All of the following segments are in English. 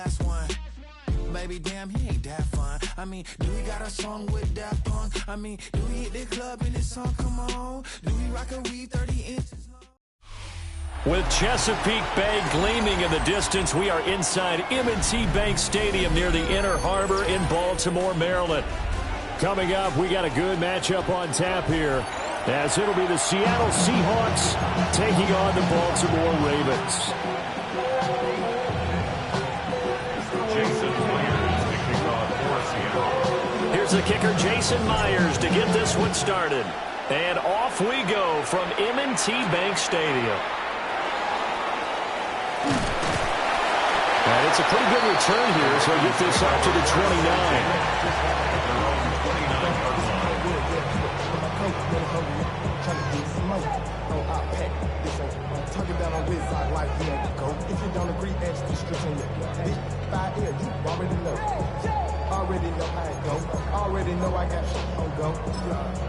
last one. Baby, damn, he ain't that fun. I mean, do we got a song with that punk? I mean, do we hit the club in this song? Come on. Do we rock a weave 30 inches? With Chesapeake Bay gleaming in the distance, we are inside M&T Bank Stadium near the Inner Harbor in Baltimore, Maryland. Coming up, we got a good matchup on tap here, as it'll be the Seattle Seahawks taking on the Baltimore Ravens. Here's the kicker, Jason Myers, to get this one started. And off we go from M&T Bank Stadium. And it's a pretty good return here, so get this up to the 29. Talking down on this side like you know go. If you don't agree, ask the streets on your bitch. 5 years, you already know. Already know how it go. Already know I got shit on go.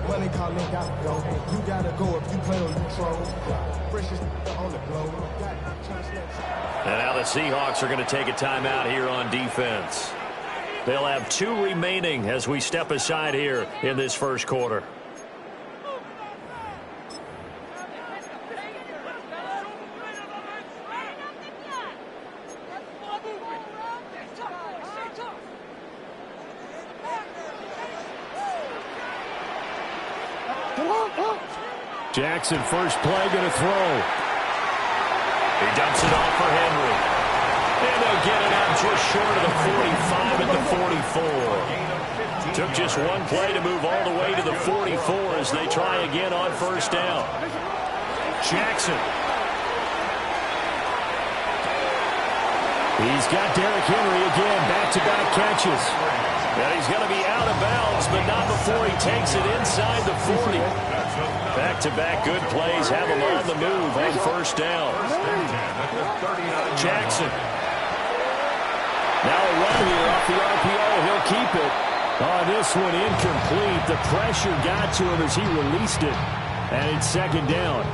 Money calling, gotta go. You gotta go if you play or you troll. Freshest on the globe. And now the Seahawks are going to take a timeout here on defense. They'll have 2 remaining as we step aside here in this first quarter. Jackson, first play, going to throw. He dumps it off for Henry. And they'll get it out just short of the 45 at the 44. Took just one play to move all the way to the 44 as they try again on first down. Jackson. He's got Derrick Henry again, back-to-back catches. And he's going to be out of bounds, but not before he takes it inside the 40. Back-to-back good plays have him on the move on first down. Jackson. Now a run here off the RPO. He'll keep it. On this one, incomplete. The pressure got to him as he released it. And it's second down.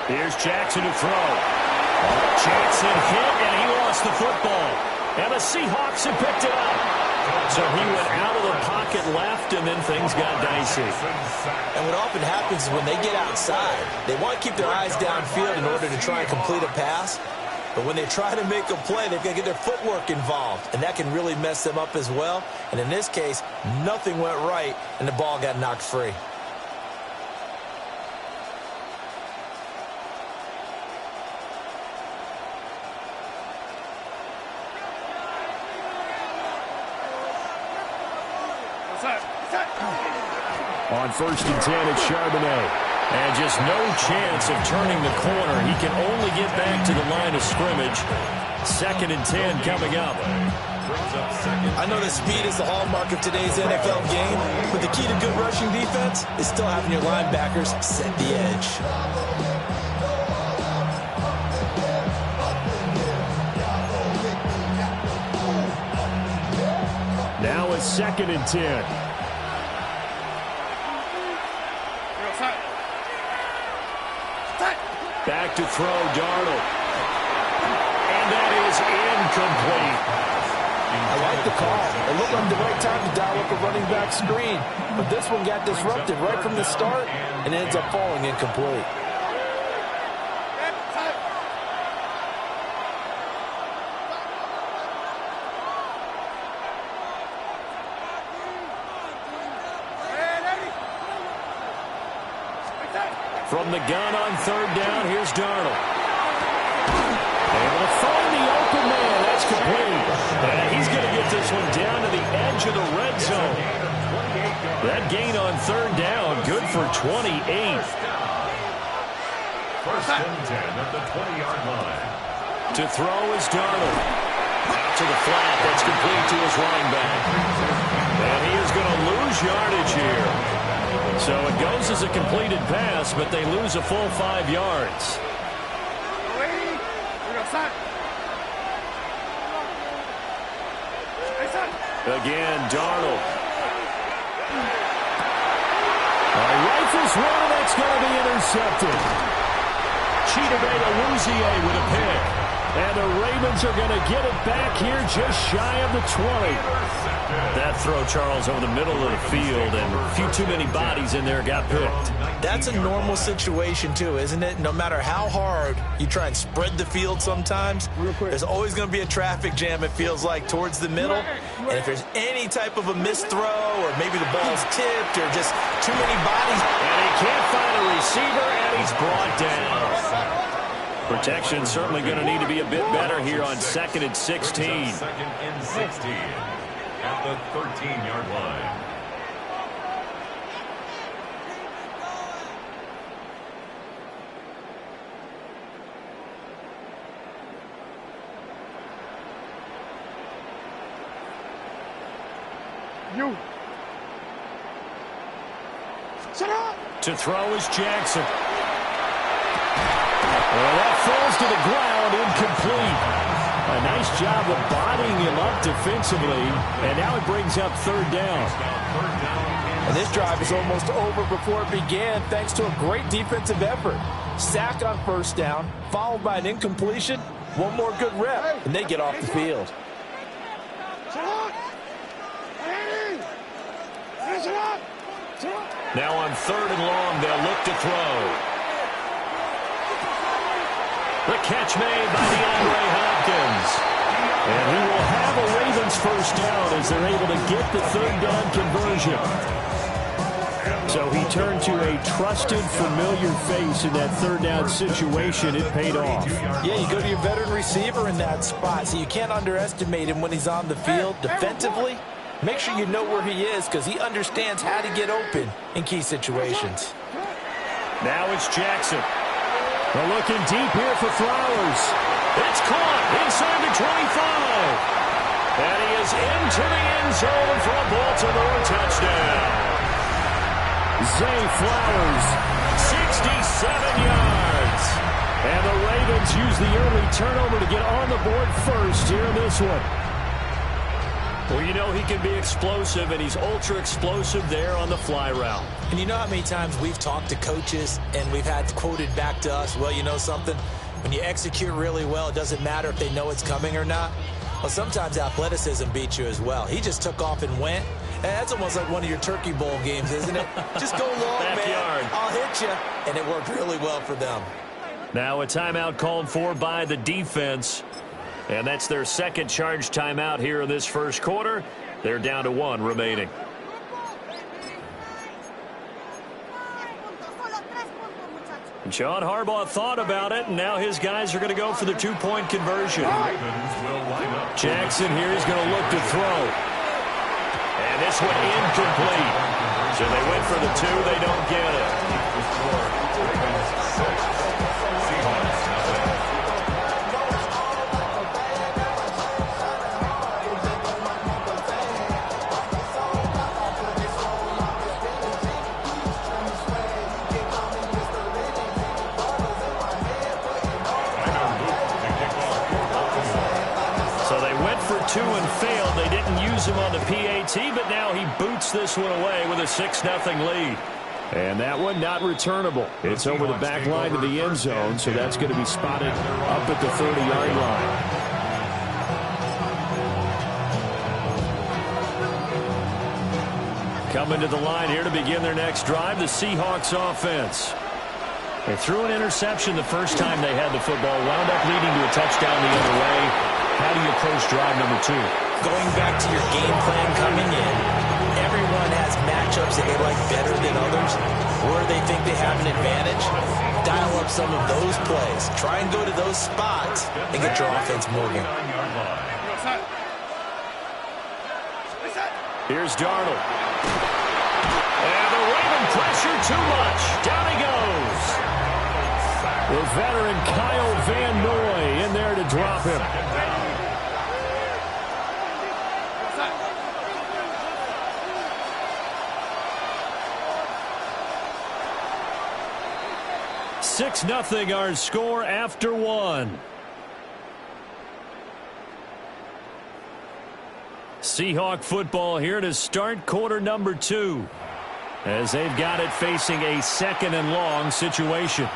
Here's Jackson to throw. Jackson hit, and he lost the football. And the Seahawks have picked it up. So he went out of the pocket left, and then things got dicey. And what often happens is when they get outside, they want to keep their eyes downfield in order to try and complete a pass. But when they try to make a play, they've got to get their footwork involved, and that can really mess them up as well. And in this case, nothing went right, and the ball got knocked free. On first and 10, it's Charbonnet. And just no chance of turning the corner. He can only get back to the line of scrimmage. Second and 10 coming up. I know that speed is the hallmark of today's NFL game, but the key to good rushing defense is still having your linebackers set the edge. Now it's second and 10. Back to throw, Darnold. And that is incomplete. I like the call. It looked like the right time to dial up a running back screen. But this one got disrupted right from the start and ends up falling incomplete. From the gun on third down, here's Darnold. Able to find the open man. That's complete. And he's going to get this one down to the edge of the red zone. That gain on third down, good for 28. First and 10 at the 20-yard line. To throw is Darnold. Out to the flat. That's complete to his running back. And he is going to lose yardage here. So it goes as a completed pass, but they lose a full 5 yards. Again, Darnold. Right this one, and that's going to be intercepted. Chidobe with a pick. And the Ravens are going to get it back here just shy of the 20. That throw, Charles, over the middle of the field, and a few too many bodies in there got picked. That's a normal situation, too, isn't it? No matter how hard you try and spread the field sometimes, there's always going to be a traffic jam, it feels like, towards the middle. And if there's any type of a missed throw, or maybe the ball's tipped, or just too many bodies. And he can't find a receiver, and he's brought down. Protection certainly going to need to be a bit better here on 2nd and 16. 2nd and 16 at the 13-yard line. To throw is Jackson. Well, that falls to the ground, incomplete. A nice job of bodying him up defensively, and now it brings up 3rd down. And this drive is almost over before it began, thanks to a great defensive effort. Sack on 1st down, followed by an incompletion. One more good rep, and they get off the field. Now on 3rd and long, they'll look to throw. The catch made by DeAndre Hopkins. And he will have a Ravens 1st down as they're able to get the 3rd down conversion. So he turned to a trusted, familiar face in that 3rd down situation. It paid off. Yeah, you go to your veteran receiver in that spot, so you can't underestimate him when he's on the field defensively. Make sure you know where he is because he understands how to get open in key situations. Now it's Jackson. They're looking deep here for Flowers. It's caught inside the 25. And he is into the end zone for a Baltimore touchdown. Zay Flowers, 67 yards. And the Ravens use the early turnover to get on the board first here in this one. Well, you know he can be explosive, and he's ultra-explosive there on the fly route. And you know how many times we've talked to coaches and we've had quoted back to us, well, you know something? When you execute really well, it doesn't matter if they know it's coming or not. Well, sometimes athleticism beats you as well. He just took off and went. And that's almost like one of your Turkey Bowl games, isn't it? Just go long, man. I'll hit you. And it worked really well for them. Now a timeout called for by the defense. And that's their 2nd charge timeout here in this 1st quarter. They're down to 1 remaining. And John Harbaugh thought about it, and now his guys are going to go for the 2-point conversion. Jackson here is going to look to throw. And this one incomplete. So they went for the 2. They don't get it. For 2 and failed. They didn't use him on the PAT, but now he boots this one away with a 6-0 lead. And that one not returnable. It's over the back line of the end zone, so that's going to be spotted up at the 30-yard line. Coming to the line here to begin their next drive, the Seahawks offense. They threw an interception the first time they had the football, wound up leading to a touchdown the other way. How do you approach drive number 2? Going back to your game plan coming in, everyone has matchups that they like better than others, where they think they have an advantage. Dial up some of those plays. Try and go to those spots and get your offense moving. Here's Darnold. And the Raven pressure too much. Down he goes. The veteran Kyle Van Noy in there to drop him. $6-0 our score after 1. Seahawk football here to start quarter number 2. as they've got it facing a 2nd and long situation.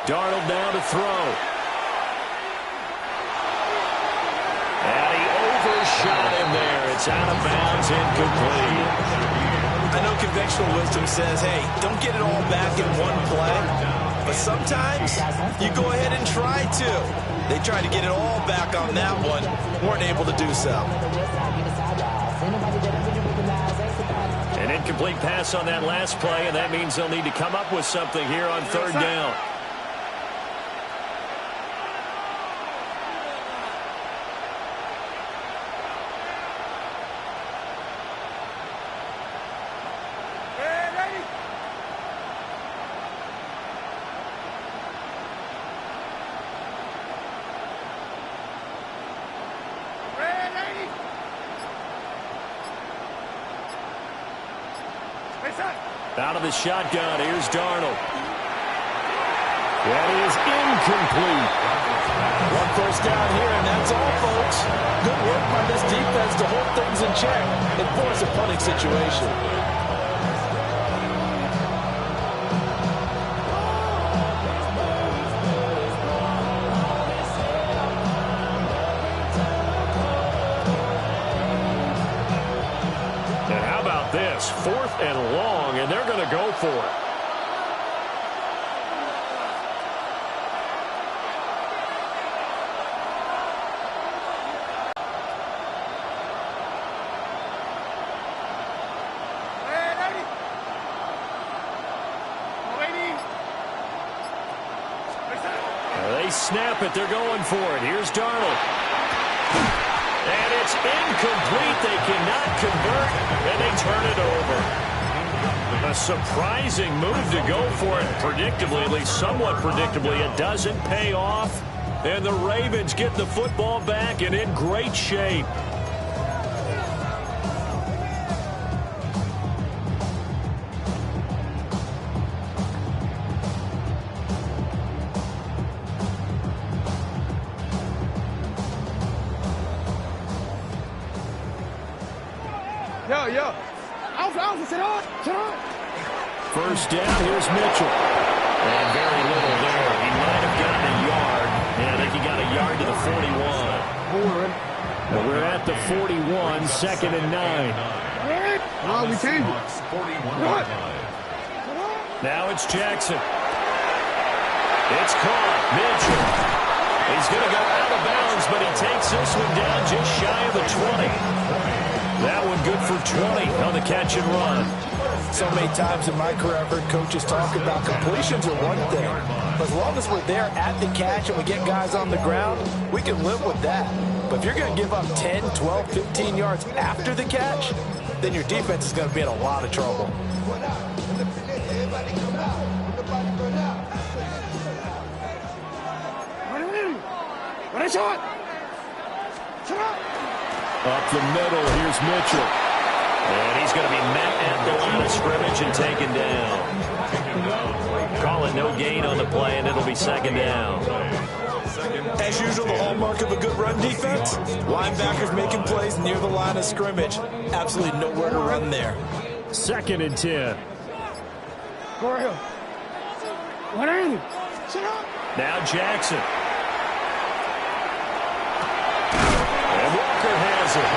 Darnold now to throw. And he overshot him there. It's out of bounds, incomplete. I know conventional wisdom says, hey, don't get it all back in one play. But sometimes you go ahead and try to. They tried to get it all back on that one. Weren't able to do so. An incomplete pass on that last play, and that means they'll need to come up with something here on 3rd down. Out of the shotgun, here's Darnold. That is incomplete. 1 first down here, and that's all, folks. Good work by this defense to hold things in check and force a punting situation. And how about this? 4th and long, and they're going to go for it. They snap it. They're going for it. Here's Darnold. And it's incomplete. They cannot convert, and they turn it over. A surprising move to go for it. Predictably, at least somewhat predictably, it doesn't pay off. And the Ravens get the football back and in great shape. First down, here's Mitchell. And very little there. He might have gotten a yard. Yeah, I think he got a yard to the 41. But we're at the 41, 2nd and 9. We changed it. Now it's Jackson. It's caught. Mitchell. He's going to go out of bounds, but he takes this one down just shy of the 20. That one good for 20 on the catch and run. So many times in my career, I've heard coaches talk about completions are one thing. But as long as we're there at the catch and we get guys on the ground, we can live with that. But if you're going to give up 10, 12, 15 yards after the catch, then your defense is going to be in a lot of trouble. Up the middle, here's Mitchell. And he's going to be met at the line of scrimmage and taken down. Call it no gain on the play, and it'll be 2nd down. As usual, the hallmark of a good run defense, linebackers making plays near the line of scrimmage. Absolutely nowhere to run there. 2nd and 10. Now Jackson. And Walker has it.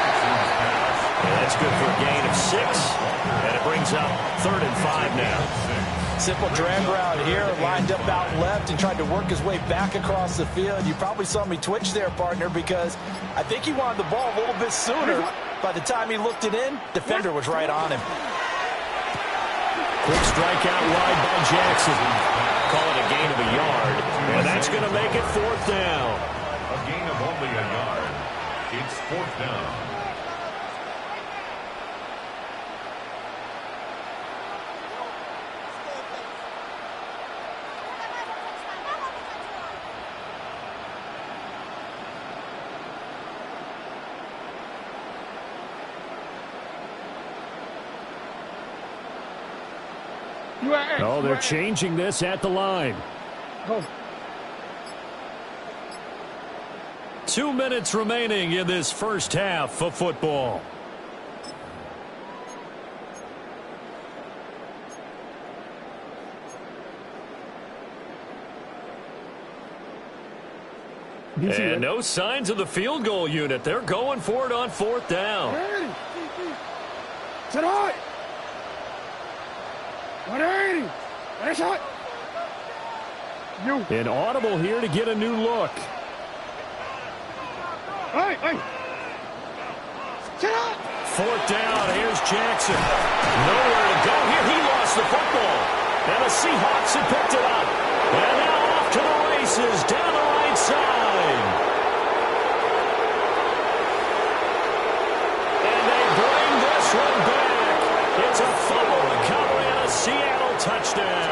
And that's good for a gain of 6. And it brings up 3rd and 5 now. Simple drag route here, lined up out left and tried to work his way back across the field. You probably saw me twitch there, partner, because I think he wanted the ball a little bit sooner. By the time he looked it in, defender was right on him. Quick strike out wide by Jackson. Call it a gain of a yard. And that's going to make it 4th down. A gain of only a yard. It's 4th down. Oh, they're changing this at the line. 2 minutes remaining in this first half of football. And no signs of the field goal unit. They're going for it on 4th down. Inaudible here to get a new look. 4th down. Here's Jackson. Nowhere to go here. He lost the football. And the Seahawks have picked it up. And now off to the races down the right side. And they bring this one back. It's a fumble recovery and a Seattle touchdown.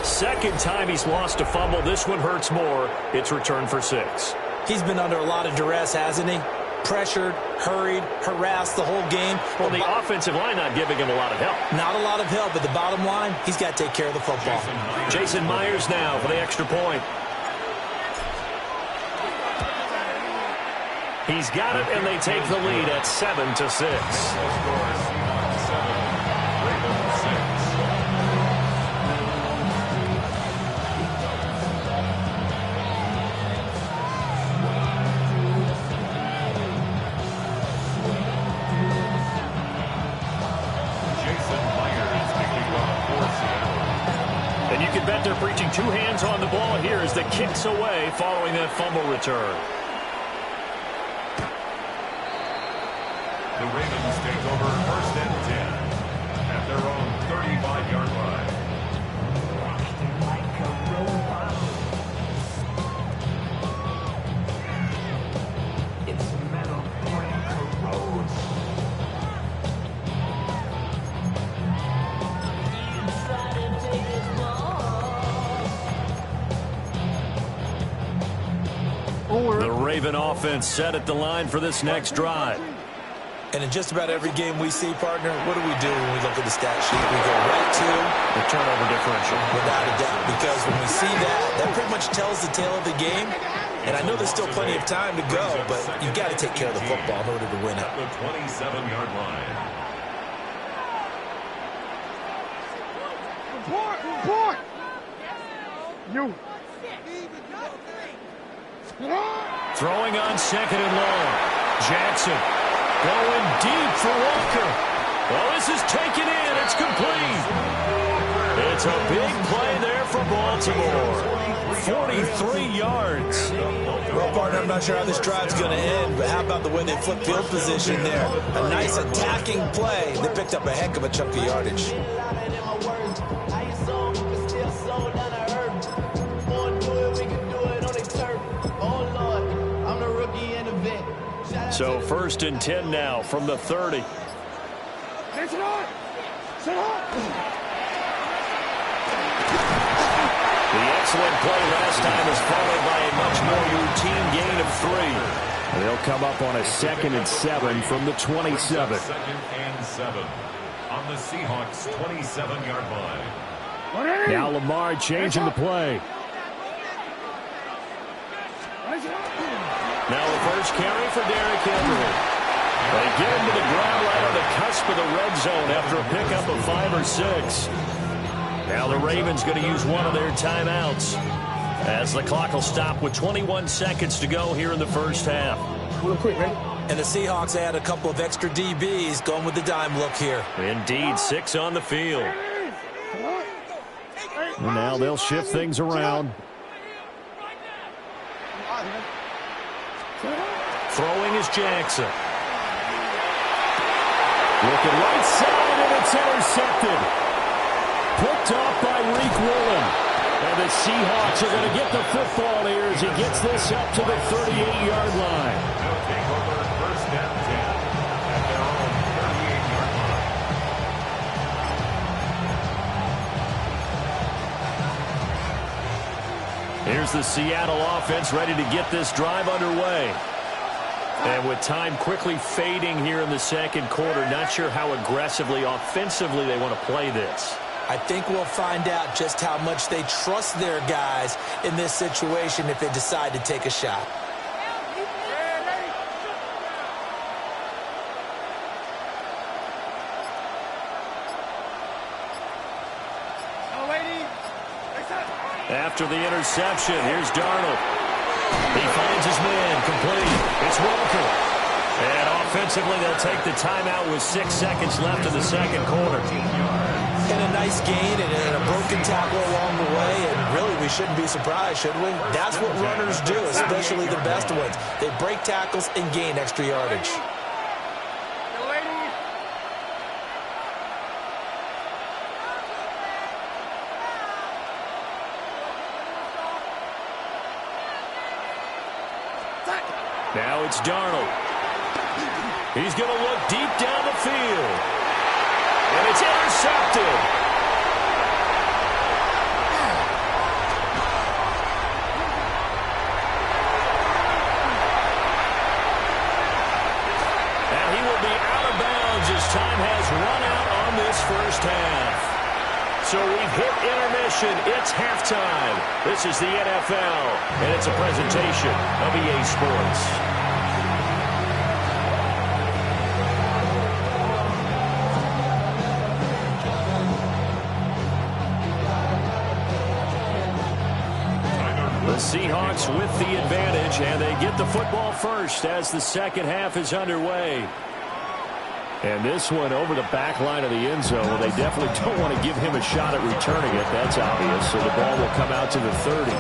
Second time he's lost a fumble. This one hurts more. It's returned for 6. He's been under a lot of duress, hasn't he? Pressured, hurried, harassed the whole game. Well, the offensive line not giving him a lot of help. Not a lot of help, but the bottom line, he's got to take care of the football. Jason Myers now for the extra point. He's got it, and they take the lead at 7-6. They're preaching 2 hands on the ball here as the kicks away following that fumble return. The Ravens take over 1st and 10 at their own 35-yard line. The Raven offense set at the line for this next drive. And in just about every game we see, partner, what do we do when we look at the stat sheet? We go right to the turnover differential. Without a doubt, because when we see that, that pretty much tells the tale of the game. And I know there's still plenty of time to go, but you've got to take care of the football in order to win it. At the 27-yard line. Throwing on 2nd and long. Jackson going deep for Walker. Oh, this is taken in. It's complete. It's a big play there for Baltimore. 43 yards. Well, partner, I'm not sure how this drive's going to end, but how about the way they flip field position there? A nice attacking play. They picked up a heck of a chunk of yardage. So 1st and 10 now from the 30. The excellent play last time is followed by a much more routine gain of 3. They'll come up on a 2nd and 7 from the 27. 2nd and 7 on the Seahawks 27-yard line. Now Lamar changing the play. Now the first carry for Derrick Henry. They get him to the ground right on the cusp of the red zone after a pickup of 5 or 6. Now the Ravens going to use one of their timeouts as the clock will stop with 21 seconds to go here in the first half. Real quick, man. And the Seahawks add a couple of extra DBs going with the dime look here. Indeed, 6 on the field. And now they'll shift things around. Throwing is Jackson. Looking right side, and it's intercepted. Picked off by Reek Woolen. And the Seahawks are going to get the football here as he gets this up to the 38-yard line. They'll take over 1st and 10 at their own 38-yard line. Here's the Seattle offense ready to get this drive underway. And with time quickly fading here in the second quarter, not sure how aggressively, offensively they want to play this. I think we'll find out just how much they trust their guys in this situation if they decide to take a shot. After the interception, here's Darnold. He finds his man, complete. It's Walker. And offensively, they'll take the timeout with 6 seconds left in the second quarter. And a nice gain and a broken tackle along the way, and really we shouldn't be surprised, should we? That's what runners do, especially the best ones. They break tackles and gain extra yardage. Now it's Darnold. He's going to look deep down the field. And it's intercepted. And he will be out of bounds as time has run out on this first half. So we've hit intermission. It's halftime. This is the NFL, and it's a presentation of EA Sports. The Seahawks with the advantage, and they get the football first as the second half is underway. And this one over the back line of the end zone. Well, they definitely don't want to give him a shot at returning it. That's obvious. So the ball will come out to the 30.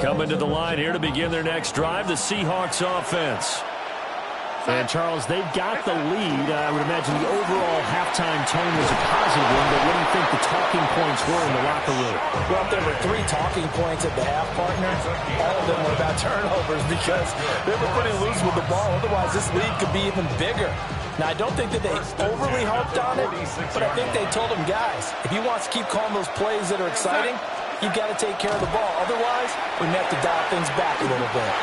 Coming to the line here to begin their next drive, the Seahawks offense. And, Charles, they've got the lead. I would imagine the overall halftime tone was a positive one, but what do you think the talking points were in the locker room? Well, there were 3 talking points at the half, partner. All of them were about turnovers because they were pretty loose with the ball. Otherwise, this lead could be even bigger. Now, I don't think that they overly harped on it, but I think they told them, guys, if he wants to keep calling those plays that are exciting, you've got to take care of the ball. Otherwise, we may have to dial things back a little bit.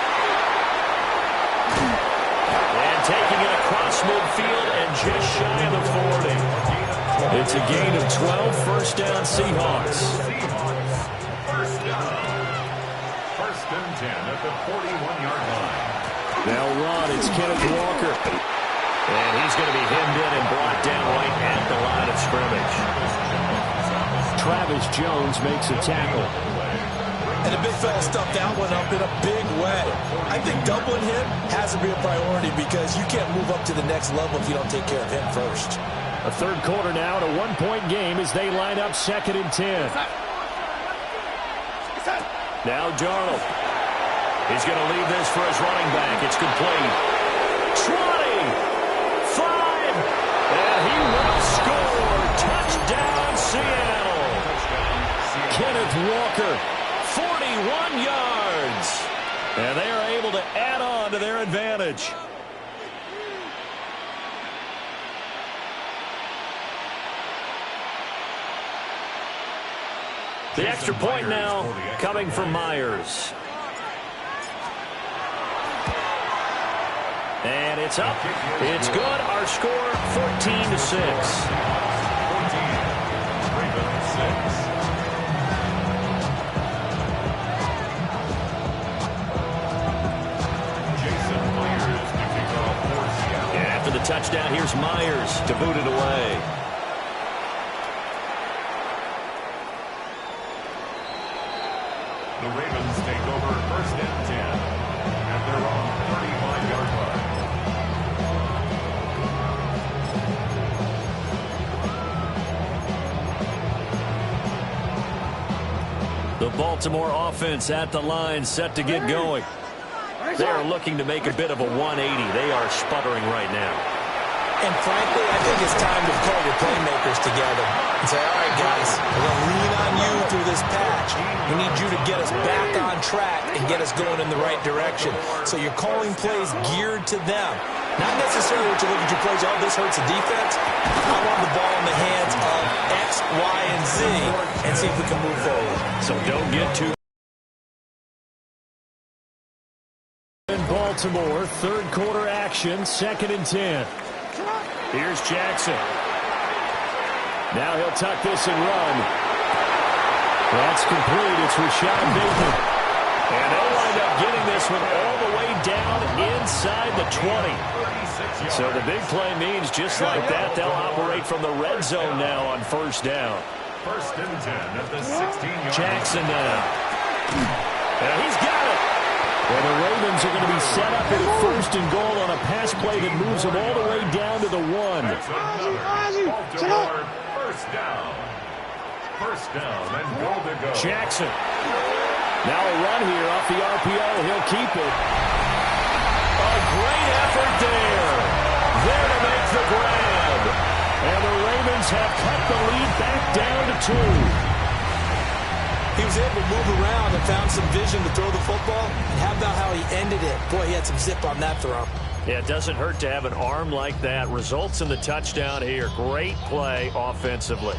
And taking it across midfield and just shy of the 40. It's a gain of 12, first down Seahawks. First down. First and 10 at the 41-yard line. Now run, it's Kenneth Walker. And he's going to be hemmed in and brought down right at the line of scrimmage. Travis Jones makes a tackle. And the big fella stuffed that one up in a big way. I think doubling him has to be a priority because you can't move up to the next level if you don't take care of him first. A third quarter now and a one-point game as they line up 2nd and 10. Now Darnold. He's going to leave this for his running back. It's complete. 20, 5, and he will score. Touchdown, Seattle. Kenneth Walker, 41 yards. And they are able to add on to their advantage. The extra point now coming from Myers. And it's up. It's good. Our score, 14-6. After the touchdown, here's Myers to boot it away. The Ravens take over 1st and 10 at their own 35-yard line. The Baltimore offense at the line, set to get going. They are looking to make a bit of a 180. They are sputtering right now. And frankly, I think it's time to call your playmakers together and say, all right, guys, we're going to lean on you through this patch. We We need you to get us back on track and get us going in the right direction. So you're calling plays geared to them. Not necessarily what you look at your plays, oh, this hurts the defense. I want the ball in the hands of X, Y, and Z and see if we can move forward. So don't get too... In Baltimore, third quarter action, 2nd and 10. Here's Jackson. Now he'll tuck this and run. That's complete. It's Rashad Bateman. And they'll wind up getting this one all the way down inside the 20. So the big play means just like that, they'll operate from the red zone now on first down. 1st and 10 at the 16-yard. Jackson now. And he's got it. Well, the Ravens are going to be set up at 1st and goal on a pass play that moves them all the way down to the 1. That's another Baltimore 1st down. 1st down and goal to go. Jackson. Now a run here off the RPO. He'll keep it. A great effort there. There to make the grab. And the Ravens have cut the lead back down to 2. He was able to move around and found some vision to throw the football. And how about how he ended it? Boy, he had some zip on that throw. Yeah, it doesn't hurt to have an arm like that. Results in the touchdown here. Great play offensively.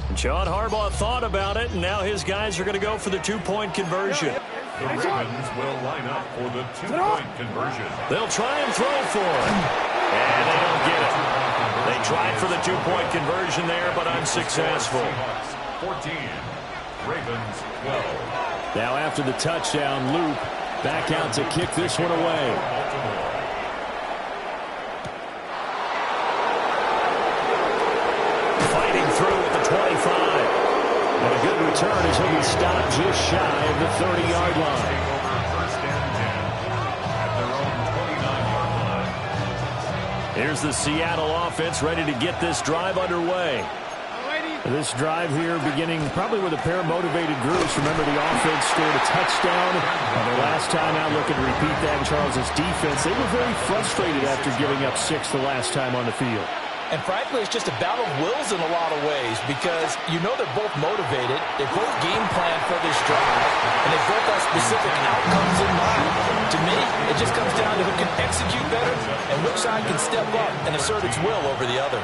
And John Harbaugh thought about it, and now his guys are going to go for the 2-point conversion. The Ravens will line up for the 2-point conversion. They'll try and throw for it. And they don't get it. They tried for the 2-point conversion there, but unsuccessful. 14. Ravens 12. Now after the touchdown, loop back out to kick this one away. Fighting through at the 25. And a good return as he'll be stopped just shy of the 30-yard line. First and 10 at their own 29-yard line. Here's the Seattle offense ready to get this drive underway. This drive here beginning probably with a pair of motivated groups. Remember, the offense scored a touchdown. The last time out, looking to repeat that in Charles' defense. They were very frustrated after giving up 6 the last time on the field. And frankly, it's just a battle of wills in a lot of ways because you know they're both motivated. They both game plan for this drive, and they both have specific outcomes in mind. To me, it just comes down to who can execute better and which side can step up and assert its will over the other.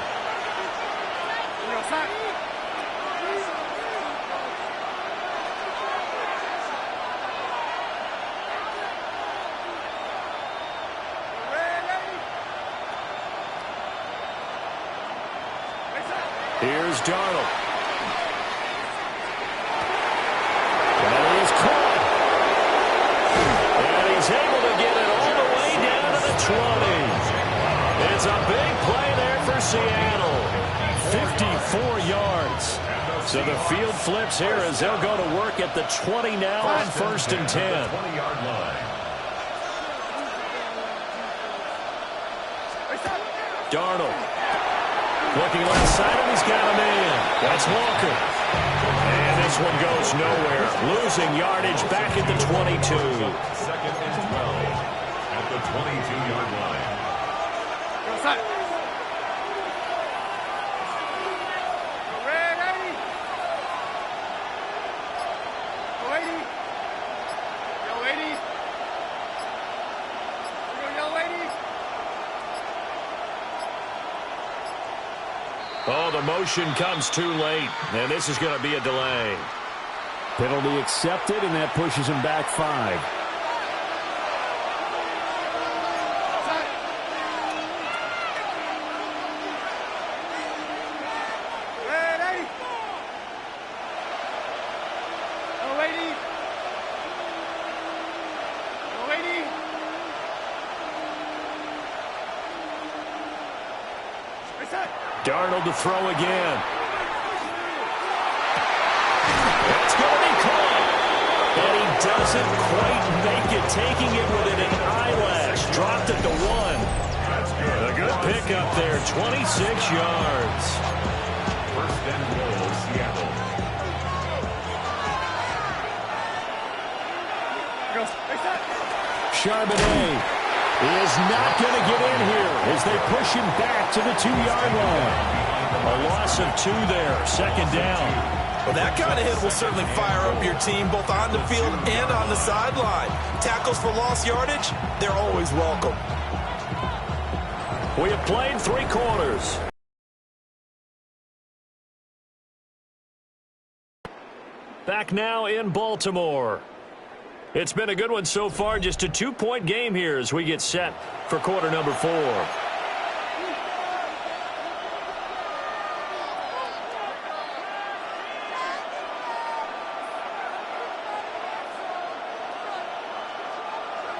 Here's Darnold. And he is caught. And he's able to get it all the way down to the 20. It's a big play there for Seattle. 54 yards. So the field flips here as they'll go to work at the 20 now on 1st and 10. 20-yard line. Darnold. Looking left side, and he's got him in. That's Walker. And this one goes nowhere. Losing yardage back at the 22. 2nd and 12 at the 22-yard line. Oh, the motion comes too late, and this is going to be a delay. Penalty accepted, and that pushes him back 5. Darnold to throw again. That's going to be caught. And he doesn't quite make it, taking it within an eyelash. Dropped it to 1. That's good. A good pickup there, 26 yards. 1st and goal, Seattle. Charbonnet is not going to get in here as they push him back to the 2-yard line. A loss of 2 there, 2nd down. Well, that kind of hit will certainly fire up your team both on the field and on the sideline. Tackles for lost yardage, they're always welcome. We have played 3 quarters. Back now in Baltimore. It's been a good one so far. Just a 2-point game here as we get set for quarter number 4.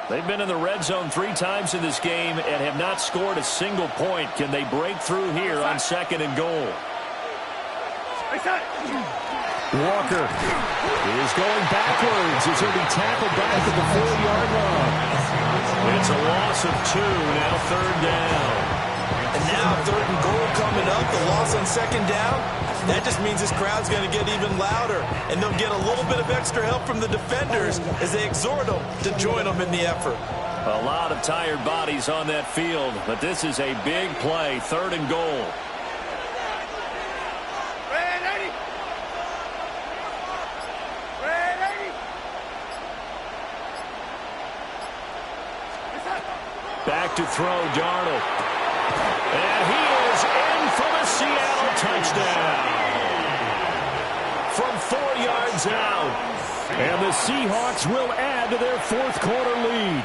They've been in the red zone 3 times in this game and have not scored a single point. Can they break through here on 2nd and goal? Walker is going backwards. He's going to be tackled back at the 4-yard line. It's a loss of 2, now 3rd down. And now 3rd and goal coming up, the loss on 2nd down. That just means this crowd's going to get even louder, and they'll get a little bit of extra help from the defenders as they exhort them to join them in the effort. A lot of tired bodies on that field, but this is a big play, 3rd and goal. Back to throw, Darnold. And he is in for the Seattle touchdown. From 4 yards out. And the Seahawks will add to their 4th quarter lead.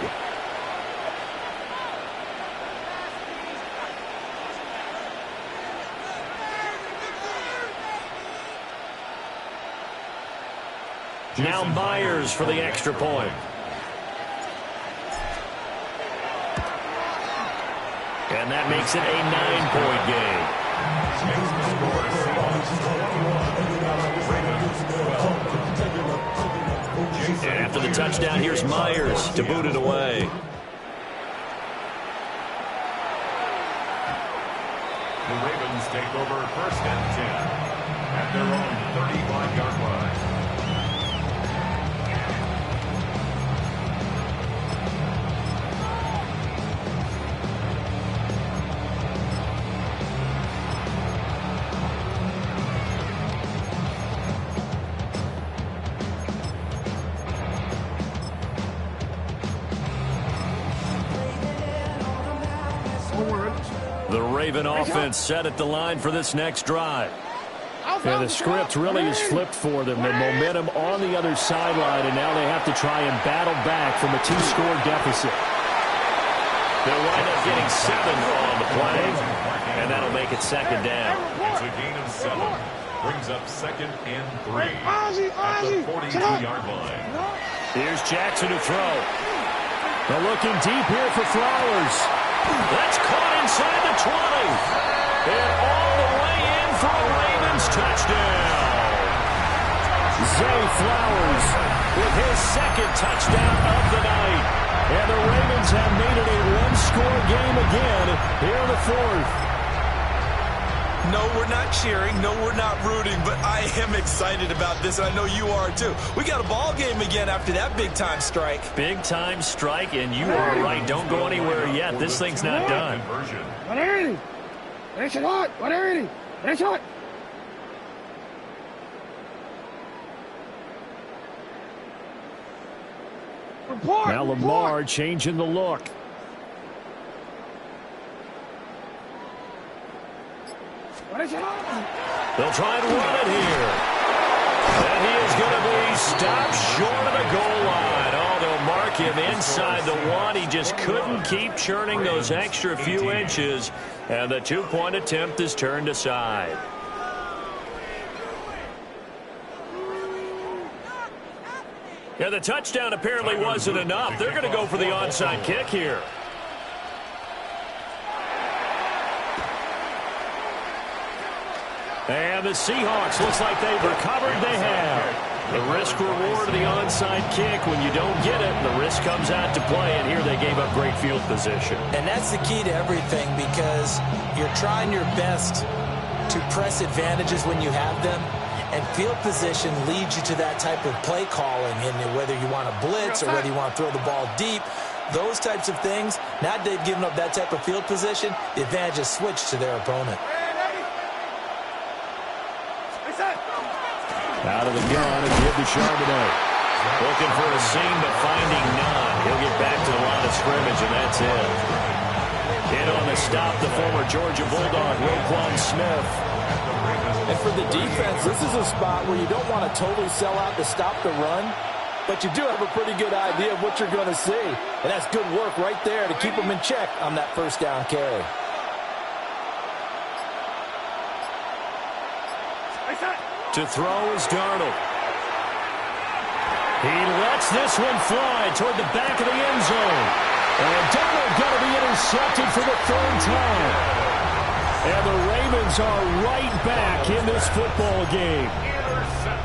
Now Myers for the extra point. And that makes it a 9-point game. And after the touchdown, here's Myers to boot it away. The Ravens take over 1st and 10 at their own 35-yard line. The Raven offense set at the line for this next drive. And the script really is flipped for them. The momentum on the other sideline, and now they have to try and battle back from a 2-score deficit. They'll wind up getting 7 on the play, and that'll make it 2nd down. It's a gain of 7. Brings up 2nd and 3 at the 42-yard line. Here's Jackson to throw. They're looking deep here for Flowers. That's caught inside the 20. And all the way in for a Ravens touchdown. Zay Flowers with his 2nd touchdown of the night. And the Ravens have made it a 1-score game again here in the 4th. No, we're not cheering. No, we're not rooting. But I am excited about this, and I know you are too. We got a ball game again after that big-time strike. Big-time strike, and you are right. Don't go anywhere yet. This thing's not done. Now Lamar changing the look. They'll try and run it here. And he is going to be stopped short of the goal line. Oh, they'll mark him inside the 1. He just couldn't keep churning those extra few inches. And the 2-point attempt is turned aside. Yeah, the touchdown apparently wasn't enough. They're going to go for the onside kick here. And the Seahawks, looks like they've recovered. They have. The risk-reward of the onside kick. When you don't get it, the risk comes out to play. And here they gave up great field position. And that's the key to everything, because you're trying your best to press advantages when you have them. And field position leads you to that type of play calling. And whether you want to blitz or whether you want to throw the ball deep, those types of things, now they've given up that type of field position, the advantage is switched to their opponent. Out of the gun, and give to Charbonnet. Looking for a seam, but finding none. He'll get back to the line of scrimmage, and that's it. In on the stop, the former Georgia Bulldog, Roquan Smith. And for the defense, this is a spot where you don't want to totally sell out to stop the run, but you do have a pretty good idea of what you're going to see. And that's good work right there to keep them in check on that first down carry. To throw is Darnold. He lets this one fly toward the back of the end zone. And Darnold going to be intercepted for the third time. And the Ravens are right back in this football game.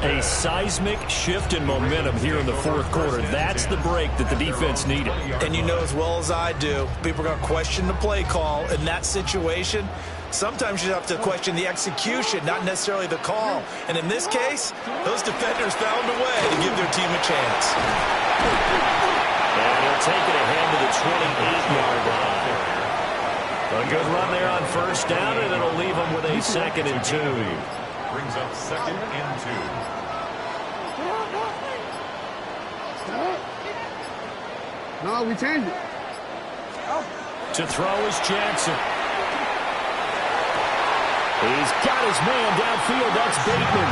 A seismic shift in momentum here in the fourth quarter. That's the break that the defense needed. And you know as well as I do, people are going to question the play call in that situation. Sometimes you have to question the execution, not necessarily the call. And in this case, those defenders found a way to give their team a chance. And he'll take it ahead to the 28-yard line. A good run there on first down, and it'll leave them with a 2nd and 2. Brings up 2nd and 2. No, we changed it. To throw is Jackson. He's got his man downfield. That's Bateman.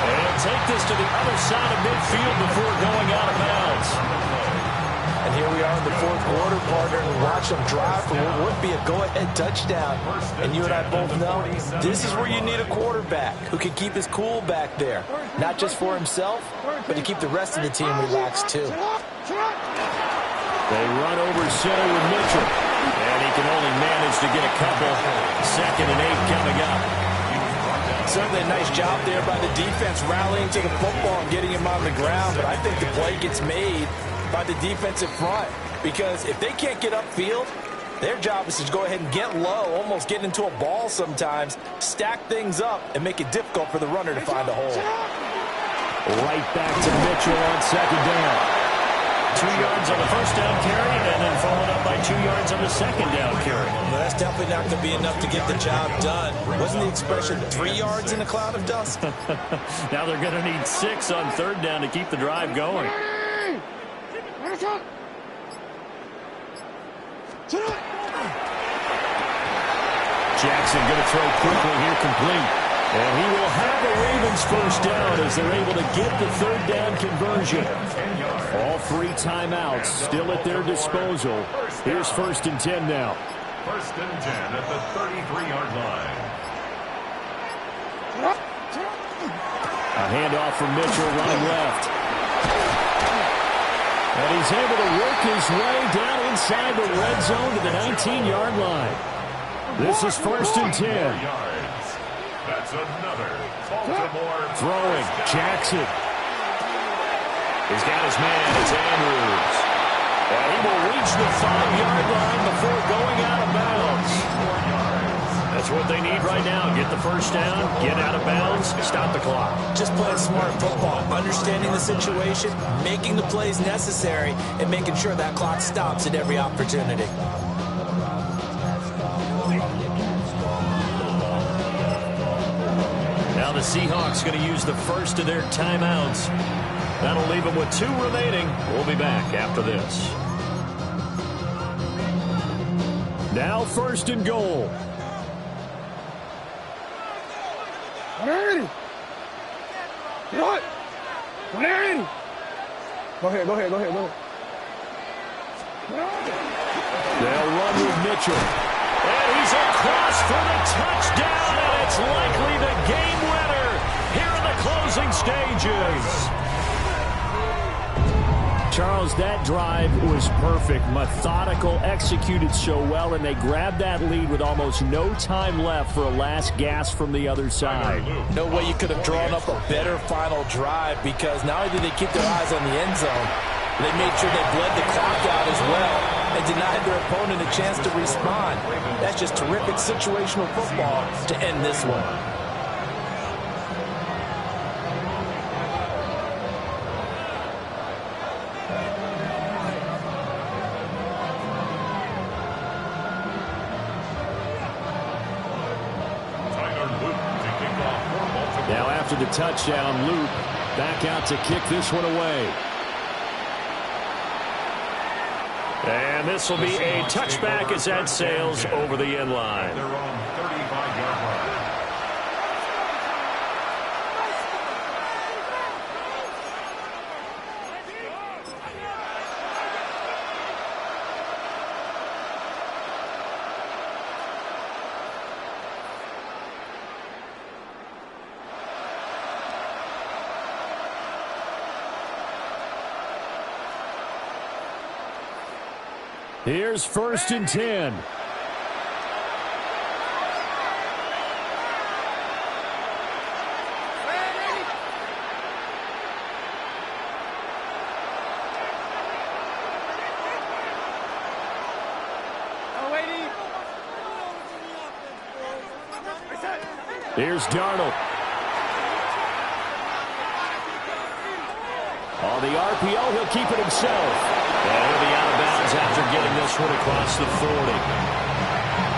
And he'll take this to the other side of midfield before going out of bounds. And here we are in the fourth quarter, partner, and watch them drive for what would be a go-ahead touchdown. And you and I both know this is where you need a quarterback who can keep his cool back there. Not just for himself, but to keep the rest of the team relaxed too. They run over center with Mitchell. And he can only manage to get a couple. 2nd and 8 coming up. Certainly a nice job there by the defense rallying to the football and getting him on the ground. But I think the play gets made by the defensive front. Because if they can't get upfield, their job is to go ahead and get low, almost get into a ball sometimes, stack things up, and make it difficult for the runner to find a hole. Right back to Mitchell on 2nd down. 2 yards on the first down carry, and then followed up by 2 yards on the 2nd down carry. Well, that's definitely not going to be enough to get the job done. Wasn't the expression 3 yards in a cloud of dust? Now they're going to need 6 on 3rd down to keep the drive going. Jackson going to throw quickly here, complete. And he will have the Ravens first down as they're able to get the 3rd down conversion. All 3 timeouts still at their disposal. Here's 1st and 10 now. 1st and 10 at the 33-yard line. A handoff from Mitchell running left. And he's able to work his way down inside the red zone to the 19-yard line. This is 1st and 10. That's another Baltimore throwing. Jackson. He's got his man. It's Andrews. And he will reach the 5-yard line before going out of bounds. That's what they need right now. Get the first down, get out of bounds, stop the clock. Just playing smart football, understanding the situation, making the plays necessary, and making sure that clock stops at every opportunity. Now the Seahawks going to use the first of their timeouts. That'll leave them with 2 remaining. We'll be back after this. Now 1st and goal. Ready. What? Ready. Go ahead. They'll run with Mitchell. And he's across for the touchdown, and it's likely the game winner here in the closing stages. Charles, that drive was perfect, methodical, executed so well, and they grabbed that lead with almost no time left for a last gasp from the other side. No way you could have drawn up a better final drive, because not only did they keep their eyes on the end zone, they made sure they bled the clock out as well and denied their opponent a chance to respond. That's just terrific situational football to end this one. Now after the touchdown loop. Back out to kick this one away. And this will be a touchback as that sails over the end line. They're on 35-yard line. Here's 1st and 10. Here's Darnold. On the RPO, he'll keep it himself. And he'll be out of bounds after getting this one across the 40.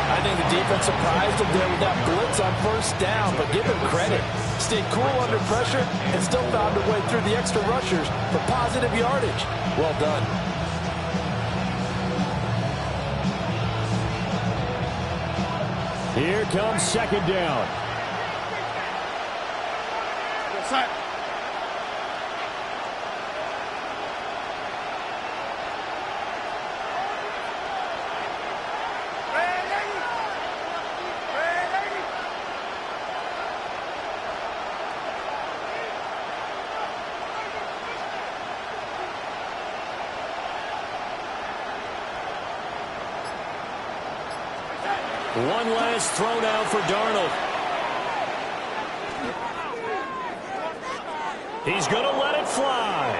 I think the defense surprised him there with that blitz on 1st down, but give him credit. Stayed cool under pressure and still found a way through the extra rushers for positive yardage. Well done. Here comes 2nd down. One last throw now for Darnold. He's going to let it fly.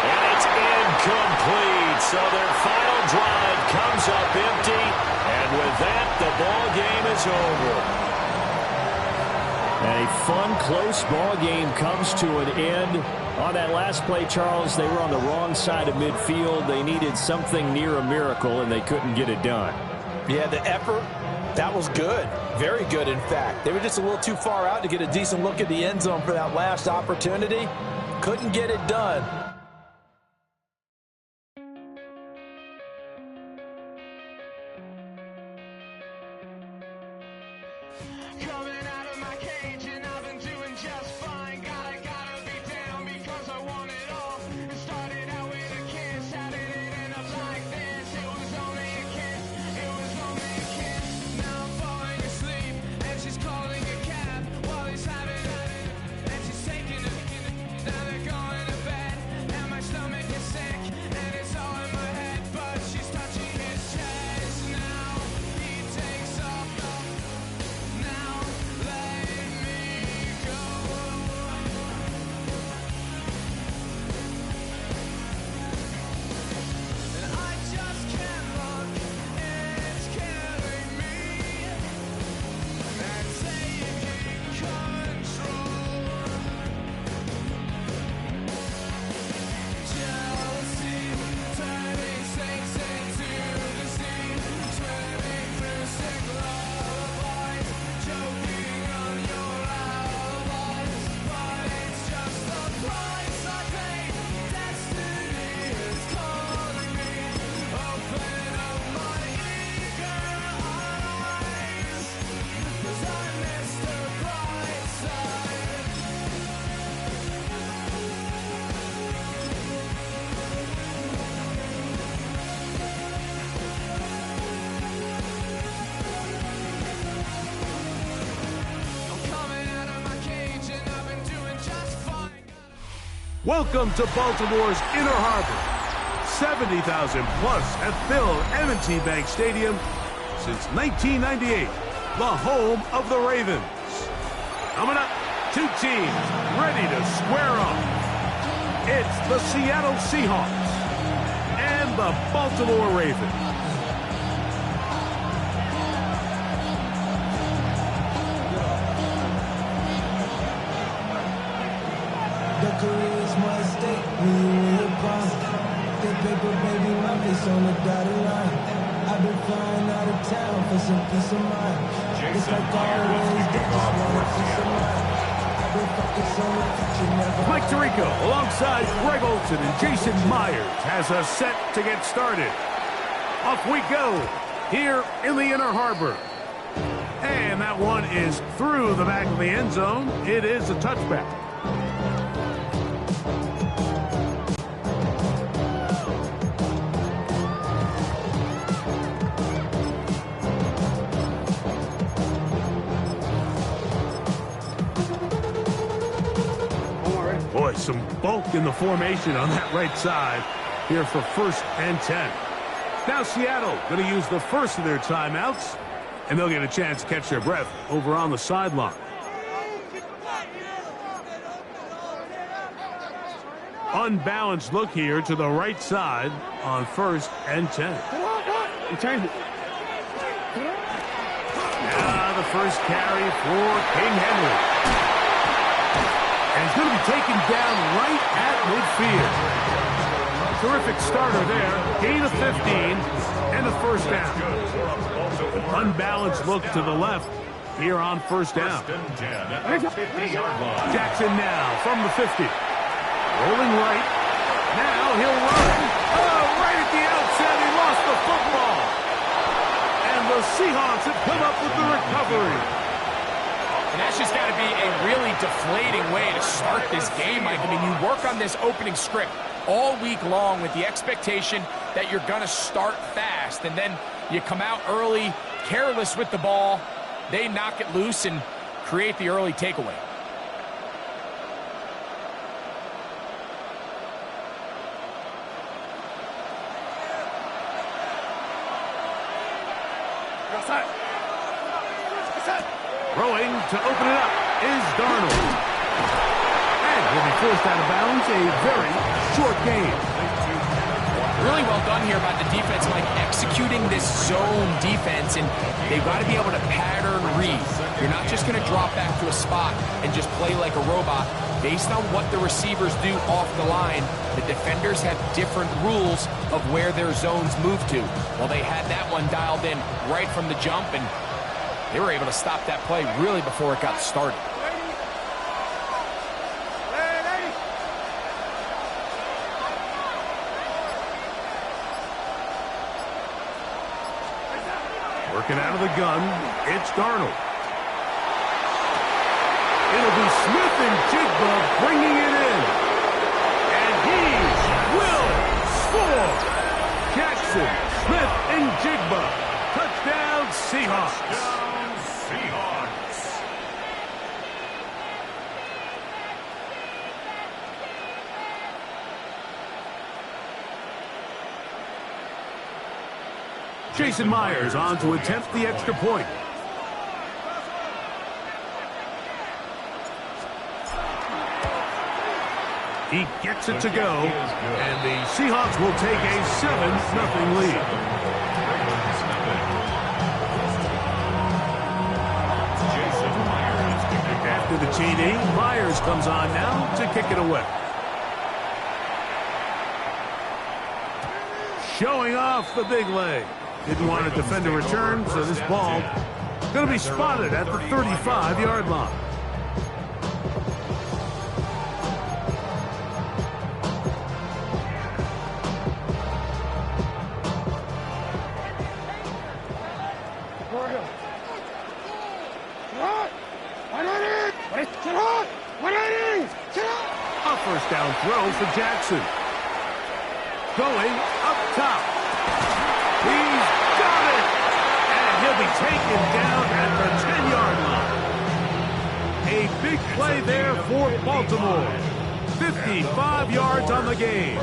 And it's incomplete. So their final drive comes up empty. And with that, the ball game is over. And a fun, close ball game comes to an end. On that last play, Charles, they were on the wrong side of midfield. They needed something near a miracle, and they couldn't get it done. Yeah, the effort, that was good. Very good, in fact. They were just a little too far out to get a decent look at the end zone for that last opportunity. Couldn't get it done. Welcome to Baltimore's Inner Harbor. 70,000 plus have filled M&T Bank Stadium since 1998, the home of the Ravens. Coming up, two teams ready to square off. It's the Seattle Seahawks and the Baltimore Ravens. The career's my stake when you win your prime. The paper, baby, my face on the dotted line. I've been flying out of town for some peace of mind. It's like always, they just want a piece of mind. I've been focused on the future, never. Mike Tirico alongside Greg Olson and Jason Myers has us set to get started. Off we go here in the Inner Harbor. And that one is through the back of the end zone. It is a touchback. Boy, some bulk in the formation on that right side here for 1st and 10. Now Seattle going to use the first of their timeouts, and they'll get a chance to catch their breath over on the sideline. Unbalanced look here to the right side on 1st and 10. Now the first carry for King Henry. And he's going to be taken down right at midfield. Terrific starter there. Gain of 15 and a 1st down. An unbalanced look to the left here on 1st down. Jackson now from the 50. Rolling right. Now he'll run. Oh, right at the outset, he lost the football. And the Seahawks have come up with the recovery. And that's just got to be a really deflating way to start this game, Mike. I mean, you work on this opening script all week long with the expectation that you're going to start fast, and then you come out early, careless with the ball. They knock it loose and create the early takeaway. Throwing to open it up is Darnold. And he'll be forced out of bounds. A very short game. Really well done here by the defense, Mike, executing this zone defense, and they've got to be able to pattern read. You're not just going to drop back to a spot and just play like a robot. Based on what the receivers do off the line, the defenders have different rules of where their zones move to. Well, they had that one dialed in right from the jump, and they were able to stop that play really before it got started. Working out of the gun, it's Darnold. It'll be Smith and Jigba bringing it in. And he will score. Jackson, Smith, and Jigba. Touchdown, Seahawks. Jason Myers on to attempt the extra point. He gets it to go, and the Seahawks will take a 7-0 lead. After the TD, Myers comes on now to kick it away. Showing off the big leg. Didn't want to defend a return, so this ball going to be spotted at the 35-yard line. A 1st down throw for Jackson. Going up top. He's got it! And he'll be taken down at the 10-yard line. A big play there for Baltimore. 55 yards on the game.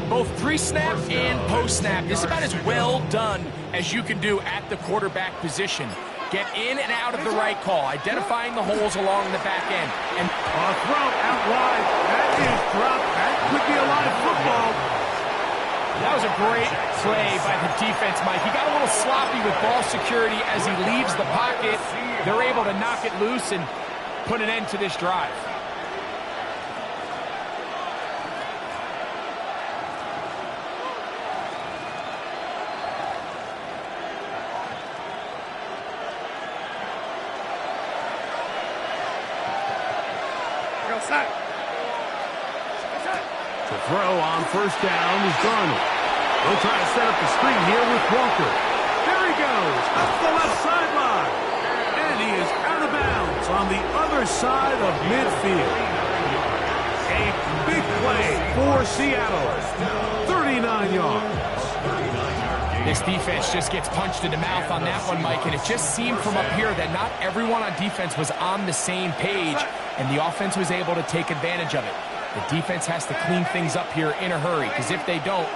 Both pre-snap and post-snap. This is about as well done as you can do at the quarterback position. Get in and out of the right call, identifying the holes along the back end. And a throw out wide. That is dropped. That could be a live football. That was a great play by the defense, Mike. He got a little sloppy with ball security as he leaves the pocket. They're able to knock it loose and put an end to this drive. To throw on first down is Darnold. They'll try to set up the screen here with Walker. There he goes, up the left sideline. And he is out of bounds on the other side of midfield. A big play for Seattle. 39 yards. This defense just gets punched in the mouth on that one, Mike, and it just seemed from up here that not everyone on defense was on the same page, and the offense was able to take advantage of it. The defense has to clean things up here in a hurry, because if they don't,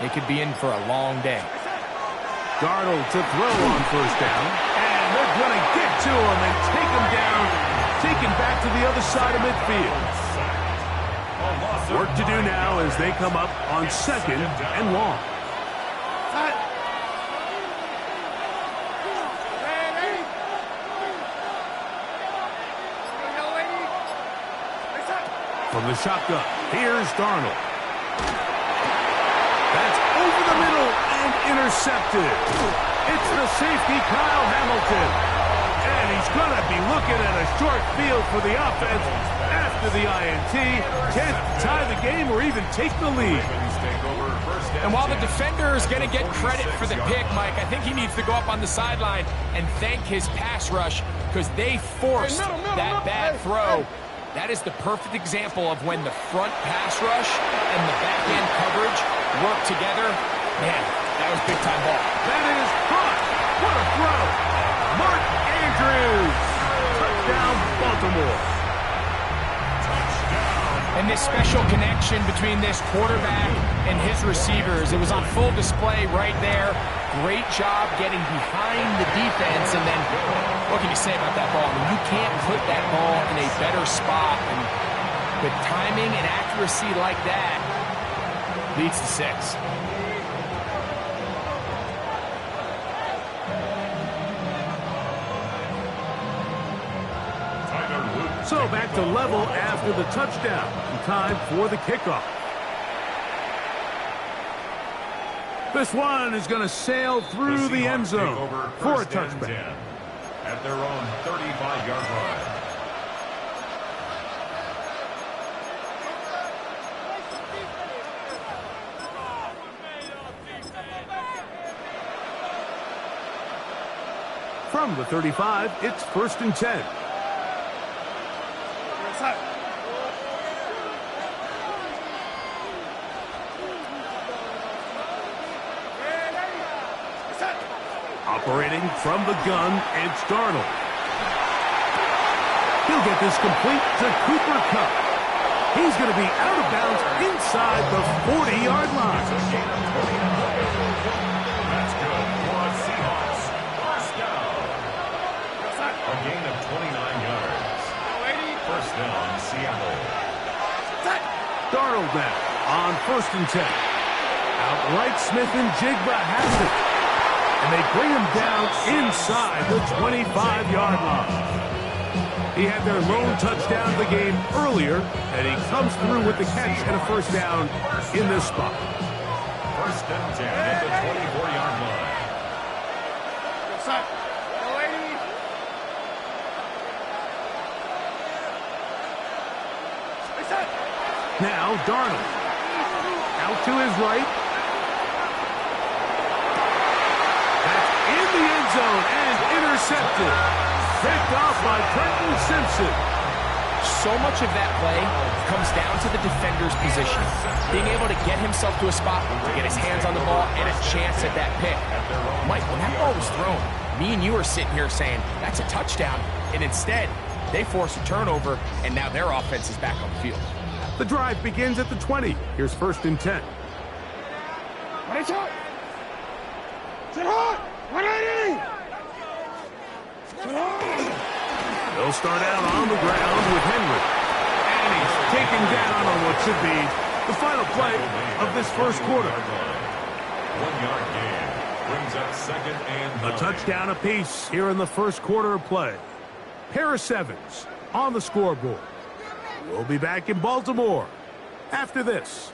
they could be in for a long day. Darnold to throw on first down, and they're going to get to him and take him down, taken back to the other side of midfield. Work to do now as they come up on second and long. From the shotgun, here's Darnold. That's over the middle and intercepted. It's the safety, Kyle Hamilton. And he's going to be looking at a short field for the offense after the INT. Can't tie the game or even take the lead. And while the defender is going to get credit for the pick, Mike, I think he needs to go up on the sideline and thank his pass rush because they forced that bad throw. That is the perfect example of when the front pass rush and the back end coverage work together. Man, that was big time ball. That is hot. What a throw. Mark Andrews. Touchdown, Baltimore. And this special connection between this quarterback and his receivers, it was on full display right there. Great job getting behind the defense, and then what can you say about that ball? I mean, you can't put that ball in a better spot, and with timing and accuracy like that, leads to 6. So back to level after the touchdown. Time for the kickoff. This one is going to sail through the end zone for a touchback. At their own 35-yard line. From the 35, it's 1st and 10. Operating from the gun, it's Darnold. He'll get this complete to Cooper Kupp. He's going to be out of bounds inside the 40-yard line. That's good for Seahawks. First down. A gain of 29 yards. First down, Seattle. Darnold now on 1st and 10. Outright Smith and Jigba has it. And they bring him down inside the 25-yard line. He had their lone touchdown of the game earlier, and he comes through with the catch and a first down in this spot. First and 10 at the 24-yard line. Now Darnold. Out to his right. The end zone and intercepted. Picked off by Trenton Simpson. So much of that play comes down to the defender's position. Being able to get himself to a spot, to get his hands on the ball, and a chance at that pick. Mike, when that ball was thrown, me and you are sitting here saying, that's a touchdown. And instead, they force a turnover, and now their offense is back on the field. The drive begins at the 20. Here's 1st and 10. They'll start out on the ground with Henry. And he's taken down on what should be the final play of this first quarter. 1-yard gain brings up 2nd and 9. A touchdown apiece here in the first quarter of play. Pair of 7s on the scoreboard. We'll be back in Baltimore after this.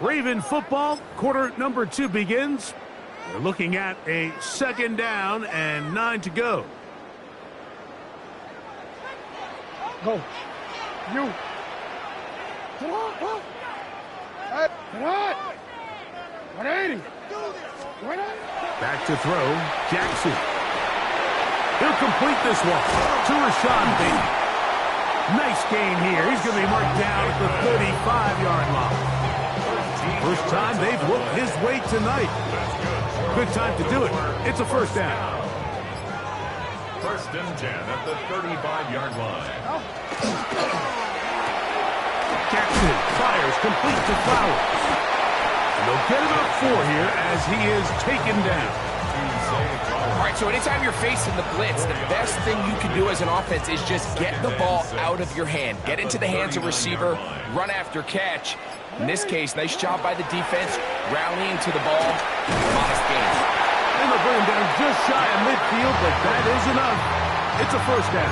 Raven football, quarter number 2 begins. We're looking at a 2nd down and 9 to go. Go. You. Come on. Hey. Come on. 180. Back to throw. Jackson. He'll complete this one to Rashad Bateman. Nice gain here. He's going to be marked down at the 35-yard line. First time they've looked his way tonight. Good time to do it. It's a first down. First and 10 at the 35-yard line. Jackson fires complete to Flowers. And they'll get about 4 here as he is taken down. All right, so anytime you're facing the blitz, the best thing you can do as an offense is just get the ball out of your hand. Get into the hands of receiver, run after catch. In this case, nice job by the defense, rallying to the ball. Modest gain. And they'll bring him down just shy of midfield, but that is enough. It's a first down.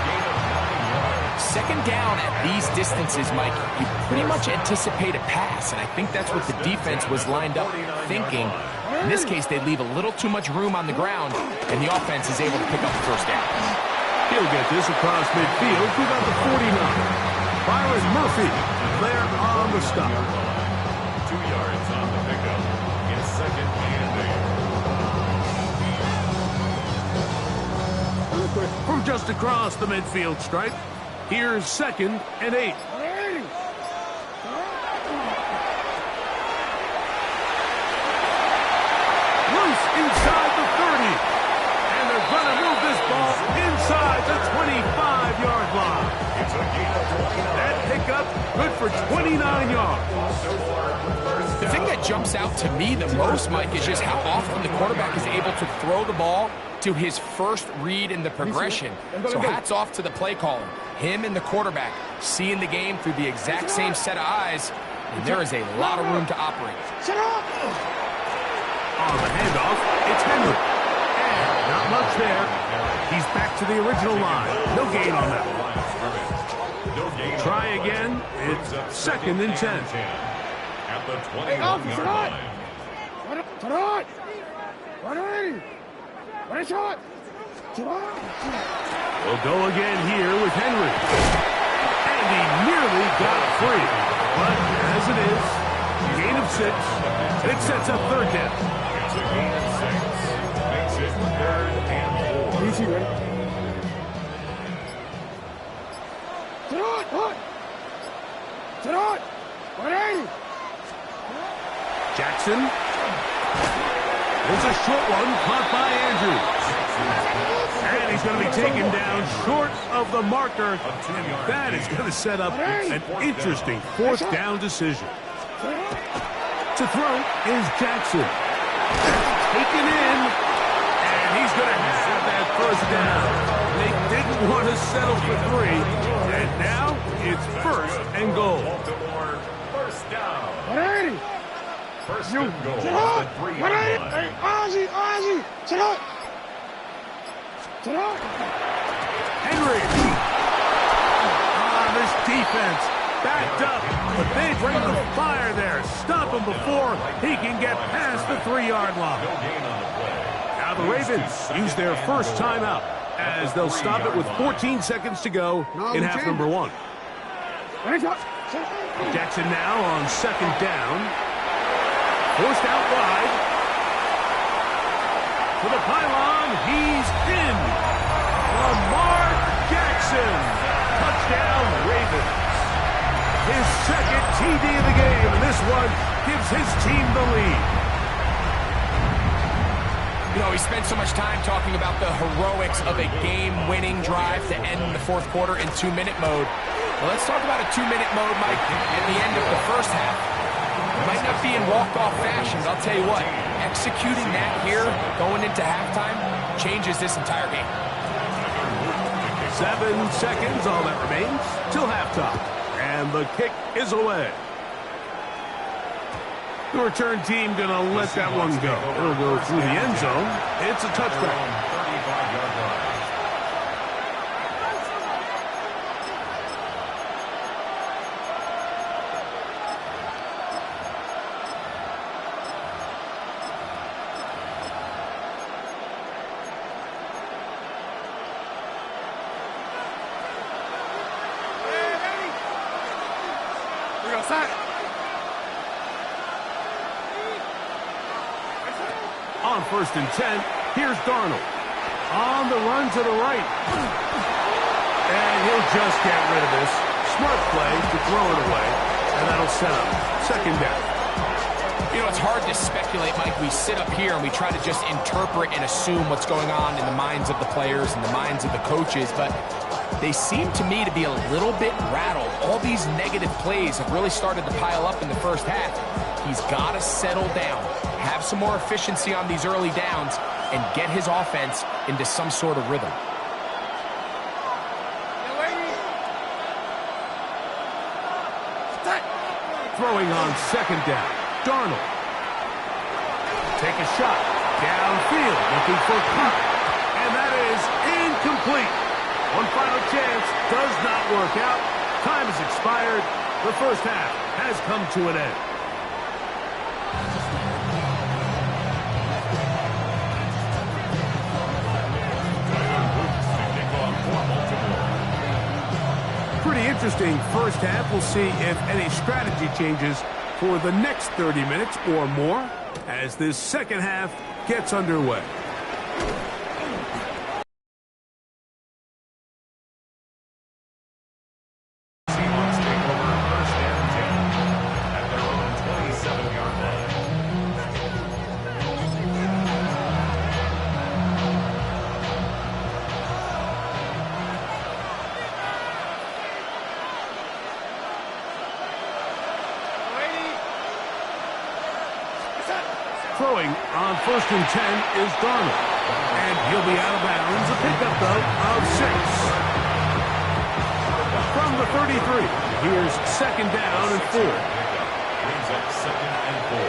Second down at these distances, Mike, you pretty much anticipate a pass, and I think that's what the defense was lined up thinking. In this case, they leave a little too much room on the ground, and the offense is able to pick up the first down. He'll get this across midfield to about the 49. Byron Murphy there on the stop. 2 yards on the pickup. In second and 8. From just across the midfield stripe, here's second and 8. Loose inside the 30. And they're going to move this ball inside the 25-yard line. That pickup good for 29 yards. The thing that jumps out to me the most, Mike, is just how often the quarterback is able to throw the ball to his first read in the progression. So hats off to the play caller. Him and the quarterback seeing the game through the exact same set of eyes, and there is a lot of room to operate. On the handoff, it's Henry. And not much there. He's back to the original line. No gain on that one. Try again. It's second and 10. At the 21-yard line. We'll go again here with Henry. And he nearly got free. But as it is, gain of 6. It sets up third down. It's a gain of 6. Makes it third and 4. Easy, ready? Sit on! 180! Jackson. There's a short one caught by Andrews. And he's going to be taken down short of the marker. And that is going to set up an interesting fourth down decision. To throw is Jackson. Taken in. And he's going to have that first down. They didn't want to settle for 3. And now it's first and goal. Baltimore, first down. 180! First and goal at the 3-yard line. Hey, Ozzy! Sit up! Henry. This defense backed up, but they bring the fire there. Stop him before he can get past the 3-yard line. No gain on the play. Now the Ravens use their first timeout as they'll stop it with 14 seconds to go in half number 1. Jackson now on second down. Forced out wide. To the pylon, he's in. Lamar Jackson. Touchdown, Ravens. His second TD of the game, and this one gives his team the lead. You know, he spent so much time talking about the heroics of a game-winning drive to end the fourth quarter in 2-minute mode. Well, let's talk about a 2-minute mode, Mike, at the end of the first half. It might not be in walk-off fashion, but I'll tell you what, executing that here, going into halftime, changes this entire game. 7 seconds, all that remains, till halftime. And the kick is away. The return team going to let that one go. It'll go through the end zone. It's a touchback. 35-yard line. On 1st and 10, here's Darnold. On the run to the right. And he'll just get rid of this. Smart play to throw it away. And that'll set up 2nd down. You know, it's hard to speculate, Mike. We sit up here and we try to just interpret and assume what's going on in the minds of the players and the minds of the coaches, but they seem to me to be a little bit rattled. All these negative plays have really started to pile up in the first half. He's got to settle down, have some more efficiency on these early downs, and get his offense into some sort of rhythm. Throwing on 2nd down. Darnold. Take a shot. Downfield. Looking for Cook. And that is incomplete. One final chance. Does not work out. Time has expired. The first half has come to an end. Pretty interesting first half. We'll see if any strategy changes for the next 30 minutes or more as this second half gets underway. Seahawks take over 1st and 10 at their own 27-yard line. Throwing on 1st and 10 is Darnold. And he'll be out of bounds. A pickup, though, of 6. From the 33, here's 2nd down and 4. Brings up 2nd and 4.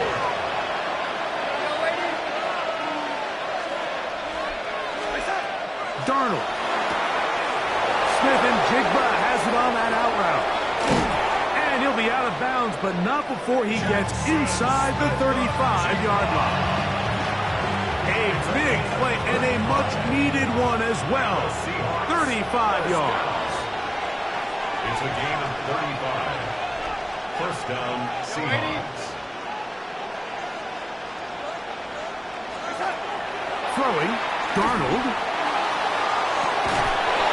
Darnold. Smith and Jigba has it on that out route. And he'll be out of bounds, but not before he gets inside the 35-yard line. A big play and a much-needed one as well. 35 yards. It's a gain of 35. 1st down, Seahawks. Throwing, Darnold.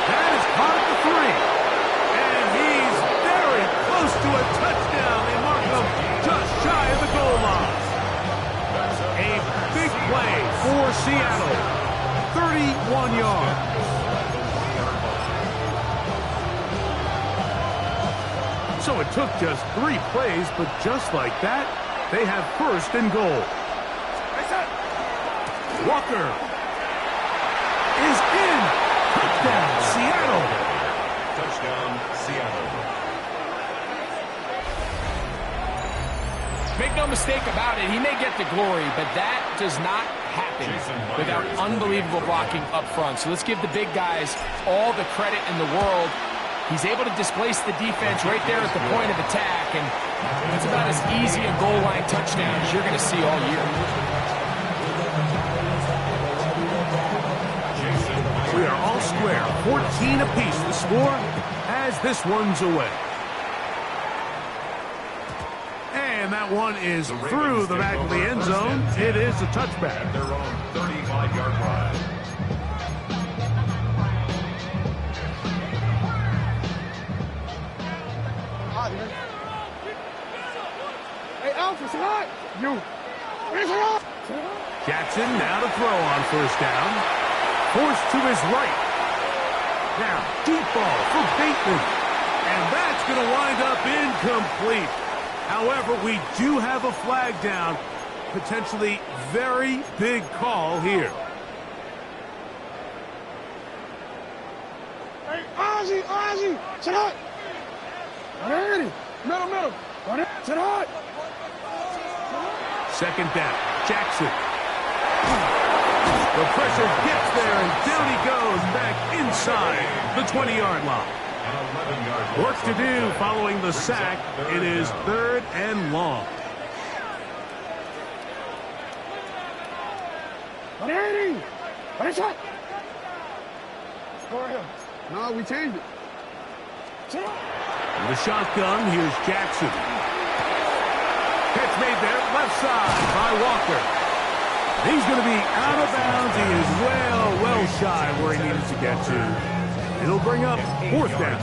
That is caught at the 3. And he's very close to a touchdown. They mark him just shy of the goal line. A big play for Seattle. 31 yards. So it took just 3 plays, but just like that, they have 1st and goal. Walker is in. Touchdown, Seattle. Touchdown, Seattle. Make no mistake about it, he may get the glory, but that does not happen without unbelievable blocking up front. So let's give the big guys all the credit in the world. He's able to displace the defense right there at the point of attack, and it's about as easy a goal line touchdown as you're going to see all year. We are all square, 14 apiece the score as this one's away. And that one is through the back of the end zone. It is a touchback. At their own 35-yard line. Hey, Alfred, say hi. You. Jackson now to throw on 1st down. Forced to his right. Now, deep ball for Bateman. And that's going to wind up incomplete. However, we do have a flag down. Potentially very big call here. Hey, Ozzy, sit hot. Middle. Sit hot. 2nd down. Jackson. The pressure gets there, and down he goes back inside the 20-yard line. Work to do following the sack. It is 3rd and long. What is that? No, we changed it. The shotgun, here's Jackson. Catch made there, left side by Walker. He's going to be out of bounds. He is well shy where he needed to get to. It'll bring up 4th down.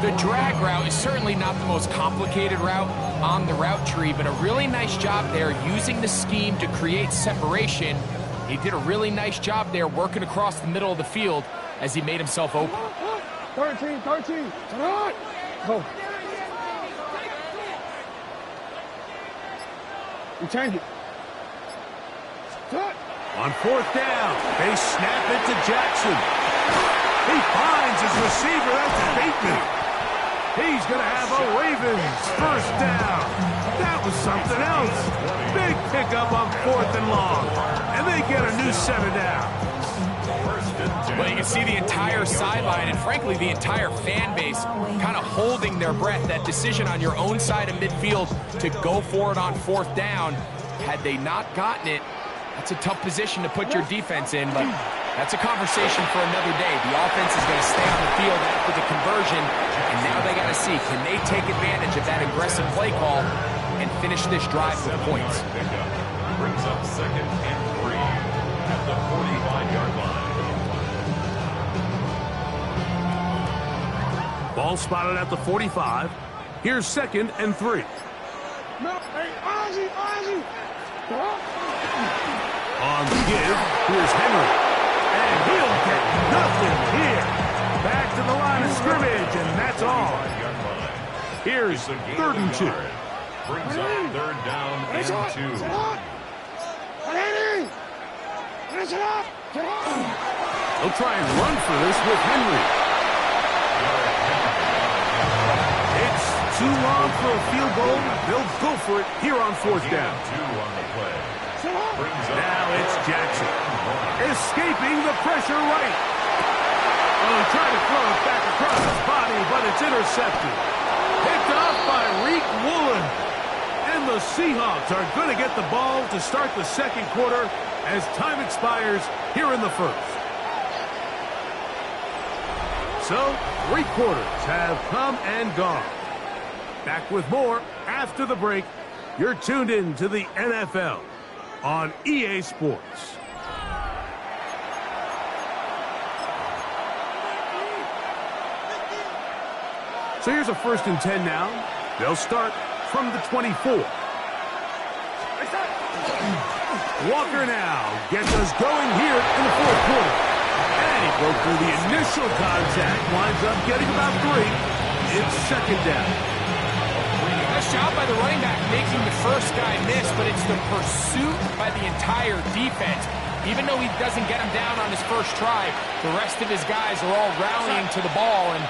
The drag route is certainly not the most complicated route on the route tree, but a really nice job there using the scheme to create separation. He did a really nice job there working across the middle of the field as he made himself open. 13. Go. You change it. On 4th down, they snap it to Jackson. He finds his receiver. That's Bateman. He's going to have a Ravens 1st down. That was something else. Big pickup on 4th and long. And they get a new 7 down. Well, you can see the entire sideline and, frankly, the entire fan base kind of holding their breath. That decision on your own side of midfield to go for it on 4th down, had they not gotten it, that's a tough position to put your defense in, but that's a conversation for another day. The offense is going to stay on the field after the conversion, and now they got to see, can they take advantage of that aggressive play call and finish this drive with points? Brings up 2nd and 3 at the 45-yard line. Ball spotted at the 45. Here's 2nd and 3. On the give, here's Henry. And he'll get nothing here. Back to the line of scrimmage, and that's all. Here's 3rd and 2. Brings up 3rd down and 2. They'll try and run for this with Henry. It's too long for a field goal. They'll go for it here on 4th down. 2 on the play. Now it's Jackson. Escaping the pressure right. Oh, trying to throw it back across his body, but it's intercepted. Picked off by Reek Woolen. And the Seahawks are going to get the ball to start the 2nd quarter as time expires here in the 1st. So, 3 quarters have come and gone. Back with more after the break. You're tuned in to the NFL on EA Sports. So here's a 1st and 10 now. They'll start from the 24. Walker now gets us going here in the 4th quarter. And he broke through the initial contact, winds up getting about 3. It's 2nd down. Nice job by the running back making the first guy miss, but it's the pursuit by the entire defense. Even though he doesn't get him down on his first try, the rest of his guys are all rallying to the ball, and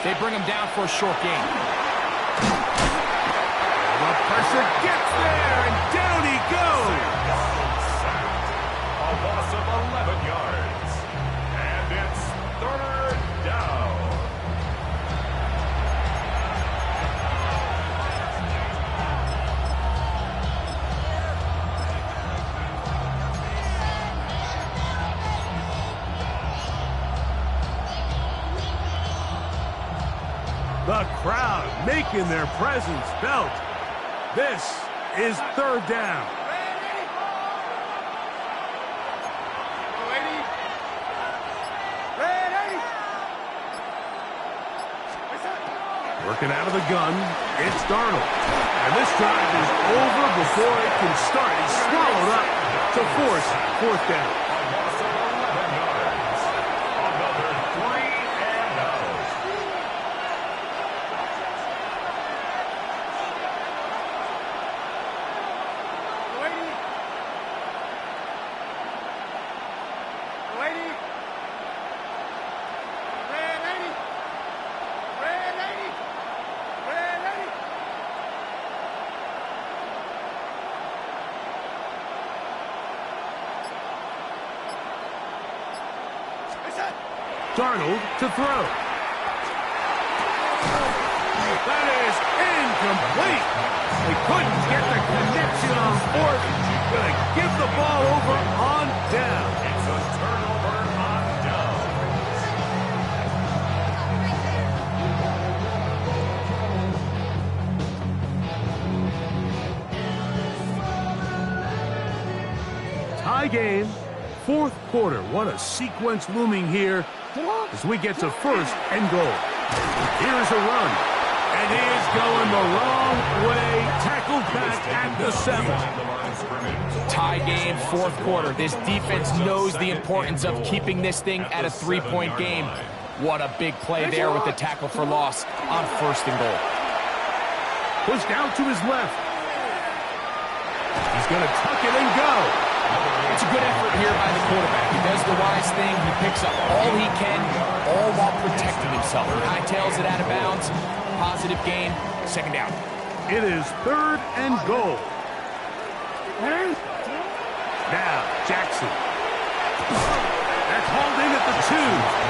they bring him down for a short gain. The pressure gets there, and down he goes. A loss of 11 yards. And it's 3rd down. The crowd making their presence felt. This is 3rd down. Working out of the gun, it's Darnold. And this drive is over before it can start. He's swallowed up to force 4th down. Darnold to throw. That is incomplete. They couldn't get the connection on 4th. Going to give the ball over on down. It's a turnover on down. Tie game, fourth quarter. What a sequence looming here as we get to first and goal. Here's a run, and he is going the wrong way. Tackled back at the 7. Tie game, fourth quarter. This defense knows the importance of keeping this thing at a 3-point game. What a big play there with the tackle for loss on first and goal. Pushed out to his left. He's going to tuck it and go. It's a good effort here by the quarterback. He does the wise thing. He picks up all he can, all while protecting himself. He hightails it out of bounds. Positive gain. Second down. It is third and goal. Now, Jackson. That's hauled in at the 2.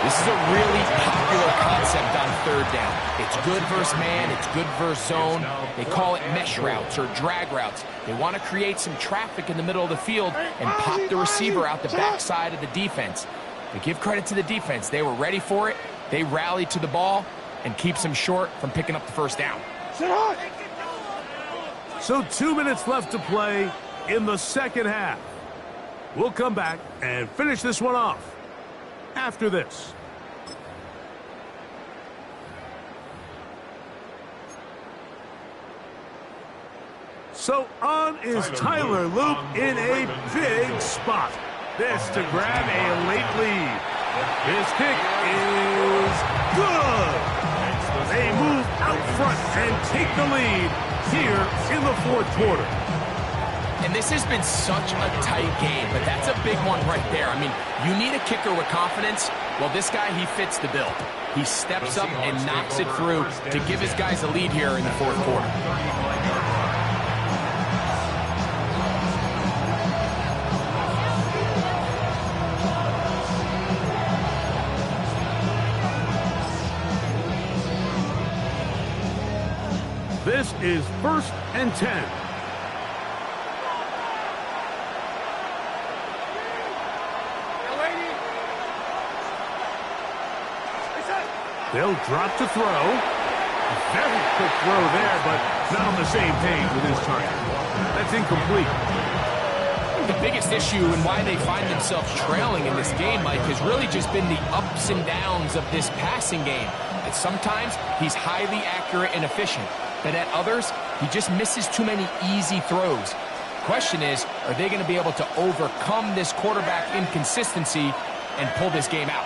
This is a really popular concept on third down. It's good versus man, it's good versus zone. They call it mesh routes or drag routes. They want to create some traffic in the middle of the field and pop the receiver out the backside of the defense. But give credit to the defense. They were ready for it. They rallied to the ball and keeps them short from picking up the first down. So 2 minutes left to play in the second half. We'll come back and finish this one off after this. So on is Tyler Loop in a big spot. This to grab a late lead. His kick is good. They move out front and take the lead here in the fourth quarter. And this has been such a tight game, but that's a big one right there. I mean, you need a kicker with confidence. Well, this guy, he fits the bill. He steps up and knocks it through to give his guys a lead here in the fourth quarter. This is first and 10. They'll drop to throw. A very quick throw there, but not on the same page with his target. That's incomplete. The biggest issue and why they find themselves trailing in this game, Mike, has really just been the ups and downs of this passing game. And sometimes he's highly accurate and efficient, but at others, he just misses too many easy throws. Question is, are they going to be able to overcome this quarterback inconsistency and pull this game out?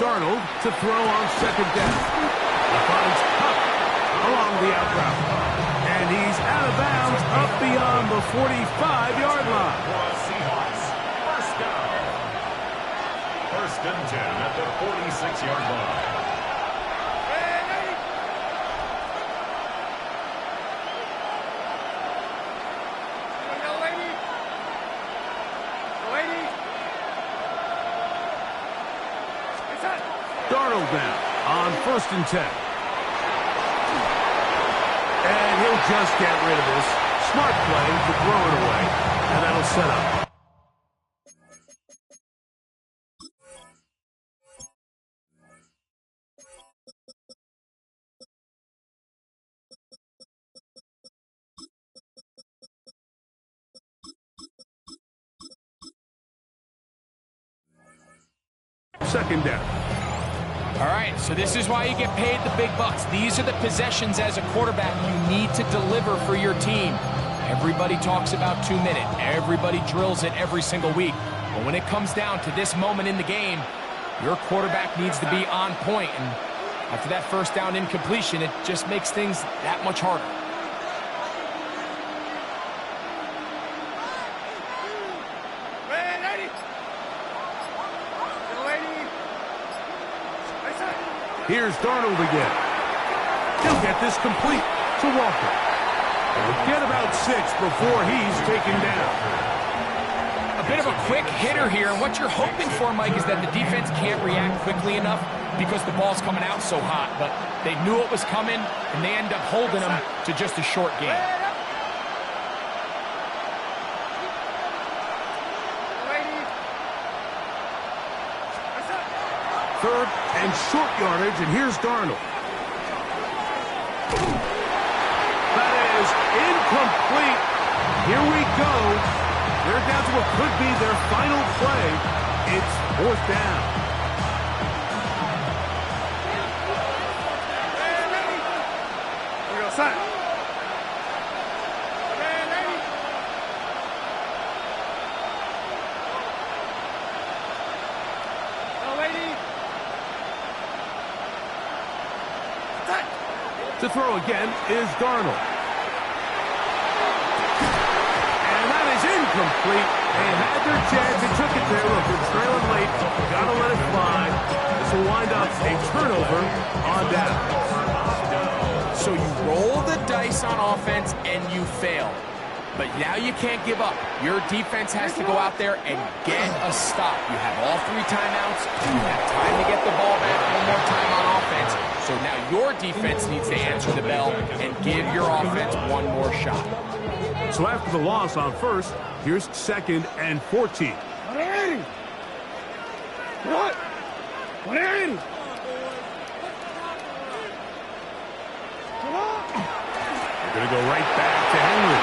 Darnold to throw on second down. He finds Huck along the out route. And he's out of bounds up beyond the 45-yard line. Seahawks, first down. First and 10 at the 46-yard line. Darnold now on first and 10. And he'll just get rid of this. Smart play to throw it away. And that'll set up. Second down. All right, so this is why you get paid the big bucks. These are the possessions as a quarterback you need to deliver for your team. Everybody talks about 2 minute. Everybody drills it every single week. But when it comes down to this moment in the game, your quarterback needs to be on point. And after that first down incompletion, it just makes things that much harder. Here's Darnold again. He'll get this complete to Walker. He'll get about 6 before he's taken down. A bit of a quick hitter here, and what you're hoping for, Mike, is that the defense can't react quickly enough because the ball's coming out so hot. But they knew it was coming, and they end up holding them to just a short game. third and short yardage, and here's Darnold. That is incomplete. Here we go. They're down to what could be their final play. It's fourth down. To throw again is Darnold. And that is incomplete. They had their chance. They took it there. Look, they're trailing late. Got to let it fly. This will wind up a turnover on down. So you roll the dice on offense and you fail. But now you can't give up. Your defense has to go out there and get a stop. You have all 3 timeouts. You have time to get the ball back one more time on offense. So now your defense needs to answer the bell and give your offense one more shot. So after the loss on first, here's 2nd and 14. What? They're going to go right back to Henry.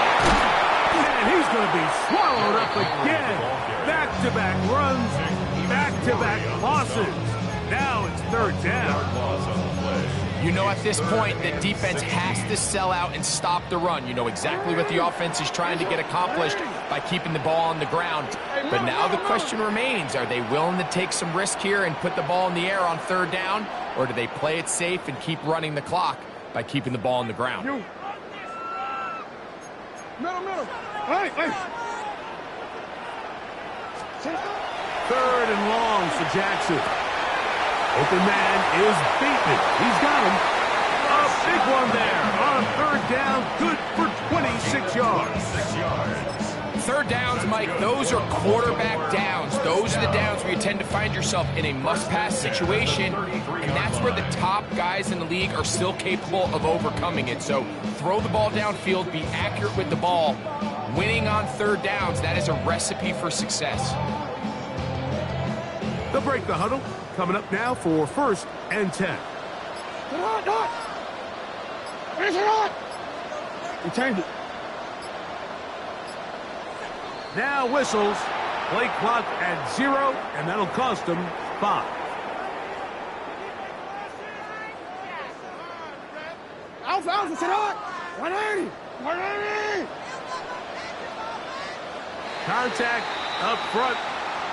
And he's going to be swallowed up again. Back-to-back runs, back-to-back losses. Now it's 3rd down. You know at this point the defense has to sell out and stop the run. You know exactly what the offense is trying to get accomplished by keeping the ball on the ground. But now the question remains, are they willing to take some risk here and put the ball in the air on 3rd down? Or do they play it safe and keep running the clock by keeping the ball on the ground? Middle. Hey. 3rd and long for Jackson. Open man is beaten. He's got him. A big one there on 3rd down. Good for 26 yards. 3rd downs, Mike, those are quarterback downs. Those are the downs where you tend to find yourself in a must-pass situation, and that's where the top guys in the league are still capable of overcoming it. So throw the ball downfield, be accurate with the ball. Winning on 3rd downs, that is a recipe for success. They'll break the huddle. Coming up now for 1st and 10. Finish it on. We changed it. Now whistles. Play clock at 0, and that'll cost them 5. Alpha, sit on. 180. Contact up front.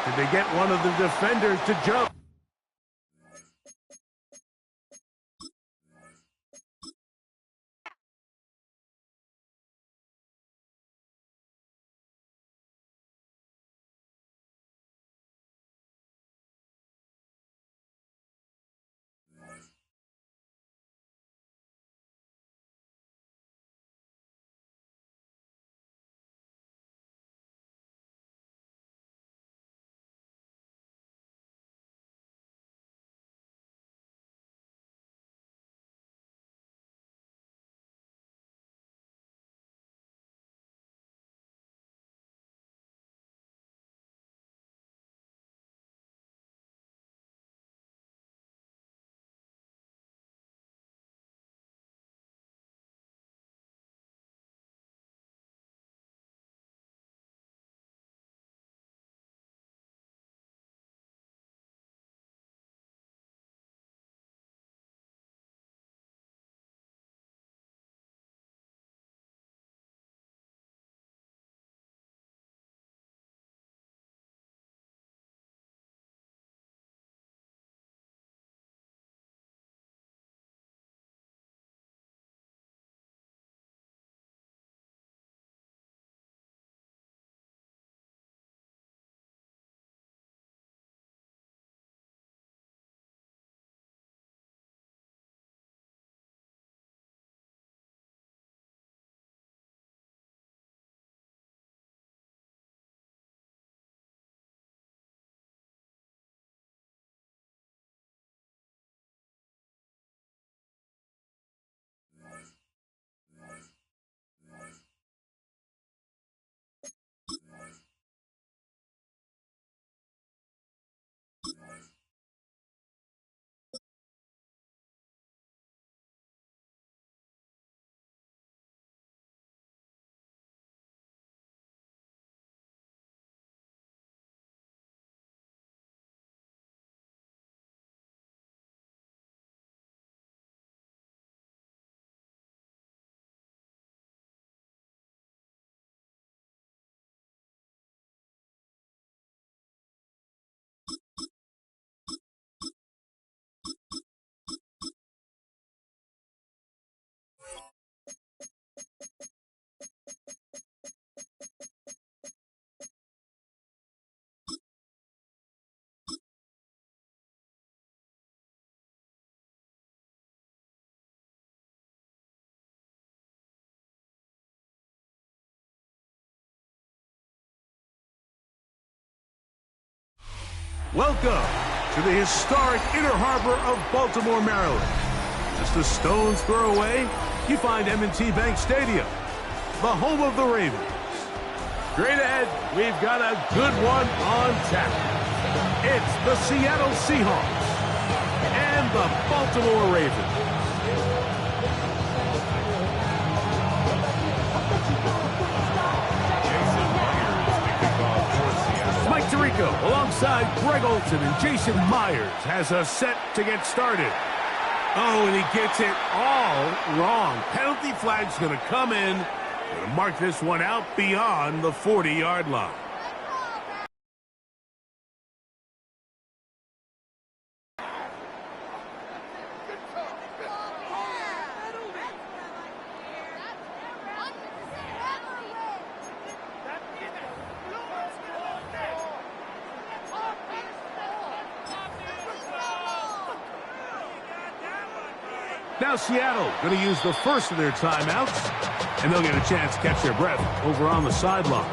Did they get one of the defenders to jump? Welcome to the historic Inner Harbor of Baltimore, Maryland. Just a stone's throw away, you find M&T Bank Stadium, the home of the Ravens. Straight ahead, we've got a good one on tap. It's the Seattle Seahawks and the Baltimore Ravens. Mike Tirico, alongside Greg Olson and Jason Myers, has us set to get started. Oh, and he gets it all wrong. Penalty flag's going to come in. Going to mark this one out beyond the 40-yard line. Now Seattle going to use the first of their timeouts, and they'll get a chance to catch their breath over on the sideline.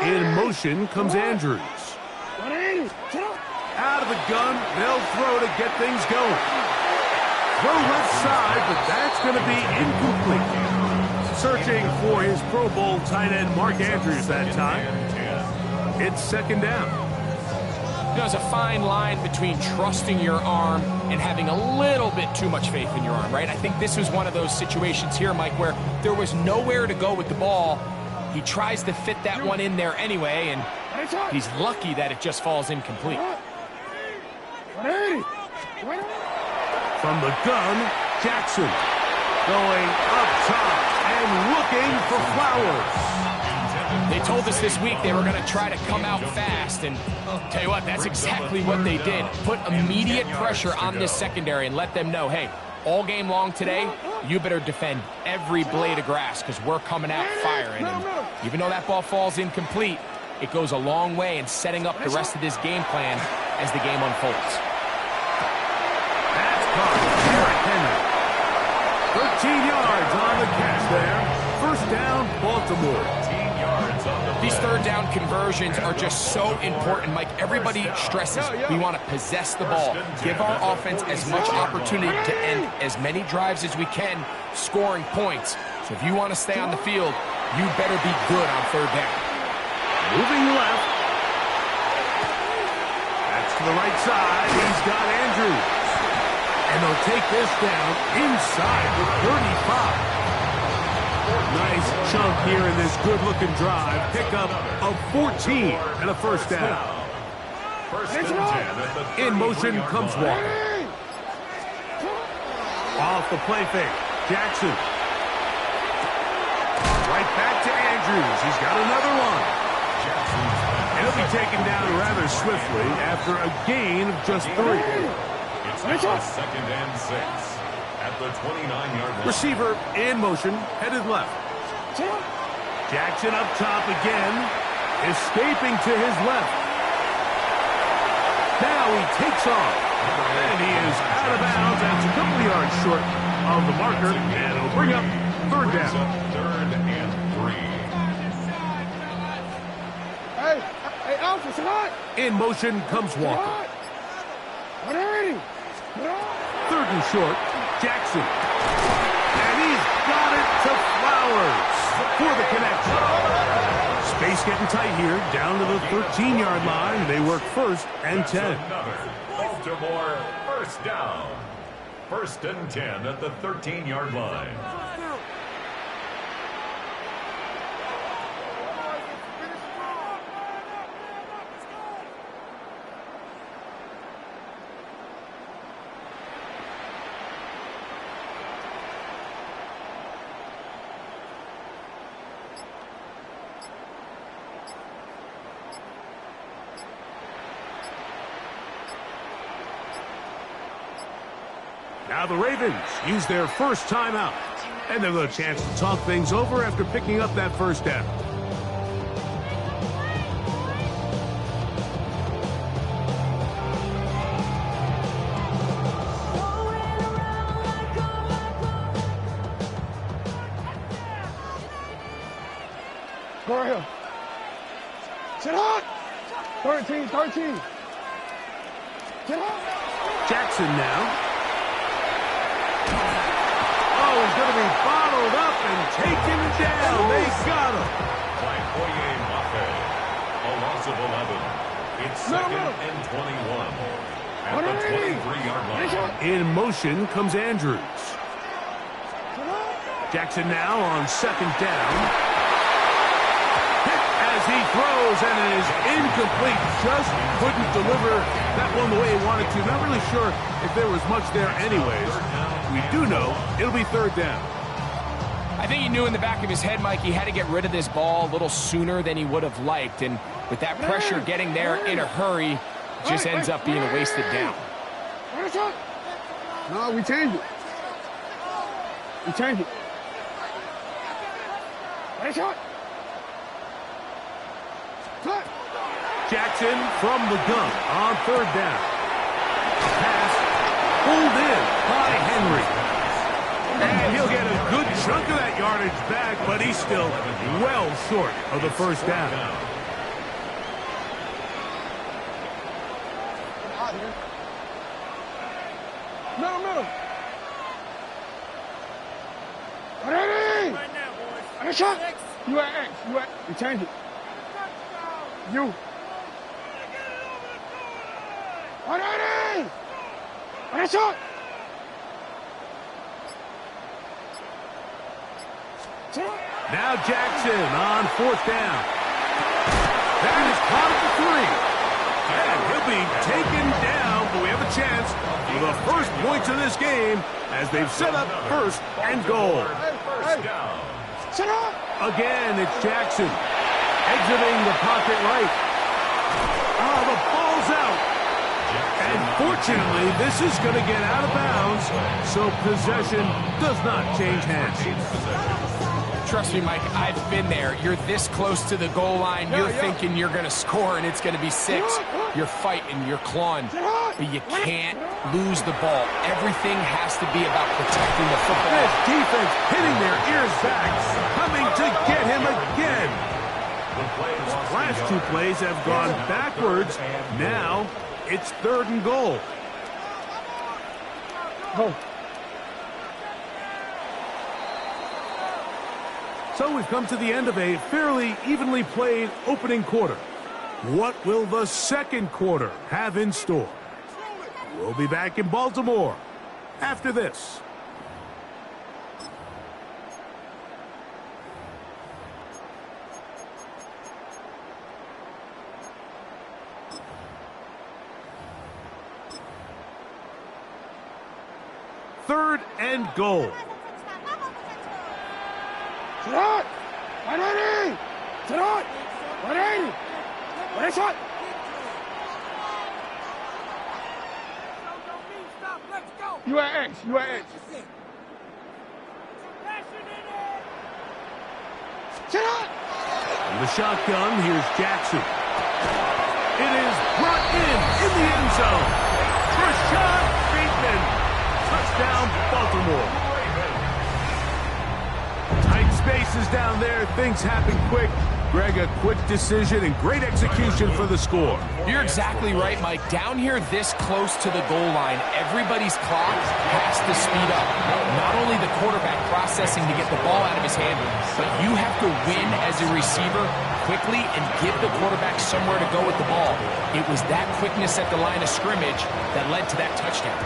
In motion comes Andrews. Out of the gun, they'll throw to get things going. Throw left side, but that's going to be incomplete. Searching for his Pro Bowl tight end Mark Andrews that time. It's second down. There's a fine line between trusting your arm and having a little bit too much faith in your arm, right? I think this was one of those situations here, Mike, where there was nowhere to go with the ball. He tries to fit that one in there anyway, and he's lucky that it just falls incomplete. From the gun, Jackson going up top and looking for Flowers. They told us this week they were going to try to come out fast, and tell you what, that's exactly what they did. Put immediate pressure on this secondary and let them know, hey, all game long today, you better defend every blade of grass because we're coming out firing. And even though that ball falls incomplete, it goes a long way in setting up the rest of this game plan as the game unfolds. That's caught. Derrick Henry. 13 yards on the catch there. First down, Baltimore. These third down conversions are just so important, Mike. Everybody stresses we want to possess the ball, give our offense as much opportunity to end as many drives as we can, scoring points. So if you want to stay on the field, you better be good on third down. Moving left. That's to the right side. He's got Andrews. And they'll take this down inside the 35. Nice chunk here in this good-looking drive. Pickup of 14 and a first down. In motion comes Walker. Off the play fake. Jackson. Right back to Andrews. He's got another one. And he'll be taken down rather swiftly after a gain of just 3. It's now second and 6 at the 29-yard line. Receiver in motion, headed left. Jackson up top again, escaping to his left. Now he takes off, and he is out of bounds. That's a couple of yards short of the marker, and it'll bring up third down. Third and 3. Hey, Alpha, what? In motion comes Walker. Third and short, Jackson. And he's got it to Flowers for the connection. Space getting tight here, down to the 13-yard line. They work first and 10. Baltimore first down. First and 10 at the 13-yard line. Now the Ravens use their first timeout, and they've got a chance to talk things over after picking up that first down. Go right here. Sit hot. 13. Sit hot. Jackson now. Oh, he's going to be bottled up and taken down. They got him. By Oye Mafe. A loss of 11. It's second and 21. At the 23-yard line. In motion comes Andrews. Jackson now on second down. As he throws, and it is incomplete. Just couldn't deliver that one the way he wanted to. Not really sure if there was much there anyways. We do know it'll be third down. I think he knew in the back of his head, Mike, he had to get rid of this ball a little sooner than he would have liked. And with that pressure getting there in a hurry, it just ends up being a wasted down. No, we changed it. Jackson from the gun on third down. Pass pulled in by Henry. And he'll get a good chunk of that yardage back, but he's still well short of the first down. No. Ready? Right shot. You at X. You change it. You. Ready? Right shot. Now Jackson on fourth down. That is caught at the 3. And he'll be taken down, but we have a chance for the first points of this game as they've set up first and goal. Sit up. Again, it's Jackson exiting the pocket right. Oh, the ball's out. And fortunately, this is going to get out of bounds, so possession does not change hands. Trust me, Mike, I've been there. You're this close to the goal line. You're thinking you're going to score, and it's going to be 6. You're fighting. You're clawing. But you can't lose the ball. Everything has to be about protecting the football. This defense hitting their ears back, coming to get him again. His last 2 plays have gone backwards. Now it's third and goal. Go. So we've come to the end of a fairly evenly played opening quarter. What will the second quarter have in store? We'll be back in Baltimore after this. Third and goal. Sit out. 180. Sit out. 180. What is shot? You at X. Sit out. From the shotgun, here's Jackson. It is brought in the end zone. Rashad Bateman. Touchdown, Baltimore. Tight spaces down there. Things happen quick. Greg, a quick decision and great execution for the score. You're exactly right, Mike. Down here this close to the goal line, everybody's clock has to speed up. Not only the quarterback processing to get the ball out of his hand, but you have to win as a receiver quickly and give the quarterback somewhere to go with the ball. It was that quickness at the line of scrimmage that led to that touchdown.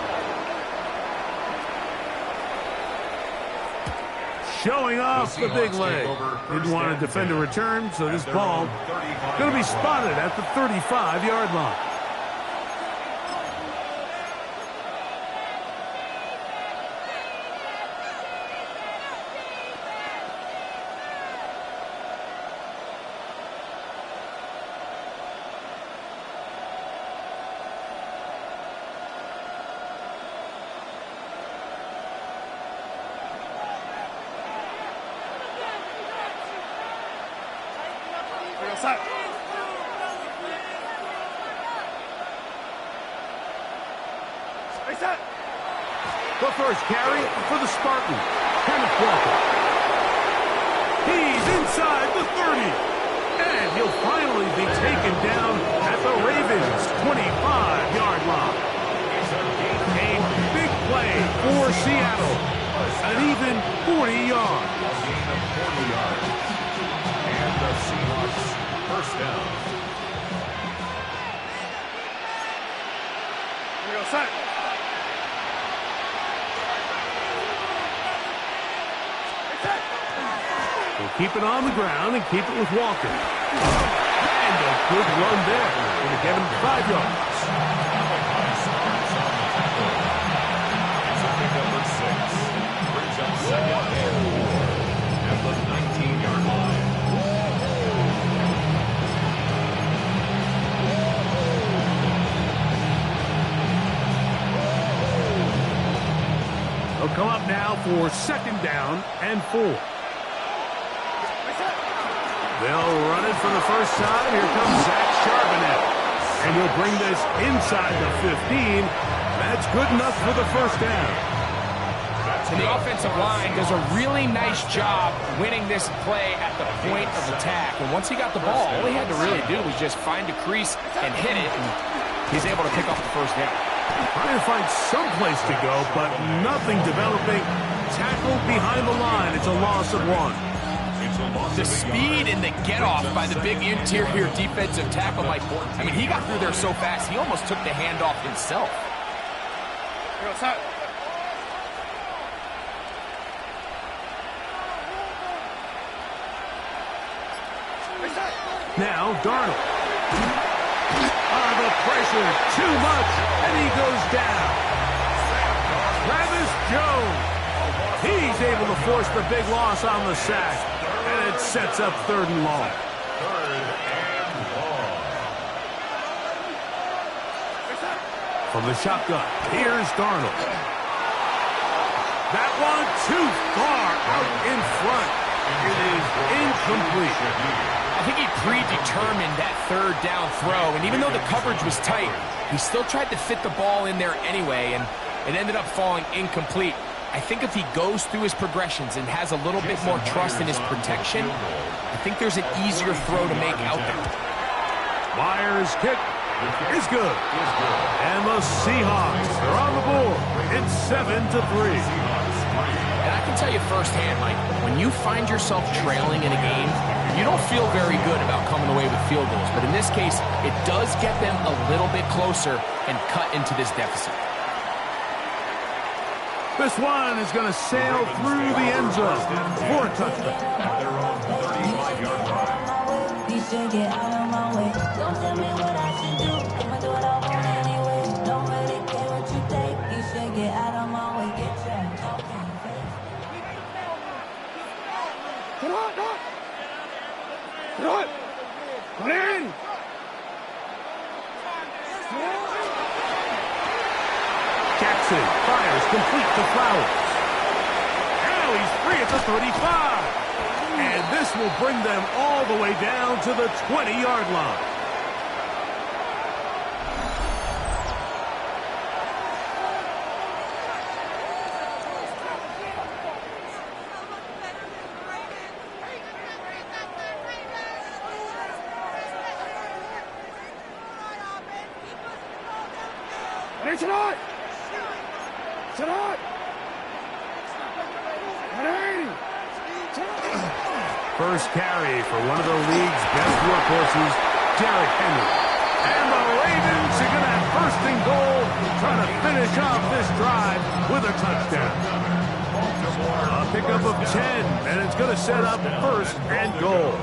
Showing off the big leg. Didn't want to defend a return, so this ball going to be spotted at the 35-yard line. The first carry for the Spartans, Kenneth Walker. He's inside the 30. And he'll finally be taken down at the Ravens' 25-yard line. A big play for Seattle. An even 40 yards. A gain of 40 yards. And the Seahawks first down. Here we go, set. We'll keep it on the ground and keep it with Walker. And a good run there. Going to get him 5 yards. It's a pickup of 6. Brings up 2nd and 4 at the 19-yard line. They'll come up now for 2nd down and 4. They'll run it for the first time. Here comes Zach Charbonnet. And he'll bring this inside the 15. That's good enough for the first down. And the offensive line does a really nice job winning this play at the point of attack. And once he got the ball, all he had to really do was just find a crease and hit it. And he's able to pick up the first down. Trying to find some place to go, but nothing developing. Tackled behind the line. It's a loss of 1. The speed and the get-off by the big interior defensive tackle, Mike. I mean, he got through there so fast, he almost took the handoff himself. Now, Darnold. The pressure, too much, and he goes down. Travis Jones. He's able to force the big loss on the sack. And it sets up 3rd and long. 3rd and long. From the shotgun, here's Darnold. That one too far out in front. It is incomplete. I think he predetermined that 3rd down throw, and even though the coverage was tight, he still tried to fit the ball in there anyway, and it ended up falling incomplete. I think if he goes through his progressions and has a little bit more trust in his protection, I think there's an easier throw to make out there. Myers' kick is good. And the Seahawks are on the board. It's 7-3. And I can tell you firsthand, Mike, when you find yourself trailing in a game, you don't feel very good about coming away with field goals. But in this case, it does get them a little bit closer and cut into this deficit. This one is going to sail through the end zone for a touchdown. Their own 35-yard line. You should get out of my way. Don't tell me what I should do. I'ma do what I want anyway. Don't really care what you think. You should get out of my way. Get your Get on, go! Get on! Come in! Jackson fires complete to Flowers. Now he's free at the 35. And this will bring them all the way down to the 20-yard line. First carry for one of the league's best workhorses, Derrick Henry. And the Ravens are going to have 1st and goal, trying to finish off this drive with a touchdown. A pickup of 10, and it's going to set up 1st and goal.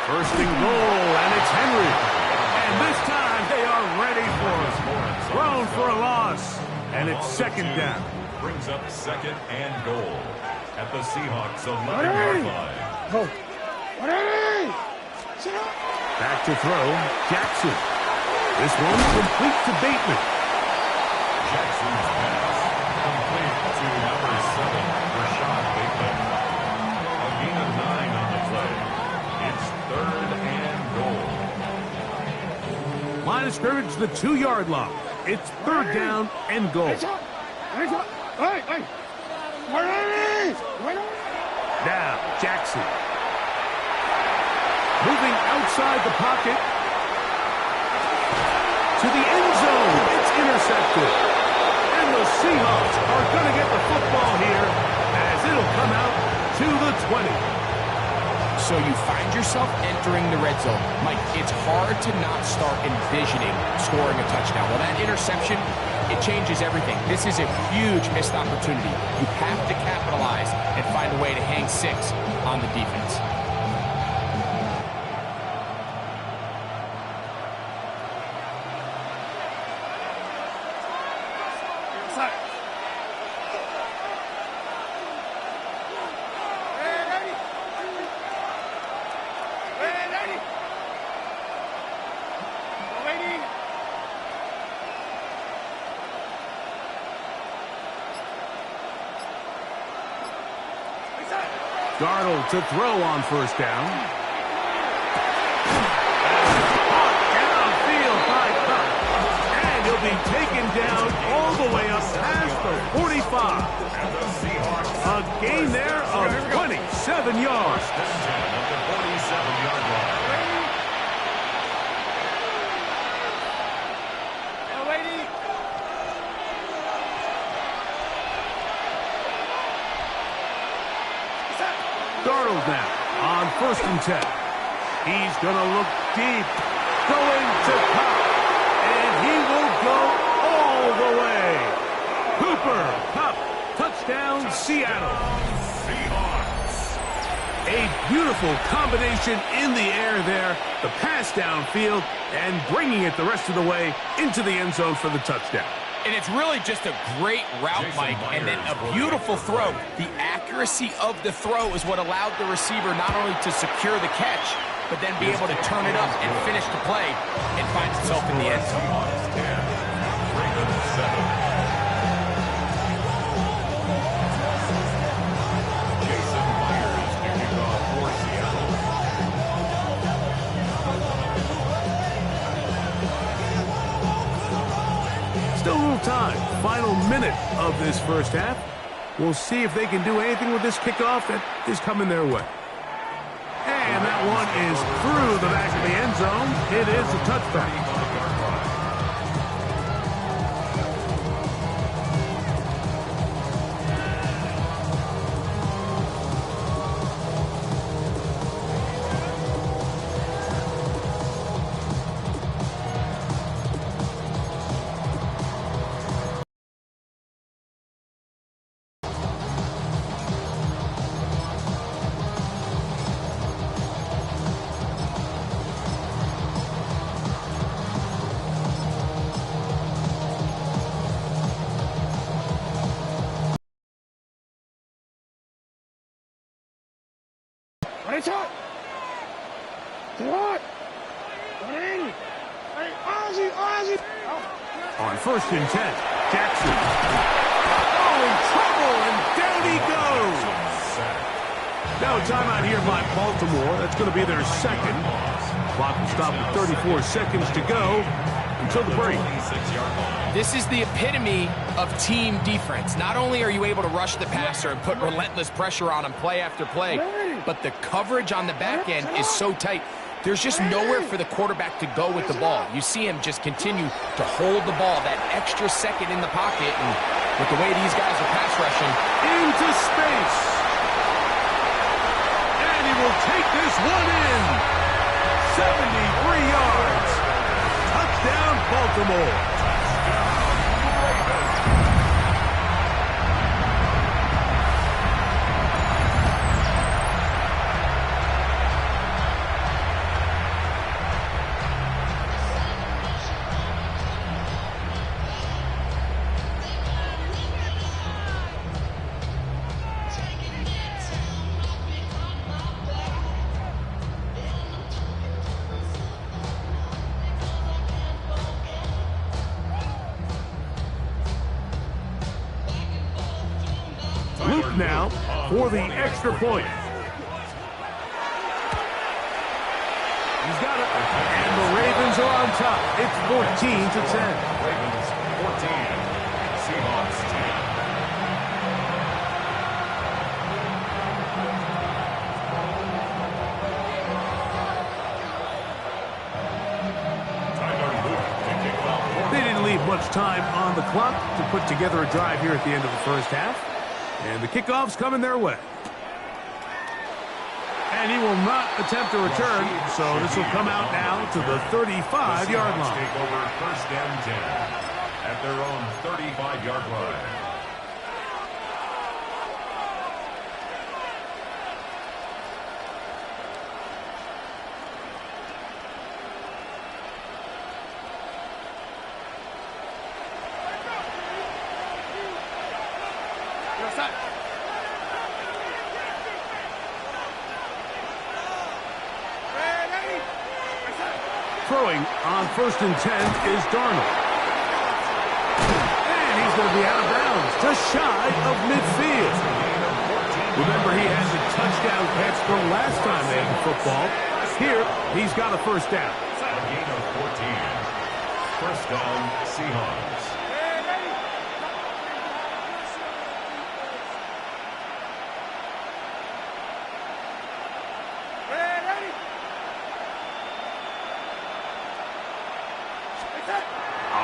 First and goal, and it's Henry. And this time they are ready for it. Thrown for a loss, and it's 2nd down. Brings up 2nd and goal at the Seahawks 11-yard line. Back to throw, Jackson. This one complete to Bateman. Jackson's pass complete to number 7. of scrimmage to the 2-yard line. It's 3rd down and goal. Now, Jackson. Moving outside the pocket. To the end zone. It's intercepted. And the Seahawks are going to get the football here as it'll come out to the 20. So you find yourself entering the red zone. Mike, it's hard to not start envisioning scoring a touchdown. Well, that interception, it changes everything. This is a huge missed opportunity. You have to capitalize and find a way to hang 6 on the defense. Darnold to throw on 1st down. Downfield by Cup. And he'll be taken down all the way up past the 45. A gain there of 27 yards. Darnold now on 1st and 10. He's going to look deep. Going to Cup. And he will go all the way. Cooper, Cup, touchdown, Seattle. A beautiful combination in the air there. The pass downfield and bringing it the rest of the way into the end zone for the touchdown. And it's really just a great route, Mike, and then a beautiful throw. The accuracy of the throw is what allowed the receiver not only to secure the catch, but then be able to turn it up and finish the play and finds itself in the end zone. Still a little time. Final minute of this 1st half. We'll see if they can do anything with this kickoff that is coming their way. And that one is through the back of the end zone. It is a touchback. On 1st and 10, Jackson. Oh, in trouble, and down he goes. Now a timeout here by Baltimore. That's going to be their 2nd. Clock will stop with 34 seconds to go until the break. This is the epitome of team defense. Not only are you able to rush the passer and put relentless pressure on him play after play, but the coverage on the back end is so tight. There's just nowhere for the quarterback to go with the ball. You see him just continue to hold the ball that extra second in the pocket, and with the way these guys are pass rushing. Into space. And he will take this one in. 73 yards. Touchdown, Baltimore. Luke now for the extra point. He's got it. And the Ravens Ravens are on top. It's 14-10. Ravens 14, Seahawks 10. They didn't leave much time on the clock to put together a drive here at the end of the first half. And the kickoff's coming their way. And he will not attempt a return, so this will come out now to the 35-yard line. Take over first and 10 at their own 35-yard line. Throwing on first and 10 is Darnold. And he's going to be out of bounds, just shy of midfield. Remember, he had the touchdown catch from last time they had the football. Here, he's got a first down. A gain of 14. First down, Seahawks.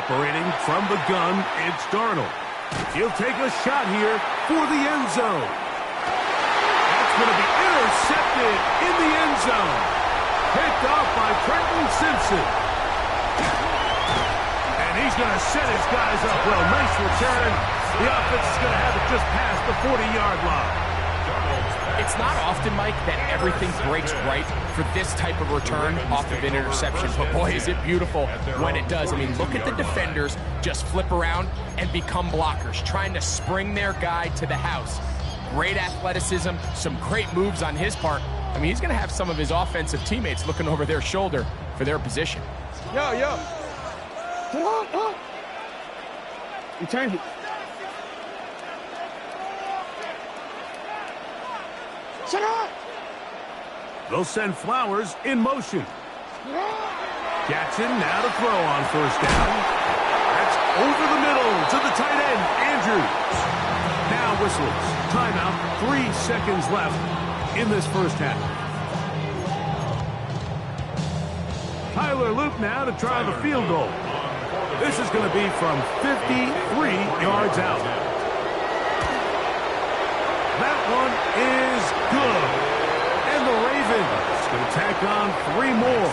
Operating from the gun, it's Darnold. He'll take a shot here for the end zone. That's going to be intercepted in the end zone. Picked off by Trenton Simpson. And he's going to set his guys up well. Nice return. The offense is going to have it just past the 40-yard line. It's not often, Mike, that everything breaks right for this type of return off of an interception. But boy, is it beautiful when it does. I mean, look at the defenders just flip around and become blockers, trying to spring their guy to the house. Great athleticism, some great moves on his part. I mean, he's going to have some of his offensive teammates looking over their shoulder for their position. Yo. You change it. Shut up! They'll send Flowers in motion. Jackson now to throw on first down. That's over the middle to the tight end, Andrews. Now whistles. Timeout, 3 seconds left in this first half. Tyler Luke now to try the field goal. This is going to be from 53 yards out. That one is good. And the Ravens going to tack on 3 more,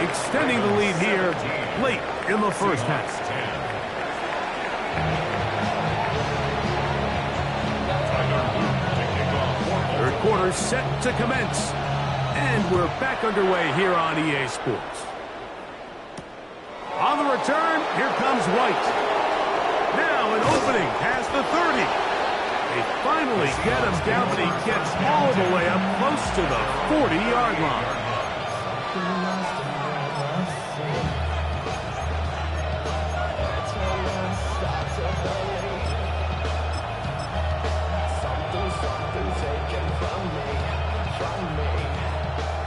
extending the lead here late in the first half. Third quarter set to commence. And we're back underway here on EA Sports. On the return, here comes White. Now an opening past the 30. They finally get him down, but he gets all the way up close to the 40-yard line.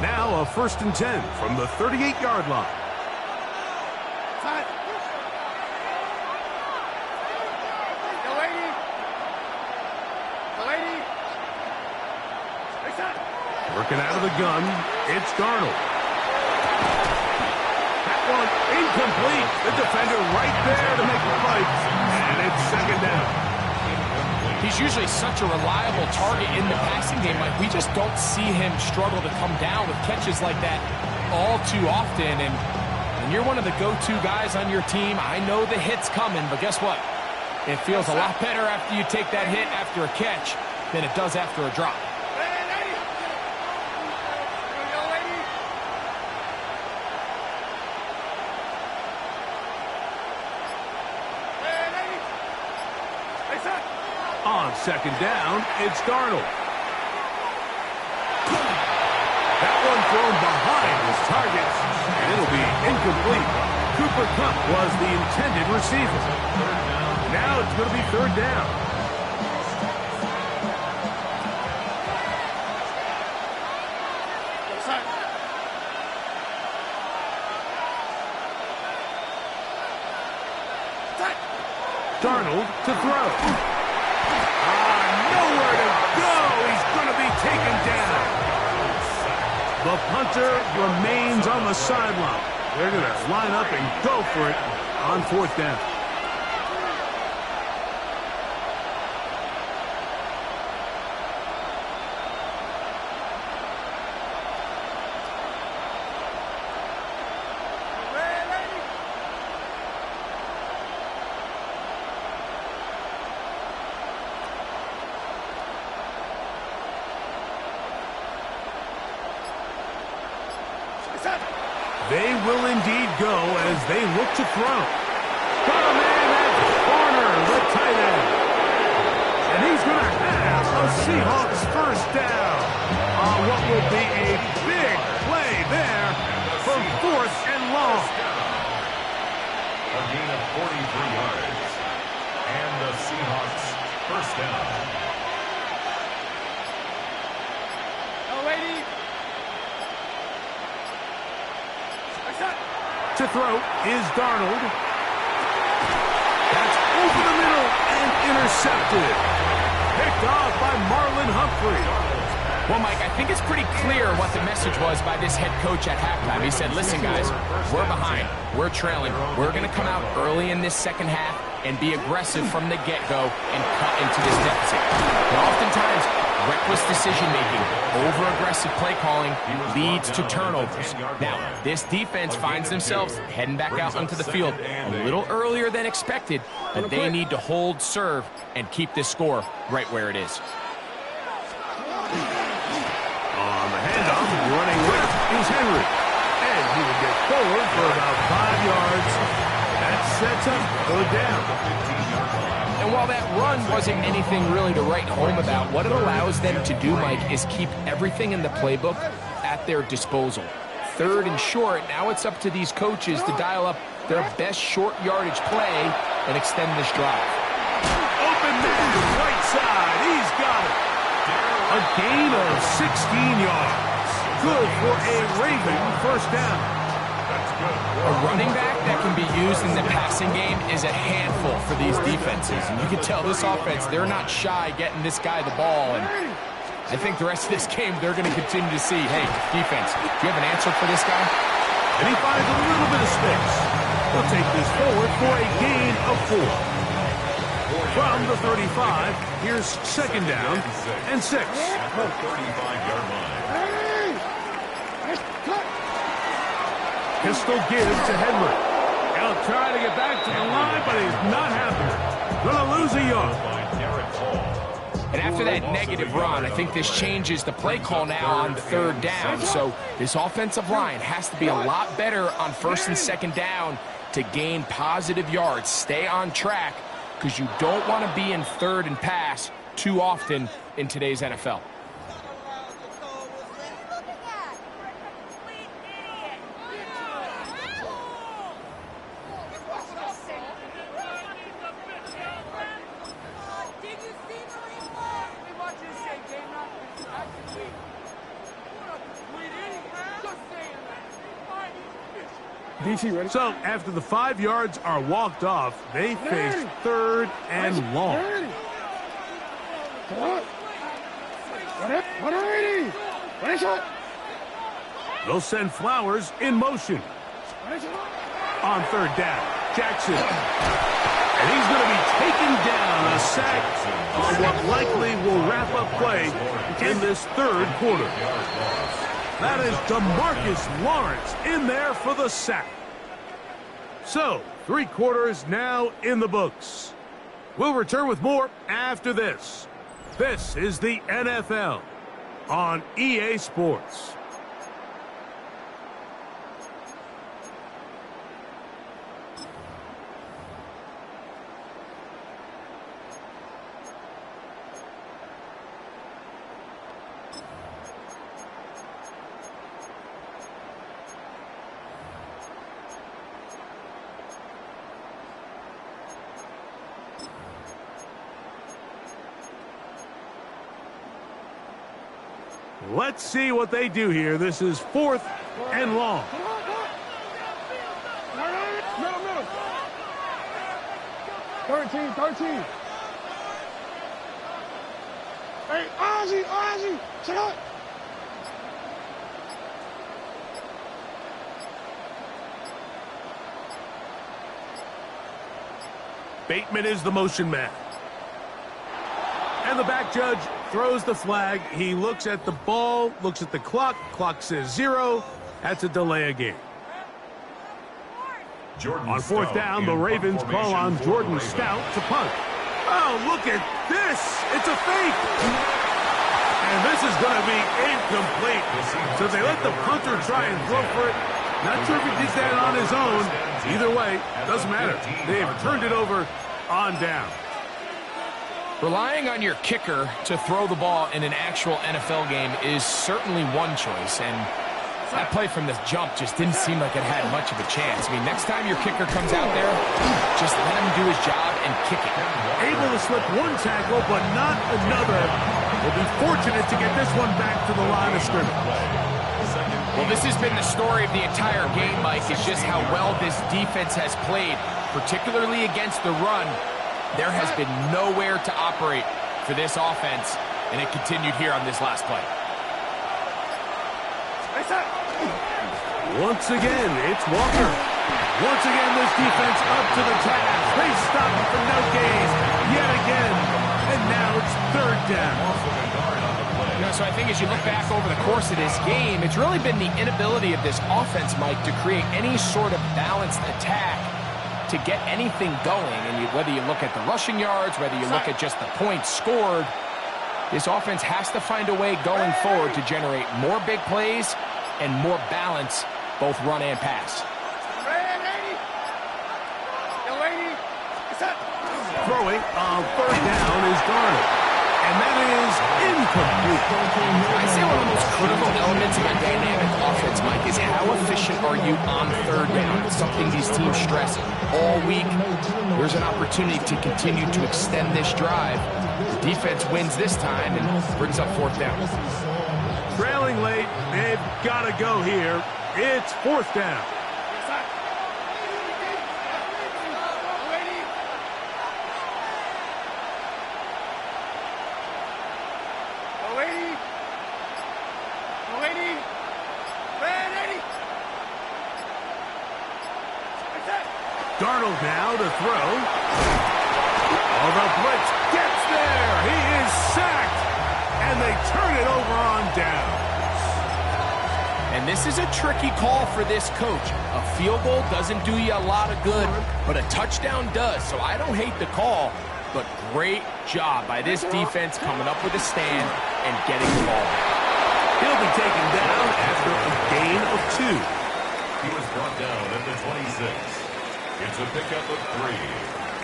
Now a first and 10 from the 38-yard line. Working out of the gun, it's Darnold. That one incomplete. The defender right there to make the fight. And it's second down. He's usually such a reliable target in the passing game. Like, we just don't see him struggle to come down with catches like that all too often. And when you're one of the go-to guys on your team, I know the hit's coming, but guess what? It feels a lot better after you take that hit after a catch than it does after a drop. On second down, it's Darnold. That one thrown behind his target, and it'll be incomplete. Cooper Kupp was the intended receiver. Now it's going to be third down. Darnold to throw. Nowhere to go. He's going to be taken down. The punter remains on the sideline. They're going to line up and go for it on 4th down. They will indeed go as they look to throw. Got a man at corner, the tight end. And he's going to have a Seahawks first down on what will be a big play there for 4th and long. A gain of 43 yards. And the Seahawks first down. To throw is Darnold. That's over the middle and intercepted. Picked off by Marlon Humphrey. Well, Mike, I think it's pretty clear what the message was by this head coach at halftime. He said, listen, guys, we're behind. We're trailing. We're going to come out early in this second half and be aggressive from the get-go and cut into this deficit. But oftentimes, reckless decision-making, over-aggressive play calling leads to turnovers. Now, this defense finds themselves heading back out onto the field a little earlier than expected, but they need to hold serve and keep this score right where it is. On the handoff, running left is Henry. And he will get forward for about 5 yards. That sets up 4th down. And while that run wasn't anything really to write home about, what it allows them to do, Mike, is keep everything in the playbook at their disposal. 3rd and short, now it's up to these coaches to dial up their best short yardage play and extend this drive. Open man to the right side. He's got it. A gain of 16 yards. Good for a Raven first down. A running back that can be used in the passing game is a handful for these defenses. And you can tell this offense, they're not shy getting this guy the ball. And I think the rest of this game, they're going to continue to see, hey, defense, do you have an answer for this guy? And he finds a little bit of space. He'll take this forward for a gain of 4. From the 35, here's 2nd down and 6. 35-yard line. Pistol gives to Henry. He'll try to get back to the line, but he's not happy. Gonna lose a yard. And after that negative run, I think this changes the play call now on 3rd down. So this offensive line has to be a lot better on 1st and 2nd down to gain positive yards. Stay on track, because you don't want to be in 3rd and pass too often in today's NFL. So after the 5 yards are walked off, they face 3rd and long. They'll send Flowers in motion. On 3rd down, Jackson. And he's going to be taken down, a sack on what likely will wrap up play in this 3rd quarter. That is DeMarcus Lawrence in there for the sack. So, 3 quarters now in the books. We'll return with more after this. This is the NFL on EA Sports. Let's see what they do here. This is 4th and long. 13. Hey, Ozzy, shut up. Bateman is the motion man. And the back judge throws the flag. He looks at the ball, looks at the clock. Clock says 0. That's a delay of game. On fourth down, the Ravens call on Jordan Stout to punt. Oh, look at this. It's a fake. And this is going to be incomplete. So they let the punter try and throw for it. Not sure if he did that on his own. Either way, doesn't matter. They've turned it over on down. Relying on your kicker to throw the ball in an actual NFL game is certainly one choice, and that play from the jump just didn't seem like it had much of a chance. I mean, next time your kicker comes out there, just let him do his job and kick it. Able to slip one tackle, but not another. Will be fortunate to get this one back to the line of scrimmage. Well, this has been the story of the entire game, Mike, is just how well this defense has played, particularly against the run. There has been nowhere to operate for this offense, and it continued here on this last play. Once again, it's Walker. Once again, this defense up to the task. They stop it for no gain yet again, and now it's third down. You know, so I think as you look back over the course of this game, it's really been the inability of this offense, Mike, to create any sort of balanced attack to get anything going. And whether you look at the rushing yards, whether you look at just the points scored, this offense has to find a way going forward to generate more big plays and more balance, both run and pass. Throwing on third down is Darnold. And that is incomplete. I say one of the most critical elements of a dynamic offense, Mike, is how efficient are you on third down? It's something these teams stress all week. There's an opportunity to continue to extend this drive. The defense wins this time and brings up fourth down. Trailing late, they've got to go here. It's fourth down. Darnold now to throw. Oh, the blitz gets there. He is sacked. And they turn it over on down. And this is a tricky call for this coach. A field goal doesn't do you a lot of good, but a touchdown does. So I don't hate the call, but great job by this defense coming up with a stand and getting the ball back. He'll be taken down after a gain of 2. He was brought down at the 26. It's a pickup of 3.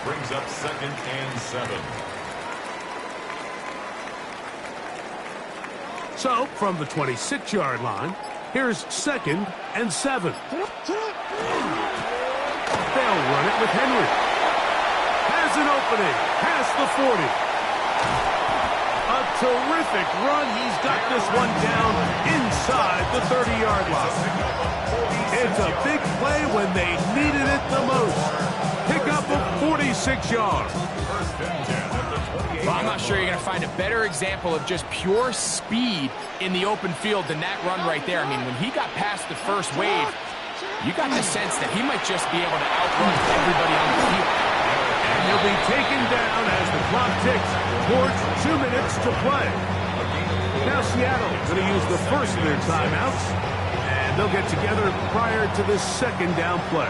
Brings up 2nd and 7. So, from the 26-yard line, here's 2nd and 7. They'll run it with Henry. Has an opening. Past the 40. A terrific run. He's got this one down inside the 30-yard line. It's a big play when they needed it the most. Pick up of 46 yards. Well, I'm not sure you're going to find a better example of just pure speed in the open field than that run right there. I mean, when he got past the first wave, you got the sense that he might just be able to outrun everybody on the field. And he'll be taken down as the clock ticks towards 2 minutes to play. Now Seattle going to use the first of their timeouts, and they'll get together prior to the second down play.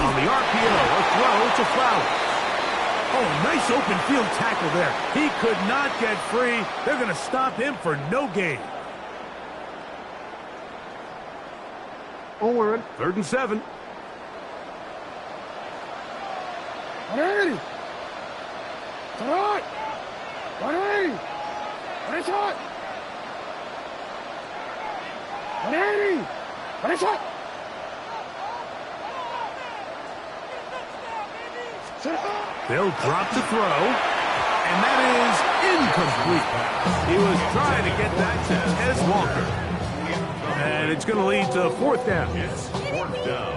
On the RPO, a throw to Flowers. Oh, nice open field tackle there. He could not get free. They're going to stop him for no gain. Onward. 3rd and 7. Ready. Ready. Ready. Ready. Ready. They'll drop to throw. And that is incomplete. He was trying to get that to Tez Walker. And it's going to lead to fourth down.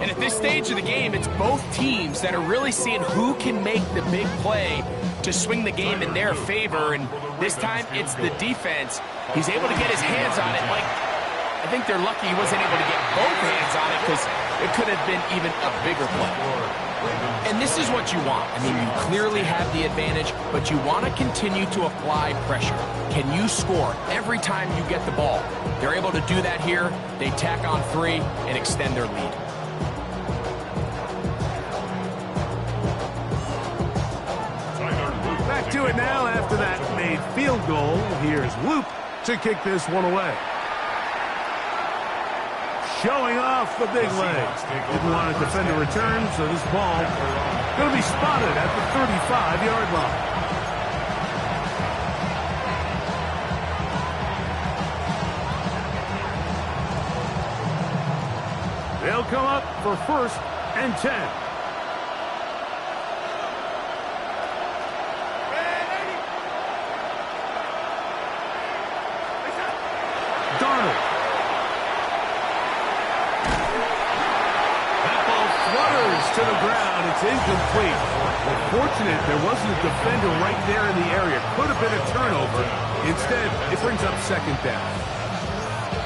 And at this stage of the game, it's both teams that are really seeing who can make the big play to swing the game in their favor. And this time, it's the defense. He's able to get his hands on it. Like, I think they're lucky he wasn't able to get both hands on it because it could have been even a bigger play. And this is what you want. I mean, you clearly have the advantage, but you want to continue to apply pressure. Can you score every time you get the ball? They're able to do that here. They tack on 3 and extend their lead. Back to it now after that made field goal. Here's Loop to kick this one away. Showing off the big legs. Didn't want to defend a return, so this ball going to be spotted at the 35-yard line. They'll come up for 1st and 10. To the ground, it's incomplete. Fortunate there wasn't a defender right there in the area. Could have been a turnover. Instead, it brings up 2nd down.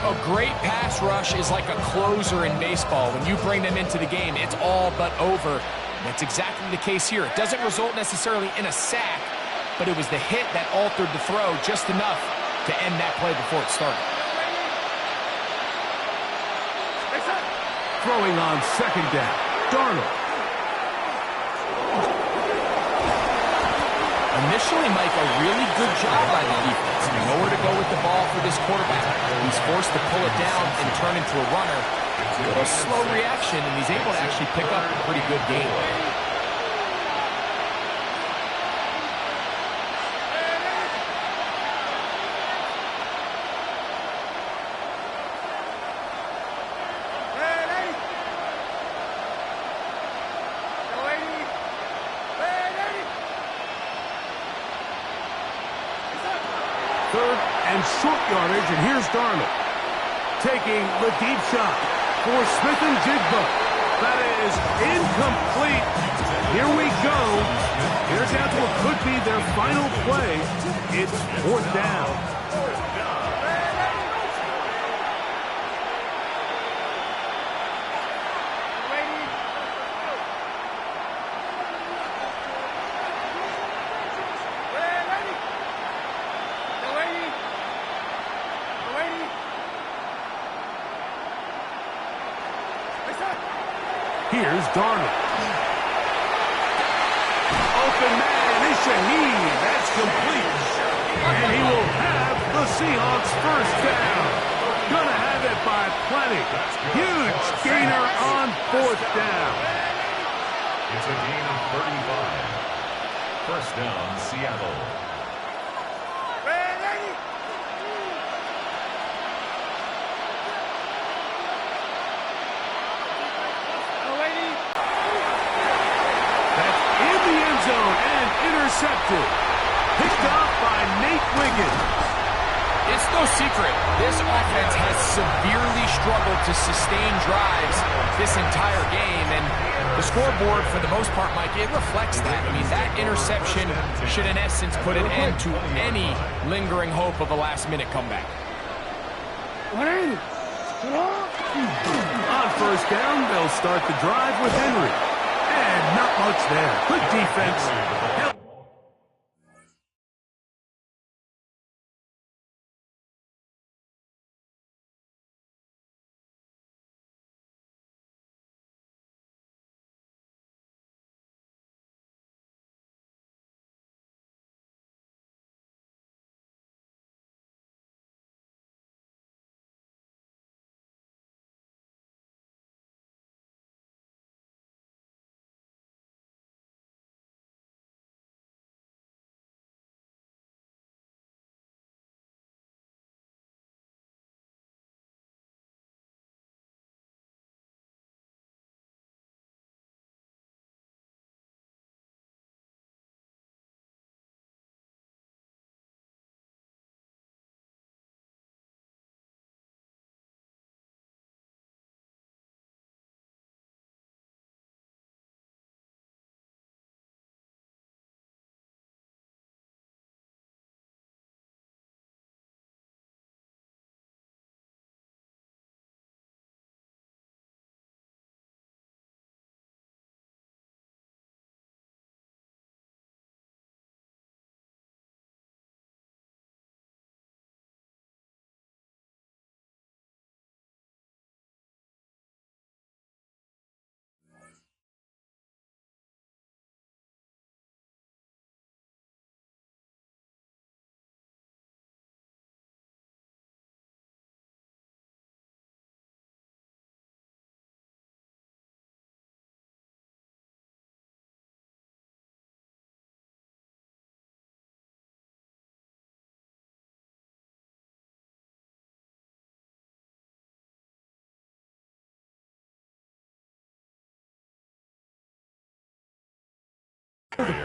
A great pass rush is like a closer in baseball. When you bring them into the game, it's all but over. And that's exactly the case here. It doesn't result necessarily in a sack, but it was the hit that altered the throw just enough to end that play before it started. Throwing on 2nd down, Darnold. Initially, Mike, a really good job by the defense. Nowhere to go with the ball for this quarterback. He's forced to pull it down and turn into a runner. A slow reaction, and he's able to actually pick up a pretty good game. Short yardage, and here's Darnold taking the deep shot for Smith and Jigba. That is incomplete. Here we go. They're down to what could be their final play. It's 4th down. Here's Darnold. Open man is Shaheed. That's complete. And he will have the Seahawks 1st down. Gonna have it by plenty. Huge gainer on 4th down. It's a gain of 35. 1st down, Seattle. Intercepted. Picked off by Nate Wiggins. It's no secret, this offense has severely struggled to sustain drives this entire game, and the scoreboard, for the most part, Mike, it reflects that. I mean, that interception should, in essence, put an end to any lingering hope of a last-minute comeback. On 1st down, they'll start the drive with Henry. And not much there. Good defense.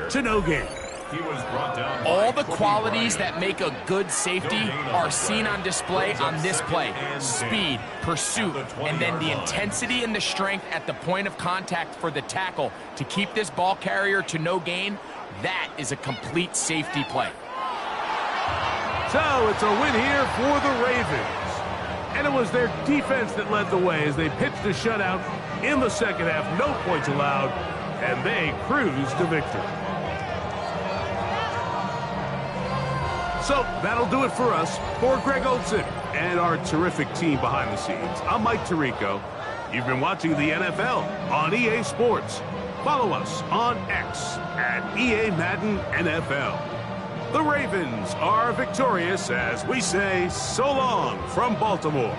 to no gain. He was brought down. All the qualities that make a good safety are seen on display on this play. Speed, pursuit, and then the intensity and the strength at the point of contact for the tackle to keep this ball carrier to no gain. That is a complete safety play. So it's a win here for the Ravens. And it was their defense that led the way as they pitched a shutout in the second half. No points allowed, and they cruised to victory. So that'll do it for us. For Greg Olson and our terrific team behind the scenes, I'm Mike Tirico. You've been watching the NFL on EA Sports. Follow us on X at EA Madden NFL. The Ravens are victorious as we say so long from Baltimore.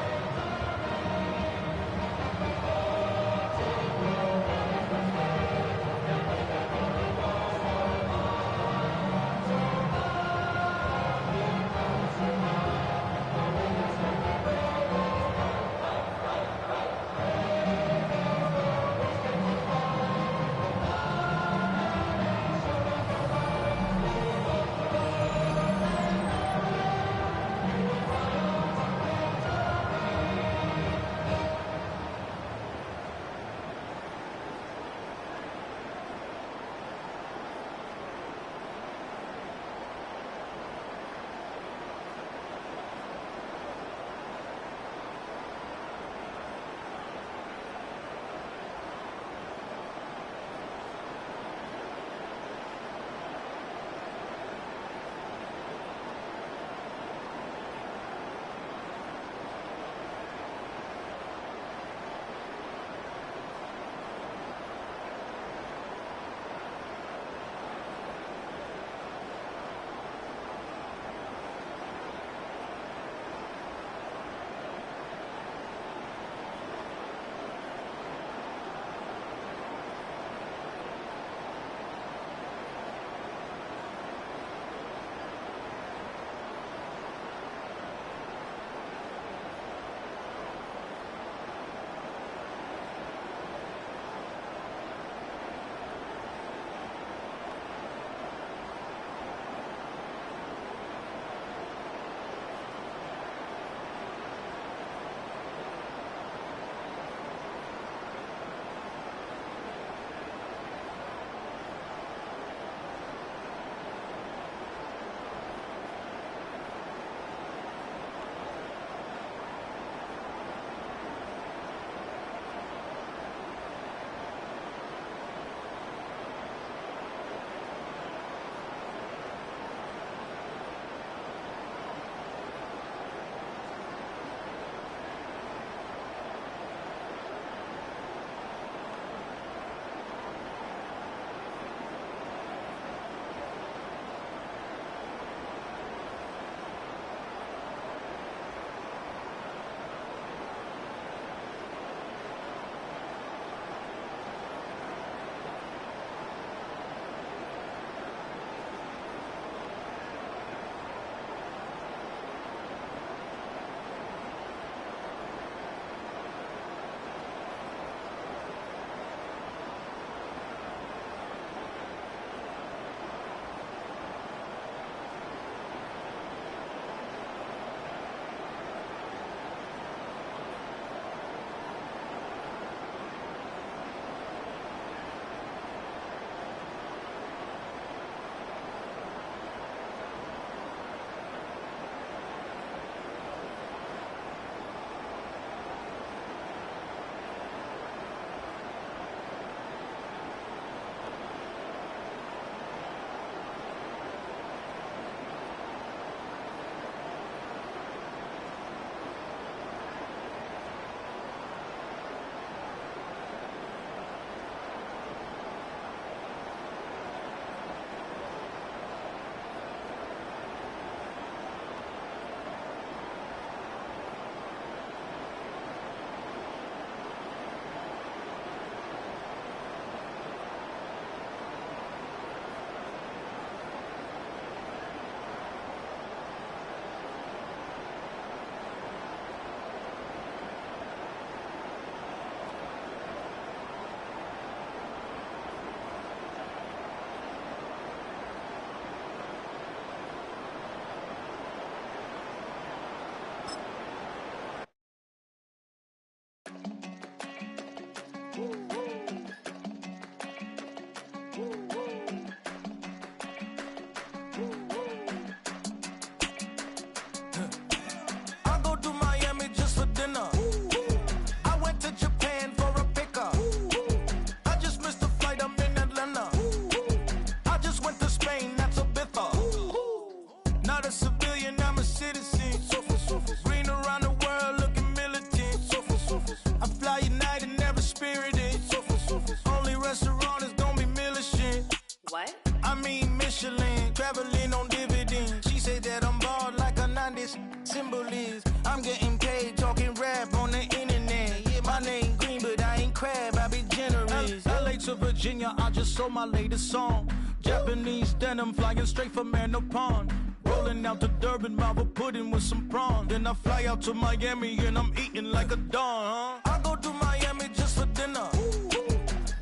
Virginia, I just sold my latest song. Japanese denim flying straight from Manapon. Rolling out to Durban, Malva pudding with some prawn. Then I fly out to Miami and I'm eating like a don, huh? I go to Miami just for dinner.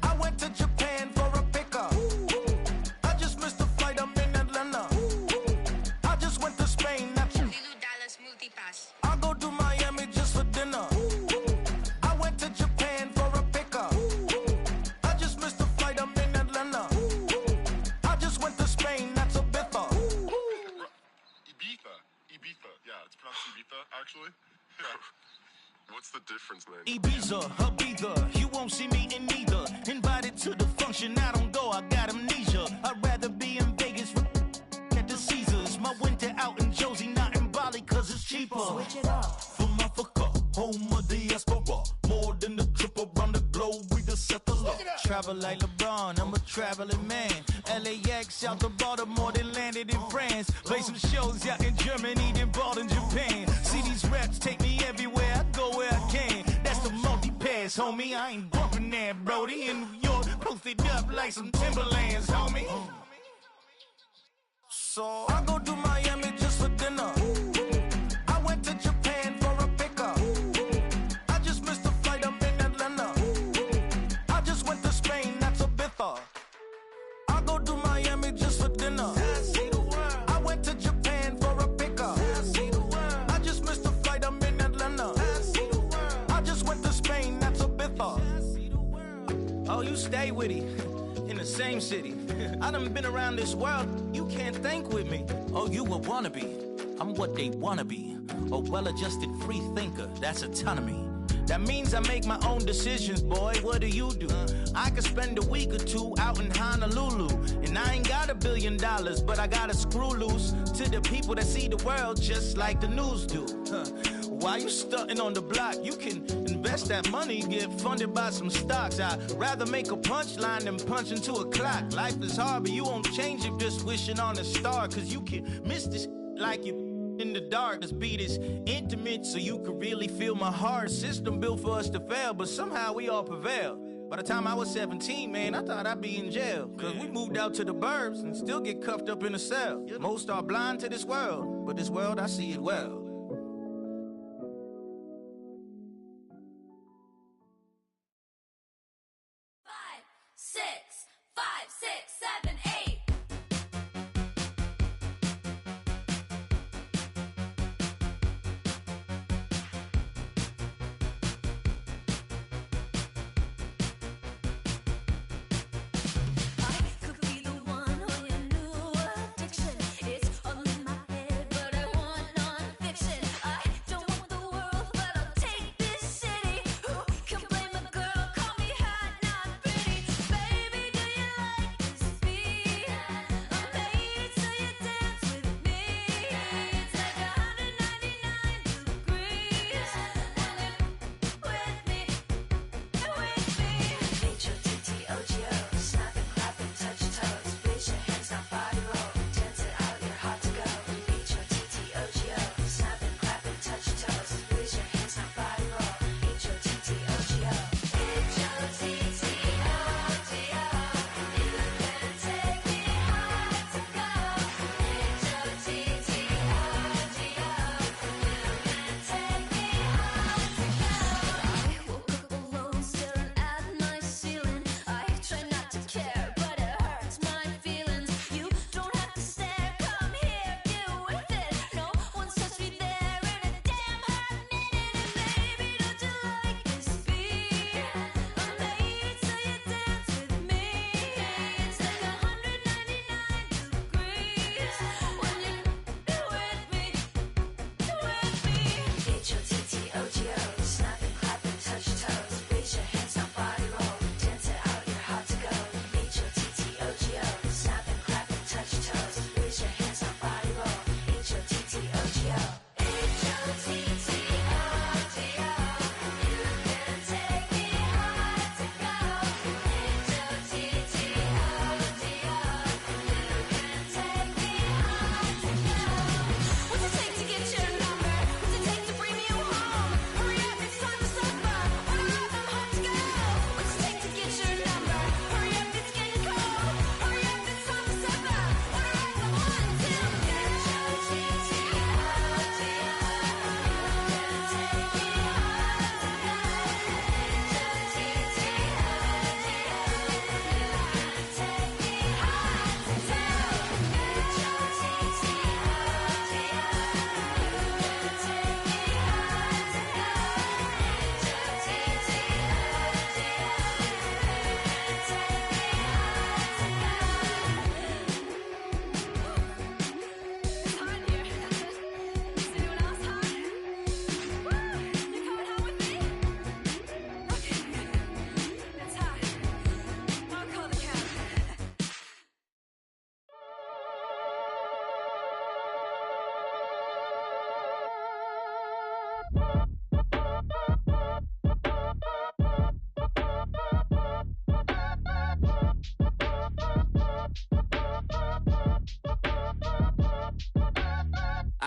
I went to Japan for a pickup. I just missed the flight, I'm in Atlanta. I just went to Spain, that's Dallas Multipass. I go to Miami just for dinner. I went to Japan for a pickup. I just missed the flight, I'm in Atlanta. I just went to Spain, that's a biffa. Ibiza. Yeah, it's pronounced Ibiza, actually. Yeah. What's the difference, man? Ibiza, Ibiza, you won't see me in neither. Invited to the function, I don't go, I got amnesia. I'd rather be in Vegas at the Caesars. My winter out in Josie, not in Bali, cause it's cheaper. Switch it up. From Africa, home of the diaspora. More than the trip around the globe, we just set the law. Travel like LeBron, I'm a traveling man. LAX out to Baltimore, then landed in France. Play some shows out in Germany, then bought in Japan. See these reps take me everywhere, I go where I can. That's the multi-pass, homie. I ain't bumping that, Brody. In New York, posted up like some Timberlands, homie. So I go to Miami just for dinner. I went to Japan for a pickup. I just missed the flight, I'm in Atlanta. I just went to Spain, that's a biffa. I go to Miami just for dinner. I went to Japan for a pickup. I just missed the flight, I'm in Atlanta. I just went to Spain, that's a biffa. Oh, you stay with it. In the same city. I done been around this world, you can't think with me. Oh, you a wannabe, I'm what they wanna be. A well-adjusted free thinker, that's autonomy. That means I make my own decisions, boy, what do you do? I could spend a week or two out in Honolulu. And I ain't got $1 billion, but I got a screw loose to the people that see the world just like the news do. While you stunting on the block, you can invest that money, get funded by some stocks. I'd rather make a punchline than punch into a clock. Life is hard, but you won't change it just wishing on a star. Cause you can miss this like you in the dark. This beat is intimate, so you can really feel my heart. System built for us to fail, but somehow we all prevail. By the time I was 17, man, I thought I'd be in jail. Cause we moved out to the burbs and still get cuffed up in a cell. Most are blind to this world, but this world, I see it well. 6, 5, 6, 7, 8. I could be the one on your new addiction. It's all in my head, but I want non-fiction.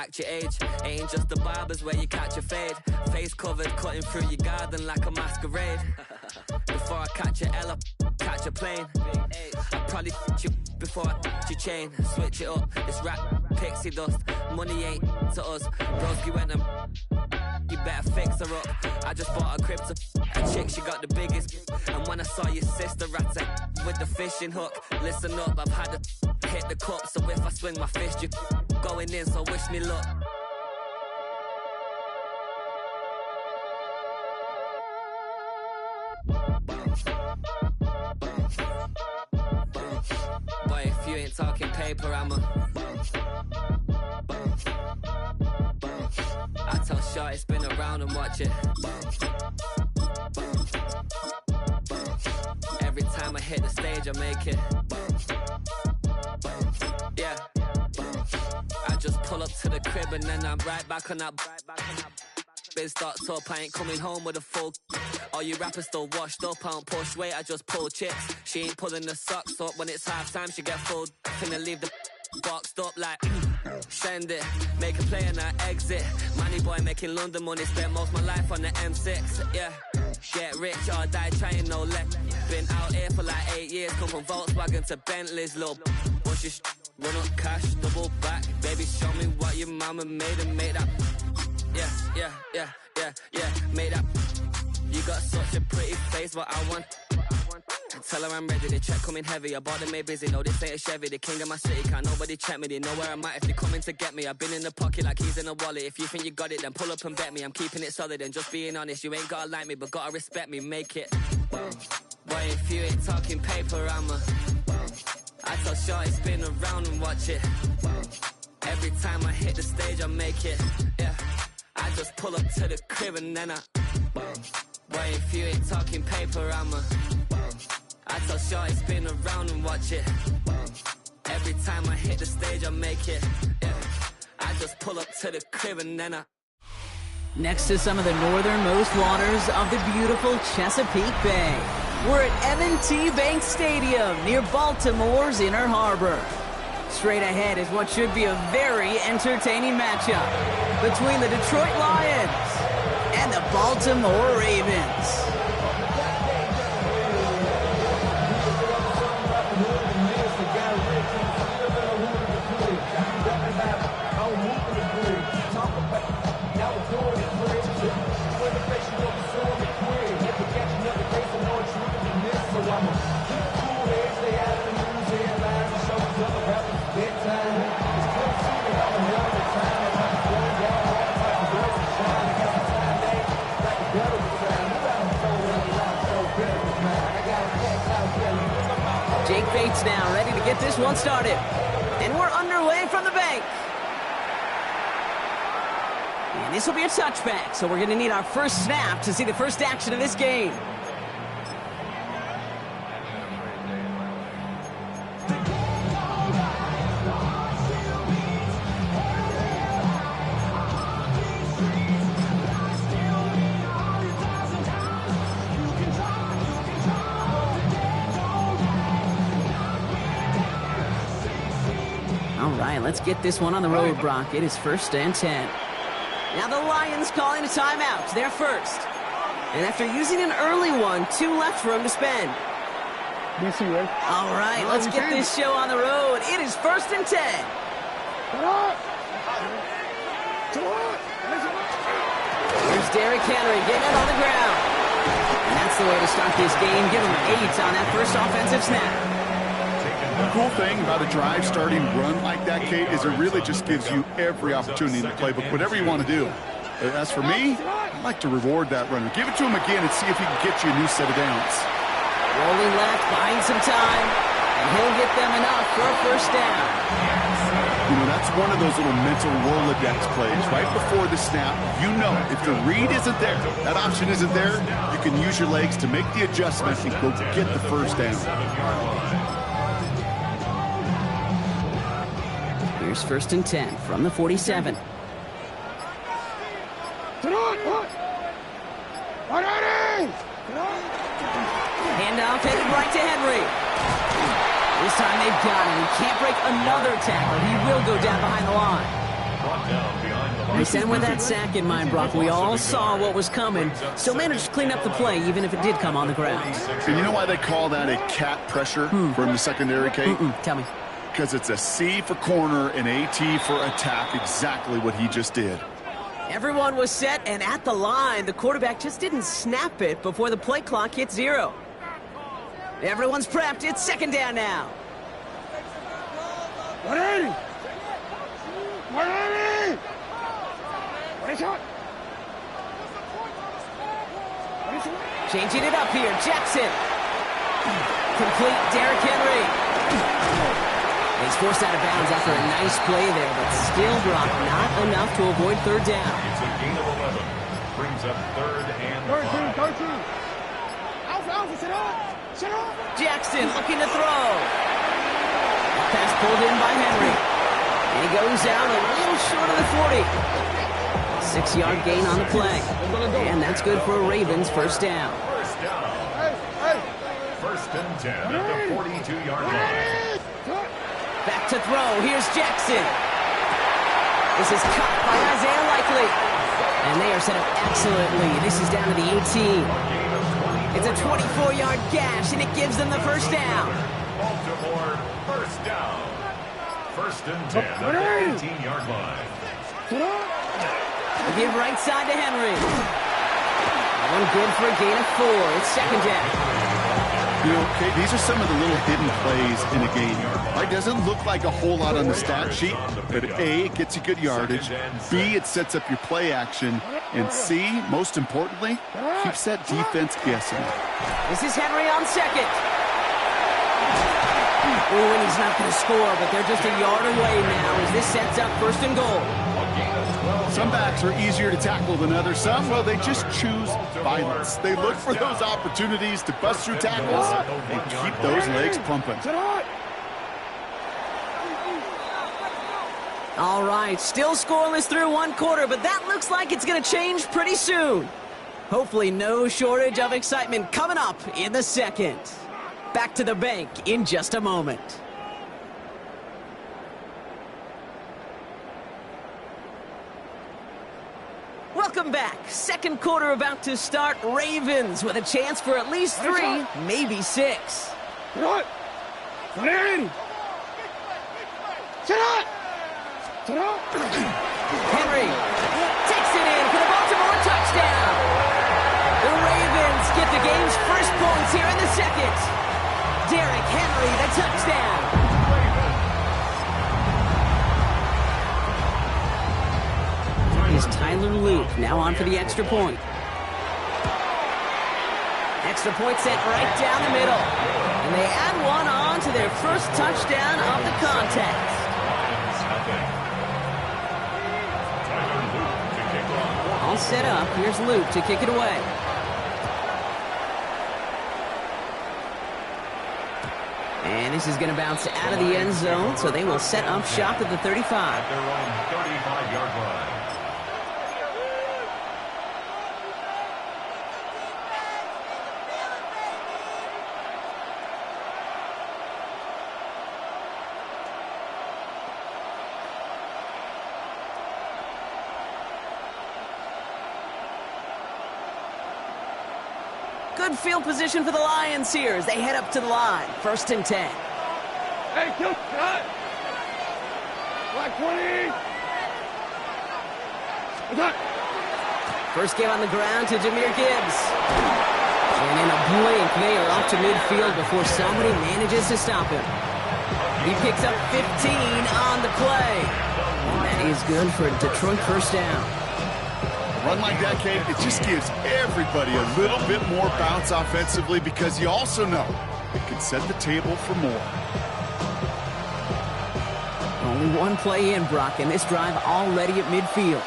act your age. Ain't just the barbers where you catch a fade. Face covered, cutting through your garden like a masquerade. Before I catch a L up, catch a plane. I probably you before I your chain. Switch it up, it's rap, pixie dust. Money ain't to us. Broski went and you better fix her up. I just bought a crib to a chick, she got the biggest. And when I saw your sister rat with the fishing hook, listen up, I've had to hit the cup. So if I swing my fist, you going in, so wish me luck. Boy, if you ain't talking paper, I'm a I tell Shorty spin around and watch it. Every time I hit the stage, I make it. Yeah. I just pull up to the crib and then I'm right back on that. Biz starts up, I ain't coming home with a full. All you rappers still washed up, I don't push weight, I just pull chips. She ain't pulling the socks up when it's halftime, she get full. Finna leave the boxed up like send it, make a play and I exit. Money boy making London money, spent most of my life on the M6. Yeah, get rich or die trying, no let. Been out here for like 8 years, come from Volkswagen to Bentley's, little what's your run up cash, double back. Baby, show me what your mama made and make that. Yeah, made that. You got such a pretty face, but I want. Tell her I'm ready, the check coming heavy. I bought them made busy, no this ain't a Chevy. The king of my city, can't nobody check me. They know where I'm at if they coming to get me. I've been in the pocket like keys in a wallet. If you think you got it, then pull up and bet me. I'm keeping it solid and just being honest. You ain't gotta like me, but gotta respect me, make it. Boy, if you ain't talking paper, I'm a I tell Shorty spin around and watch it. Every time I hit the stage, I make it. Yeah, I just pull up to the crib and then I boy, if you ain't talking paper, I'm a I tell Shorty spin around and watch it. Every time I hit the stage, I make it. Yeah, I just pull up to the crib and then I Next to some of the northernmost waters of the beautiful Chesapeake Bay, we're at M&T Bank Stadium near Baltimore's Inner Harbor. Straight ahead is what should be a very entertaining matchup between the Detroit Lions and the Baltimore Ravens. Jake Bates now ready to get this one started. And we're underway from the bank. And this will be a touchback, so we're going to need our first snap to see the first action of this game. Let's get this one on the road, Brock. It is 1st and 10. Now the Lions calling a timeout. They're first. And after using an early one, 2 left for him to spend. All right, let's get this show on the road. It is 1st and 10. Here's Derrick Henry getting it on the ground. And that's the way to start this game. Give him 8 on that first offensive snap. The cool thing about a drive starting run like that, Kate, is it really just gives you every opportunity in the playbook, whatever you want to do. As for me, I like to reward that runner. Give it to him again and see if he can get you a new set of downs. Rolling left, buying some time, and he'll get them enough for a first down. You know, that's one of those little mental Rolodex plays. Right before the snap, you know if the read isn't there, that option isn't there, you can use your legs to make the adjustment and go get the first down. Here's 1st and 10 from the 47. Handoff headed right to Henry. This time they've got him. He can't break another tackle. He will go down behind the line. They sent with that sack in mind, Brock. We all saw what was coming. Still managed to clean up the play, even if it did come on the ground. And you know why they call that a cat pressure from the secondary, Kate? Tell me. Because it's a C for corner and a T for attack, exactly what he just did. Everyone was set and at the line. The quarterback just didn't snap it before the play clock hit 0. Everyone's prepped. It's second down now. 180! 180! Changing it up here. Jackson. Complete. Derrick Henry. He's forced out of bounds after a nice play there, but still, Brock, not enough to avoid third down. It's a gain of 11. Brings up third and 5. 13. Alpha, sit up! Sit up! Jackson looking to throw. Pass pulled in by Henry. And he goes out a little short of the 40. 6-yard gain on the play. And that's good for a Ravens first down. First down. First and 10 at the 42-yard line. Back to throw. Here's Jackson. This is caught by Isaiah Likely. And they are set up excellently. This is down to the 18. It's a 24-yard gash, and it gives them the first down. Baltimore, first down. First and 10 at the 18-yard line. Give right side to Henry. One good for a gain of 4. It's second down. You know, Kate, these are some of the little hidden plays in a game. It doesn't look like a whole lot on the stat sheet, but A, it gets you good yardage. B, it sets up your play action. And C, most importantly, keeps that defense guessing. This is Henry on second. Oh, and he's not going to score, but they're just a yard away now as this sets up first and goal. Some backs are easier to tackle than others. Some, well, they just choose violence. They look for those opportunities to bust through tackles and keep those legs pumping. All right, still scoreless through one quarter, but that looks like it's going to change pretty soon. Hopefully no shortage of excitement coming up in the second. Back to the bank in just a moment. Welcome back. Second quarter about to start. Ravens with a chance for at least 3, maybe 6. Henry! Sit up! Henry takes it in for the Baltimore touchdown. The Ravens get the game's first points here in the second. Derrick Henry, the touchdown. Is Tyler Luke now on for the extra point. Extra point sent right down the middle. And they add one on to their first touchdown of the contest. All set up. Here's Luke to kick it away. And this is going to bounce out of the end zone, so they will set up shop at the 35. At their own 35-yard line. Good field position for the Lions here as they head up to the line. First and 10. Hey, kill cut! Black 20! First game on the ground to Jahmyr Gibbs. And in a blink, they are off to midfield before somebody manages to stop him. He picks up 15 on the play. And that is good for a Detroit first down. Run like that, Kate, it just gives everybody a little bit more bounce offensively because you also know it can set the table for more. Only one play in, Brock, and this drive already at midfield.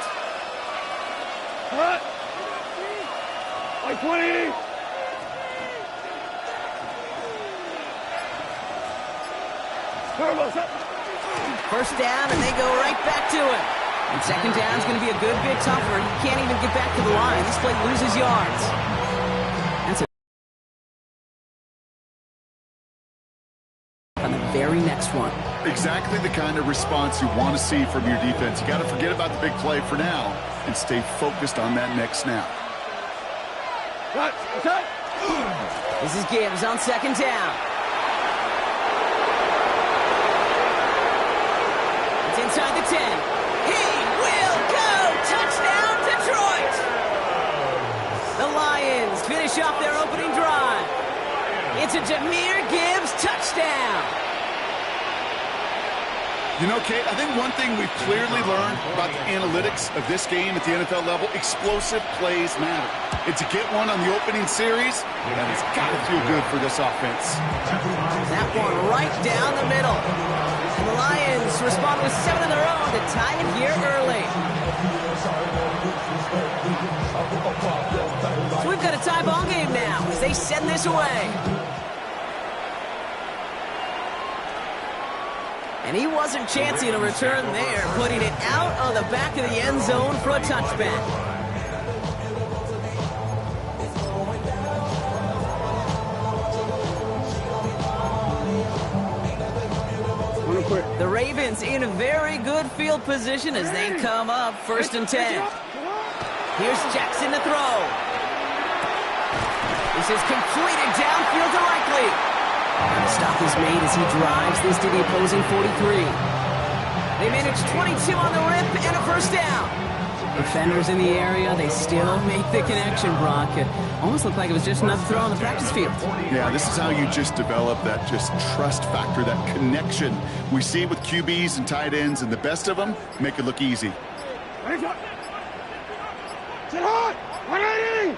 Cut! Like 20! First down, and they go right back to it. And second down is going to be a good bit tougher. He can't even get back to the line. This play loses yards. That's on the very next one. Exactly the kind of response you want to see from your defense. You got to forget about the big play for now and stay focused on that next snap. This is Gibbs on second down. It's inside the 10. He will go! Touchdown, Detroit! The Lions finish off their opening drive. It's a Jahmyr Gibbs touchdown. You know, Kate, I think one thing we've clearly learned about the analytics of this game at the NFL level, explosive plays matter. And to get one on the opening series, that has got to feel good for this offense. That one right down the middle. And the Lions respond with 7 of their own to tie it here early. So we've got a tie ball game now as they send this away. And he wasn't chancing a return there, putting it out on the back of the end zone for a touchback. The Ravens in very good field position as they come up 1st and 10. Here's Jackson to throw. This is completed downfield to Likely. And the stop is made as he drives this to the opposing 43. They manage 22 on the rip and a first down. Defenders in the area, they still make the connection, Brock. It almost looked like it was just another throw on the practice field. Yeah, this is how you just develop that just trust factor, that connection. We see it with QBs and tight ends, and the best of them make it look easy. Sit hard! 180!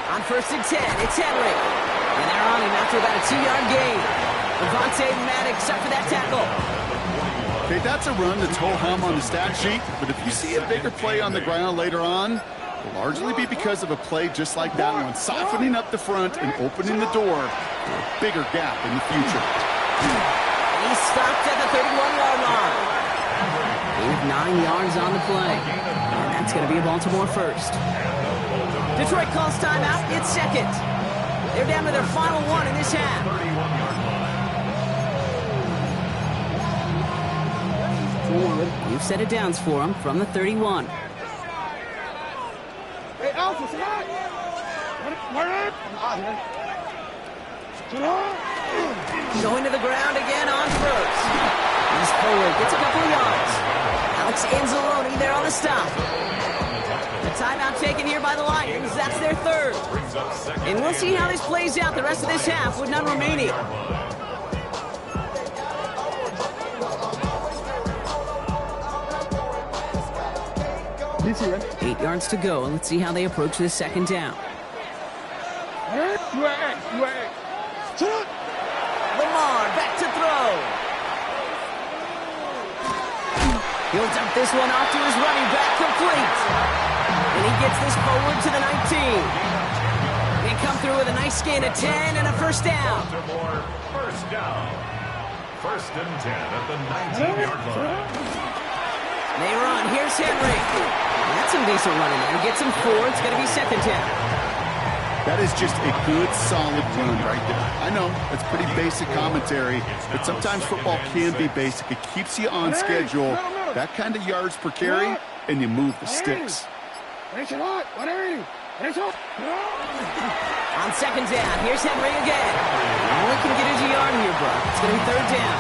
On 1st and 10, it's Henry. And they're on him after about a 2-yard gain. Devontae Maddox up for that tackle. Okay, that's a run that's ho-hum on the stat sheet, but if you see a bigger play on the ground later on, it'll largely be because of a play just like that one, softening up the front and opening the door for a bigger gap in the future. And he's stopped at the 31-yard line. They have 9 yards on the play. And that's going to be a Baltimore first. Detroit calls timeout. It's second. They're down to their final one in this half. You've set it downs for them from the 31. Hey, Alpha, sit down. Going to the ground again on first. He's forward, gets a couple of yards. Alex Anzalone there on the stop. The timeout taken here by the Lions. That's their third. And we'll see how this plays out the rest of this half with none remaining. DC, 8 yards to go, and let's see how they approach this second down. Lamar back to throw. He'll dump this one off to his running back, complete. And he gets this forward to the 19. They come through with a nice gain of 10 and a first down. First down. 1st and 10 at the 19-yard line. They run. Here's Henry. That's some decent running there. Gets him 4. It's going to be second down. That is just a good, solid run right there. I know, it's pretty basic commentary, but sometimes football can be basic. It keeps you on schedule, that kind of yards per carry, and you move the sticks. On second down, here's Henry again. Only can get his yard here, Brock. It's going to be third down.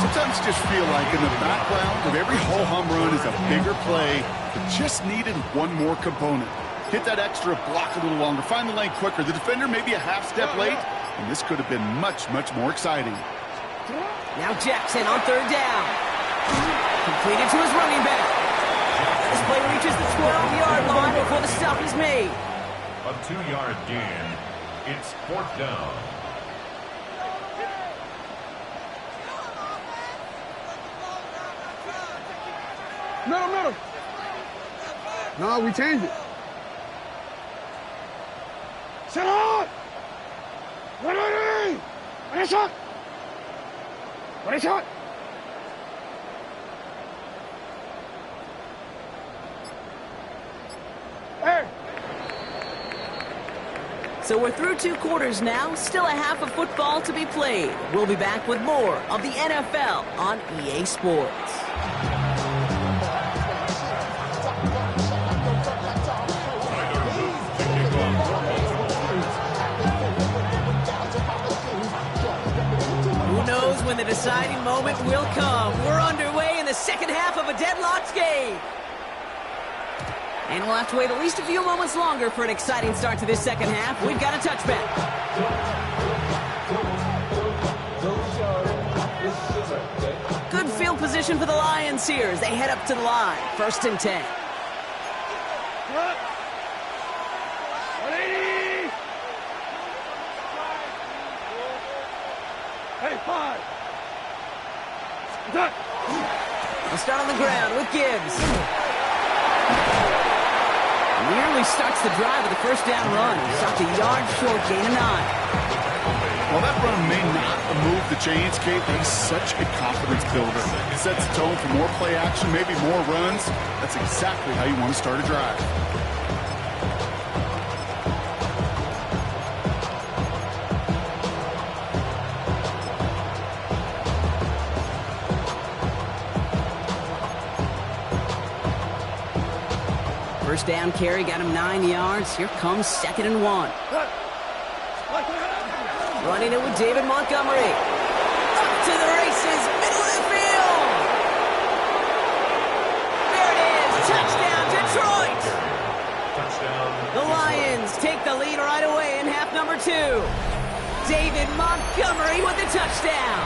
Sometimes you just feel like in the background of every ho-hum run is a bigger play that just needed one more component. Hit that extra block a little longer, find the lane quicker. The defender may be a half step late, and this could have been much, much more exciting. Now Jackson on third down. Completed to his running back. This play reaches the 12-yard line before the stop is made. A 2-yard gain. It's 4th down. Middle. No, we changed it. Sit on! What is shot? What is shot? Hey! So we're through 2 quarters now, still a half of football to be played. We'll be back with more of the NFL on EA Sports. Who knows when the deciding moment will come? We're underway in the second half of a deadlocked game. And we'll have to wait at least a few moments longer for an exciting start to this second half. We've got a touchback. Good field position for the Lions here as they head up to the line. 1st and 10. Hey, 5. They'll start on the ground with Gibbs. Nearly starts the drive with a first down run. Stopped a yard short, gain of 9. Well, that run may not move the chains, Kate, but he's such a confidence builder. It sets the tone for more play action, maybe more runs. That's exactly how you want to start a drive. First down carry, got him 9 yards. Here comes 2nd and 1. Running it with David Montgomery. Up to the races, middle of the field. There it is, touchdown Detroit. Touchdown. The Lions take the lead right away in half number 2. David Montgomery with the touchdown.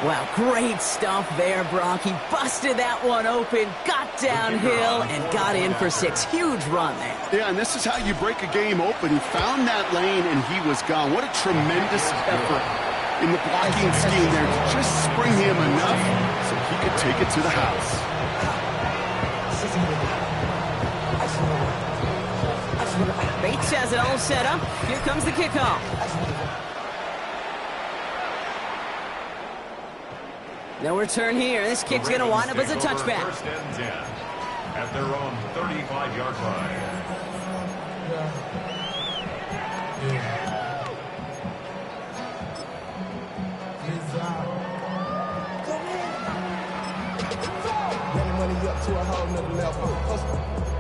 Wow, great stuff there, Brock. He busted that one open, got downhill, and got in for 6. Huge run there. Yeah, and this is how you break a game open. He found that lane, and he was gone. What a tremendous effort in the blocking scheme there to just spring him enough so he could take it to the house. Bates has it all set up. Here comes the kickoff. No return here. This kick's going to wind up as a touchback. 1st and 10 at their own 35-yard line. Money up to a whole nother level.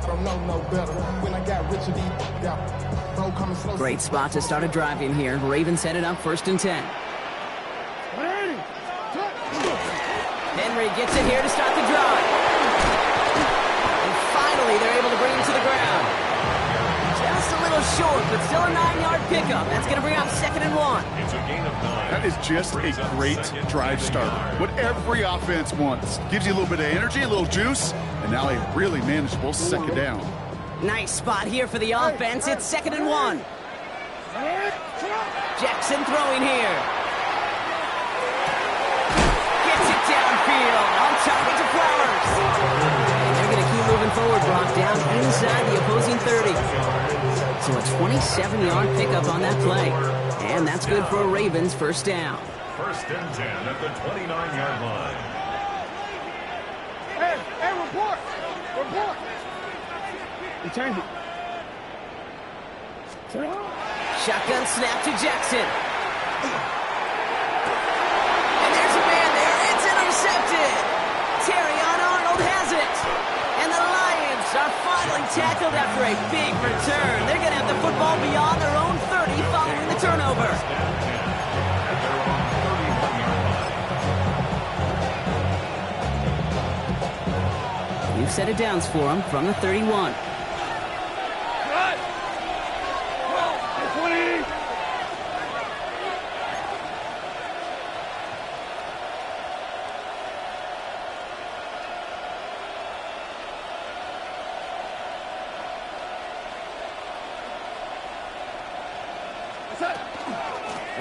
I don't know no better. When I got rich of these, yeah. Bro, coming slow. Great spot to start a drive in here. Ravens set it up 1st and 10. Henry gets it here to start the drive. And finally, they're able to bring him to the ground. Just a little short, but still a 9-yard pickup. That's going to bring up 2nd and 1. It's a gain of 9. That is just a great drive starter. What every offense wants. Gives you a little bit of energy, a little juice, and now a really manageable 2nd down. Nice spot here for the offense. It's 2nd and 1. Jackson throwing here. Gets it downfield. On target to Flowers. And they're going to keep moving forward, Brock, down inside the opposing 30. So a 27-yard pickup on that play. And that's good for a Ravens 1st down. 1st and 10 at the 29-yard line. Hey, report! Report! Return it. Shotgun snap to Jackson. And there's a man there. It's intercepted. Terrion Arnold has it. And the Lions are finally tackled after a big return. They're going to have the football beyond their own 30 following the turnover. New set of downs for him from the 31.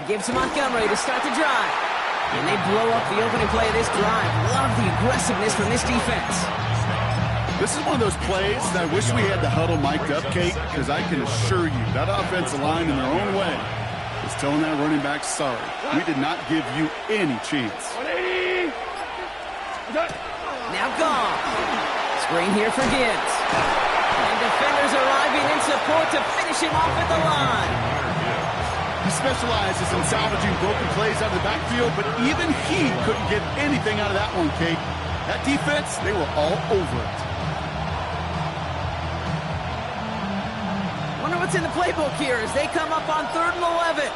Gives to Montgomery to start the drive. And they blow up the opening play of this drive. Love the aggressiveness from this defense. This is one of those plays that I wish we had the huddle mic'd up, Kate, because I can assure you that offensive line in their own way is telling that running back, sorry, we did not give you any chance. Now gone. Screen here for Gibbs. And defenders arriving in support to finish him off at the line. He specializes in salvaging broken plays out of the backfield, but even he couldn't get anything out of that one, Kate. That defense, they were all over it. Wonder what's in the playbook here as they come up on 3rd and 11.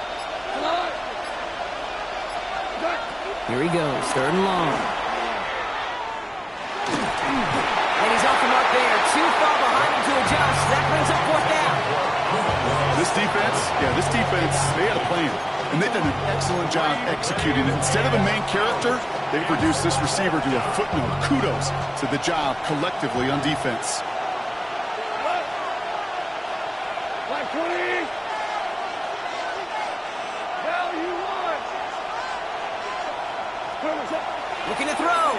Here he goes, 3rd and long. And he's off the mark there. Too far behind him to adjust. That brings up 4th down. This defense, they had a plan. And they've done an excellent job executing it. Instead of a main character, they produced this receiver to a footnote. Kudos to the job collectively on defense. Like 20. Hell you want. Looking to throw.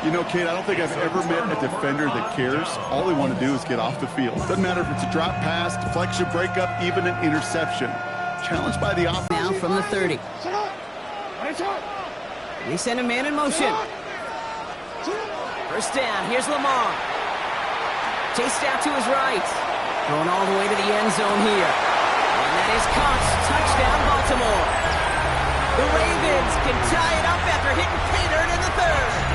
You know, Kate, I don't think I've ever met a defender that cares. All they want to do is get off the field. Doesn't matter if it's a drop pass, deflection, breakup, even an interception. Challenged by the offense. Now from the 30. And they send a man in motion. 1st down. Here's Lamar. Chased out to his right. Going all the way to the end zone here. And that is caught. Touchdown, Baltimore. The Ravens can tie it up after hitting pay dirt in the 3rd.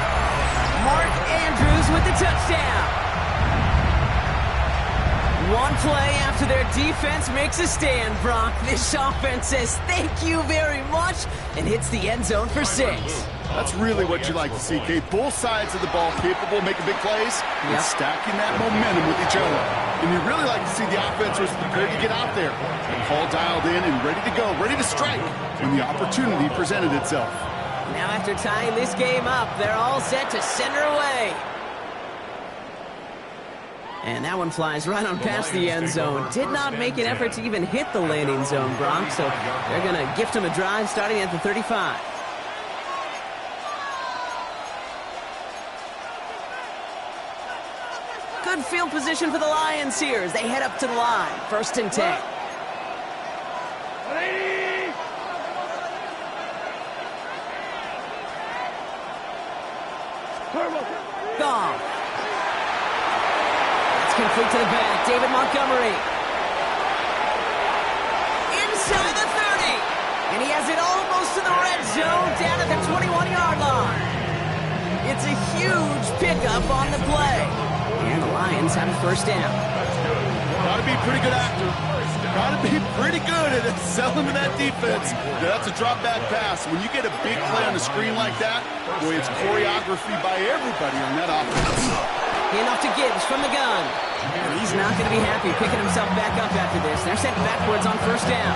Mark Andrews with the touchdown. One play after their defense makes a stand, Brock. This offense says thank you very much and hits the end zone for 6. That's really what you like to see, Kate. Both sides of the ball capable of making big plays and stacking that momentum with each other. And you really like to see the offense was prepared to get out there. And Hall dialed in and ready to go, ready to strike when the opportunity presented itself. Now after tying this game up, they're all set to send her away. And that one flies right on past the end zone. Did not make an effort to even hit the landing zone, Brock, so they're going to gift him a drive starting at the 35. Good field position for the Lions here as they head up to the line. 1st and 10. Goff. That's complete to the back. David Montgomery. Inside the 30. And he has it almost to the red zone down at the 21-yard line. It's a huge pickup on the play. And the Lions have a 1st down. Got to be a pretty good actor. Got to be pretty good at selling to that defense. That's a drop back pass. When you get a big play on the screen like that, boy, it's choreography by everybody on that offense. Hand off to Gibbs from the gun. And he's not going to be happy picking himself back up after this. They're sent backwards on 1st down.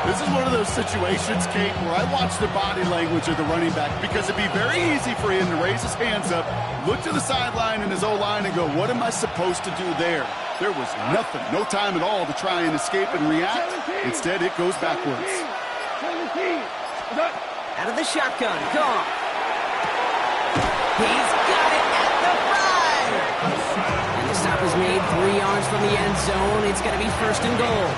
This is one of those situations, Kate, where I watch the body language of the running back because it'd be very easy for him to raise his hands up, look to the sideline in his O-line and go, what am I supposed to do there? There was nothing, no time at all to try and escape and react. Instead, it goes backwards. Out of the shotgun, Goff. He's got it at the 5. And the stop is made 3 yards from the end zone. It's going to be 1st and goal.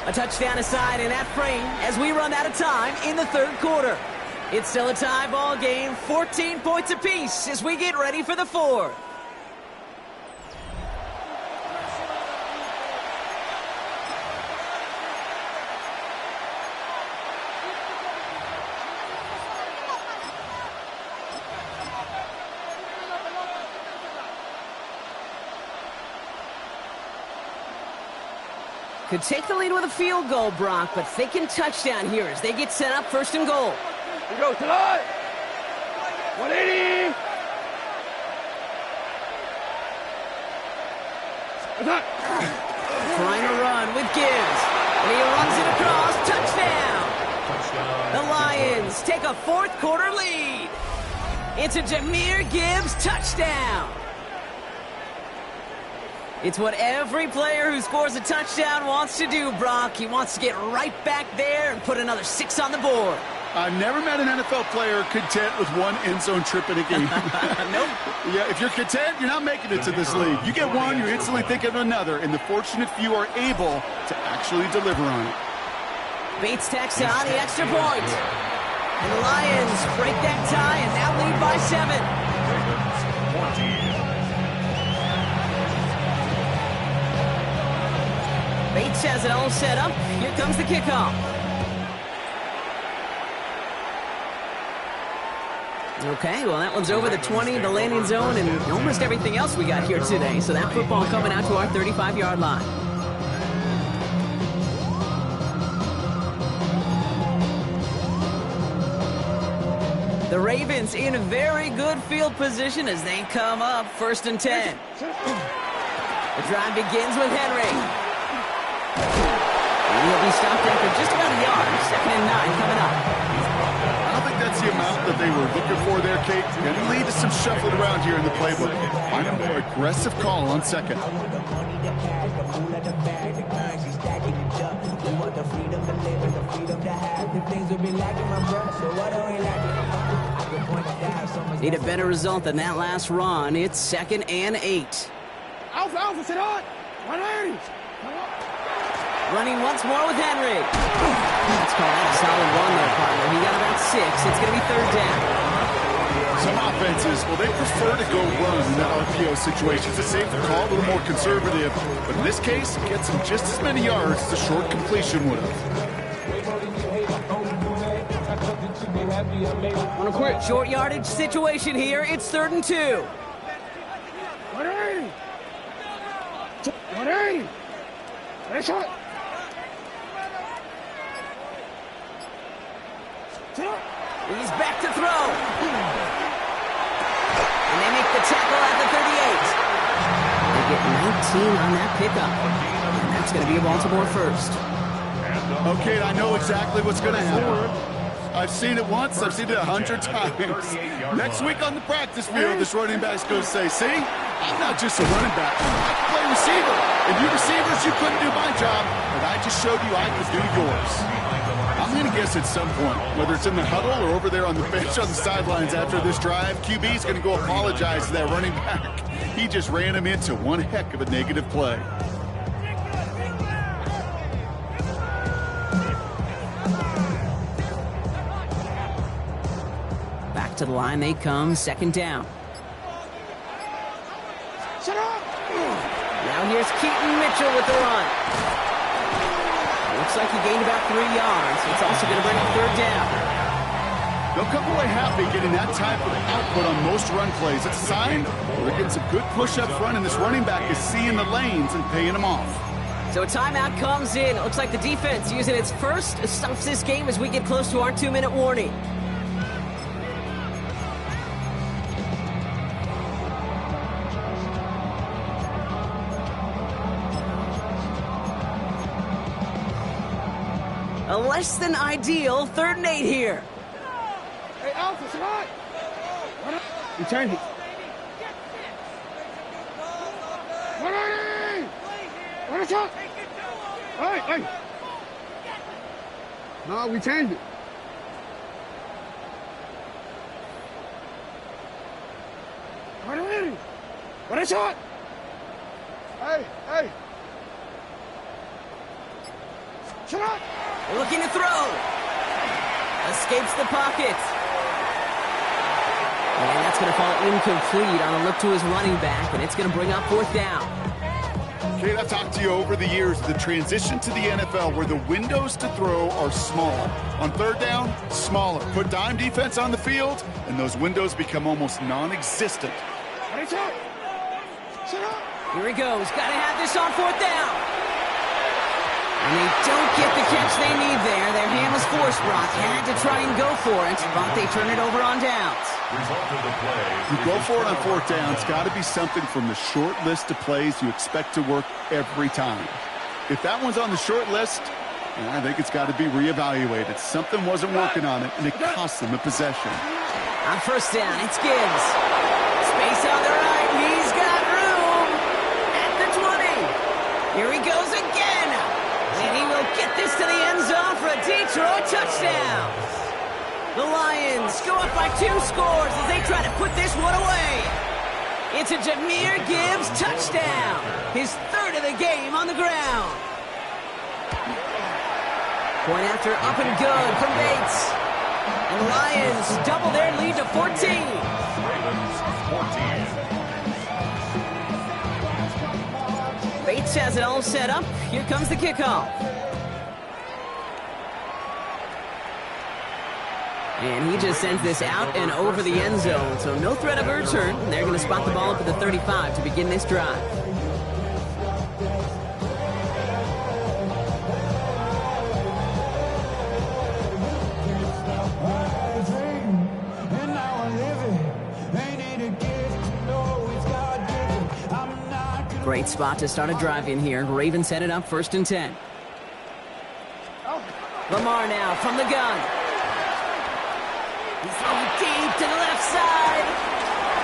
A touchdown aside in that frame as we run out of time in the 3rd quarter. It's still a tie ball game, 14 points apiece as we get ready for the 4th. Could take the lead with a field goal, Brock, but thinking touchdown here as they get set up 1st and goal. Here we go, tonight. 180. Trying to run with Gibbs. And he runs it across. Touchdown. The Lions take a 4th quarter lead. It's a Jahmyr Gibbs touchdown. It's what every player who scores a touchdown wants to do, Brock. He wants to get right back there and put another 6 on the board. I've never met an NFL player content with one end zone trip in a game. Nope. Yeah, if you're content, you're not making it to this league. You get one, you're instantly thinking of another, and the fortunate few are able to actually deliver on it. Bates tacks on the extra point. And the Lions break that tie and now lead by 7. Bates has it all set up. Here comes the kickoff. Okay, well, that one's over the 20, the landing zone, and almost everything else we got here today. So that football coming out to our 35-yard line. The Ravens in very good field position as they come up 1st and 10. The drive begins with Henry. And he'll be stopped after just about a yard. 2nd and 9 coming up. I don't think that's the amount that they were looking for there, Kate. Going to lead to some shuffling around here in the playbook. Find a more aggressive call on 2nd. Need a better result than that last run. It's 2nd and 8. Alpha, sit on. 180. Running once more with Henry. Let's call that a solid run there, partner. He got about 6. It's going to be 3rd down. Some offenses, well, they prefer to go run in that RPO situation. It's a safer call, a little more conservative. But in this case, it gets them just as many yards as a short completion would have. On a quick short yardage situation here, it's 3rd and 2. 180. 180. Nice shot. He's back to throw. And they make the tackle at the 38. They get 19 on that pickup. And that's going to be a Baltimore first. Okay, I know exactly what's going to happen. I've seen it once, I've seen it 100 times. Next week on the practice field, this running back's going to say, see, I'm not just a running back, I can play receiver. And you receivers, you couldn't do my job, but I just showed you I could do yours. I'm going to guess at some point, whether it's in the huddle or over there on the bench on the sidelines after this drive, QB's going to go apologize to that running back. He just ran him into one heck of a negative play. Back to the line they come, 2nd down. Now here's Keaton Mitchell with the run. Looks like he gained about 3 yards. It's also going to bring up 3rd down. They'll come away happy getting that type of output on most run plays. It's a sign they're getting some good push up front, and this running back is seeing the lanes and paying them off. So a timeout comes in. It looks like the defense using its first stops this game as we get close to our 2-minute warning. A less than ideal 3rd and 8 here. Hey, Alpha, sit on. You turned it. 180. What a shot. Hey. No, we changed it. What a shot. Hey. Shut up. Looking to throw. Escapes the pocket. And that's going to fall incomplete on a look to his running back, and it's going to bring up 4th down. Kate, I've talked to you over the years, the transition to the NFL where the windows to throw are smaller. On 3rd down, smaller. Put dime defense on the field, and those windows become almost non-existent. Here he goes. Got to have this on 4th down. And they don't get the catch they need there. Their hand was forced, Brock. Had to try and go for it, but they turn it over on downs. You go for it on 4th down. It's got to be something from the short list of plays you expect to work every time. If that one's on the short list, I think it's got to be reevaluated. Something wasn't working on it, and it cost them a possession. On 1st down, it's Gibbs. Space on the right. He's got room at the 20. Here he goes again. And he will get this to the end zone for a Detroit touchdown. The Lions go up by 2 scores as they try to put this one away. It's a Jahmyr Gibbs touchdown. His 3rd of the game on the ground. Point after up and good from Bates. And the Lions double their lead to 14. Ravens 14. Bates has it all set up. Here comes the kickoff. And he just sends this out and over the end zone, so no threat of a return. They're going to spot the ball up at the 35 to begin this drive. Great spot to start a drive in here. Ravens set it up 1st and 10. Lamar now from the gun. He's throwing deep to the left side.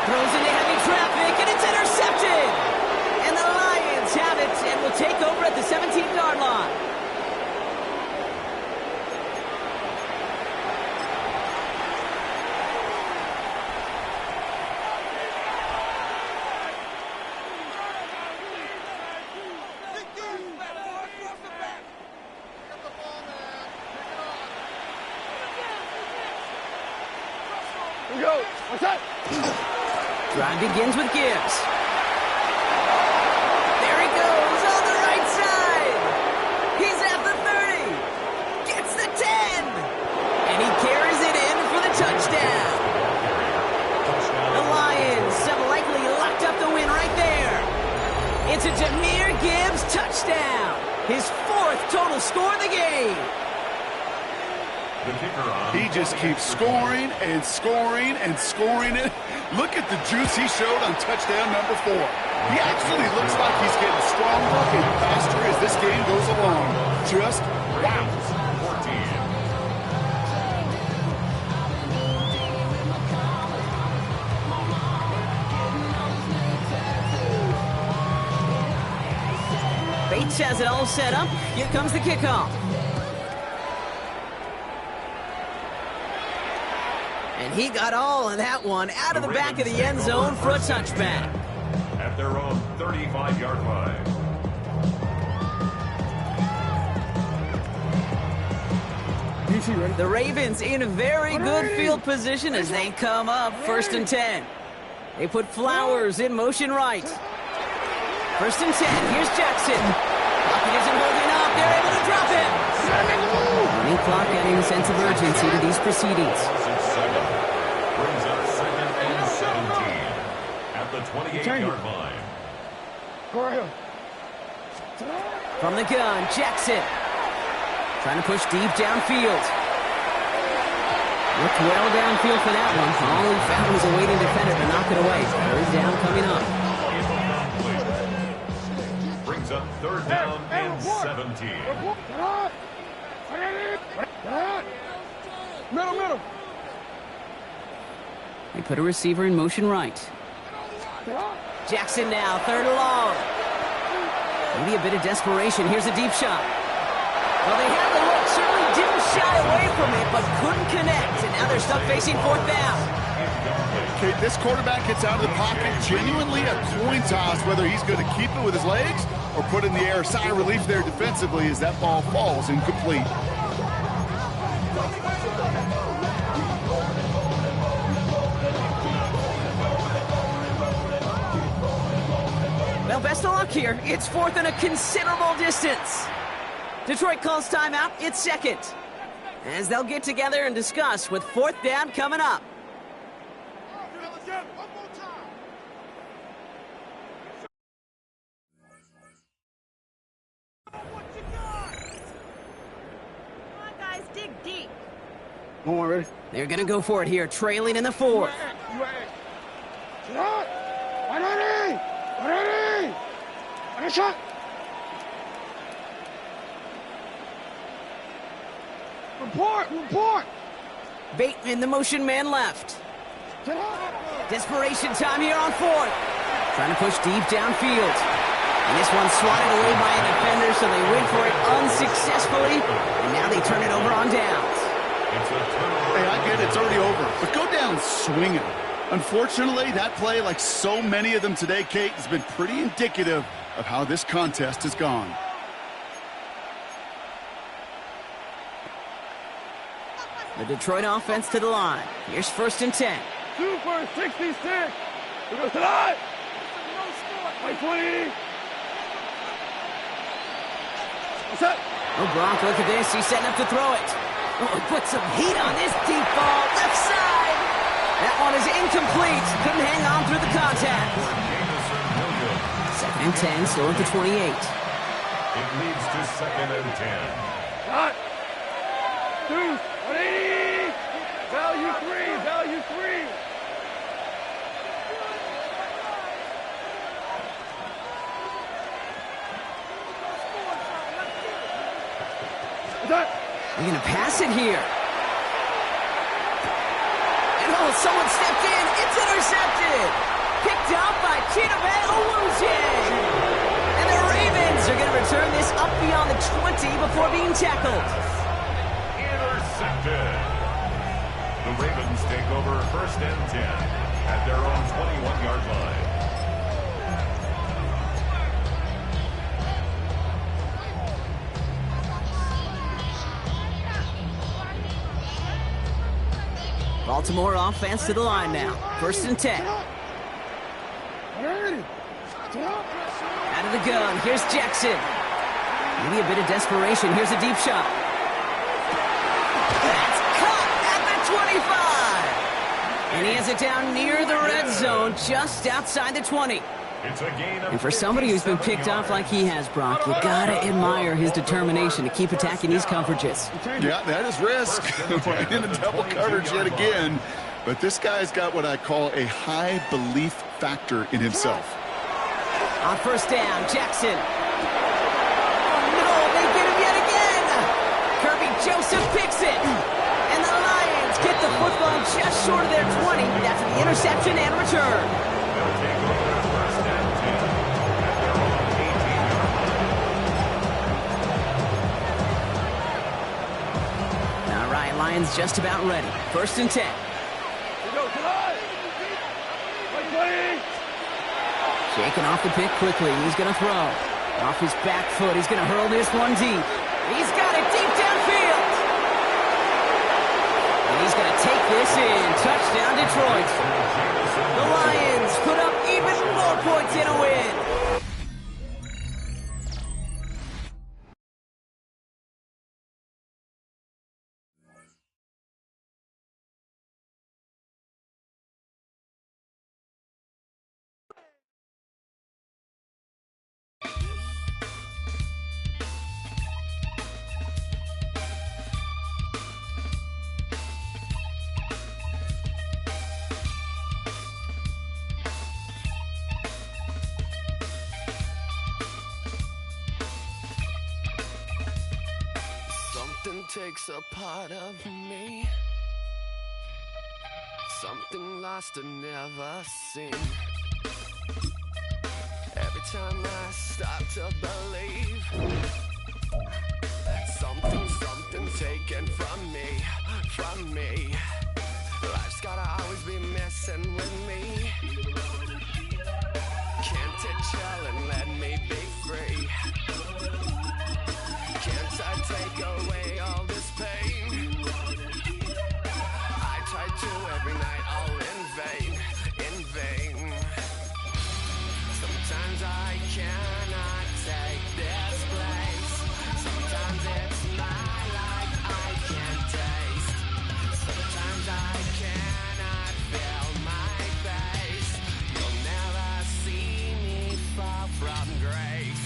Throws into heavy traffic, and it's intercepted. And the Lions have it and will take over at the 17-yard line. Drive begins with Gibbs. There he goes on the right side. He's at the 30. Gets the 10. And he carries it in for the touchdown. The Lions have likely locked up the win right there. It's a Jahmyr Gibbs touchdown. His 4th total score of the game. He just keeps scoring and scoring and scoring it. Look at the juice he showed on touchdown number 4. He actually looks like he's getting stronger and faster as this game goes along. Just wow. 14. Bates has it all set up. Here comes the kickoff. And he got all of that one out of the back of the end zone for a touchback. At their own 35-yard line. The Ravens in a very good field position as they come up 1st and 10. They put Flowers in motion right. 1st and 10. Here's Jackson. He isn't holding up. They're able to drop him. Running clock adding a sense of urgency to these proceedings. Brings up 2nd and 17 at the 28-yard line. From the gun, Jackson. Trying to push deep downfield. Looked well downfield for that one. All he found was a waiting defender to knock it away. 3rd down coming up. Brings up 3rd down and 17. Middle. They put a receiver in motion right. Jackson now, 3rd and long. Maybe a bit of desperation. Here's a deep shot. Well, they had the look. Certainly didn't shy away from it, but couldn't connect. And now they're stuck facing 4th down. Okay, this quarterback gets out of the pocket genuinely a coin toss whether he's going to keep it with his legs or put it in the air. Sigh of relief there defensively as that ball falls incomplete. Well, best of luck here. It's 4th and a considerable distance. Detroit calls timeout. It's 2nd. As they'll get together and discuss with 4th down coming up. Dig deep. Come on, ready? They're going to go for it here, trailing in the 4th. Shot. Report. Bateman, the motion man left. Desperation time here on 4th. Trying to push deep downfield. And this one's swatted away by a defender, so they went for it unsuccessfully. And now they turn it over on downs. It's a turnover. Hey, I get it. It's already over. But go down swinging. Unfortunately, that play, like so many of them today, Kate, has been pretty indicative of how this contest has gone. The Detroit offense to the line. Here's 1st and 10. Super 66. We go to line. By 20. What's up? Oh, Gronk, look at this. He's setting up to throw it. Oh, he put some heat on this deep ball. Left side. That one is incomplete. Couldn't hang on through the contact. 2nd and 10, still at the 28. It leads to 2nd and 10. Shot. 2. 180. Value 3. Value 3. They're going to pass it here. And oh, someone stepped in. It's intercepted. Picked up by Chidobe Awuzie. And the Ravens are going to return this up beyond the 20 before being tackled. Intercepted. The Ravens take over 1st and 10 at their own 21-yard line. Baltimore offense to the line now. 1st and 10. Out of the gun. Here's Jackson. Maybe a bit of desperation. Here's a deep shot. That's caught at the 25. And he has it down near the red zone, just outside the 20. It's a gain of And for somebody who's been picked off like he has, Brock, you gotta admire his determination to keep attacking these coverages. Yeah, that is risk. In a double coverage yet again. But this guy's got what I call a high belief factor in himself. On 1st down, Jackson. No, they get him yet again. Kirby Joseph picks it. And the Lions get the football just short of their 20 after the interception and return. They'll take over 1st and 10 at their own 18-yard line. All right, Lions just about ready. 1st and 10. Shaking off the pick quickly. He's going to throw. Off his back foot. He's going to hurl this one deep. He's got it deep downfield. And he's going to take this in. Touchdown, Detroit. The Lions put up even more points in a win. Something takes a part of me. Something lost and never seen. Every time I start to believe, something taken from me. Life's gotta always be messing with me. Can't it chill and let me be free? Can't I take away all this pain? I try to every night, all in vain. Sometimes I cannot take this place. Sometimes it's my life I can't taste. Sometimes I cannot feel my face. You'll never see me fall from grace.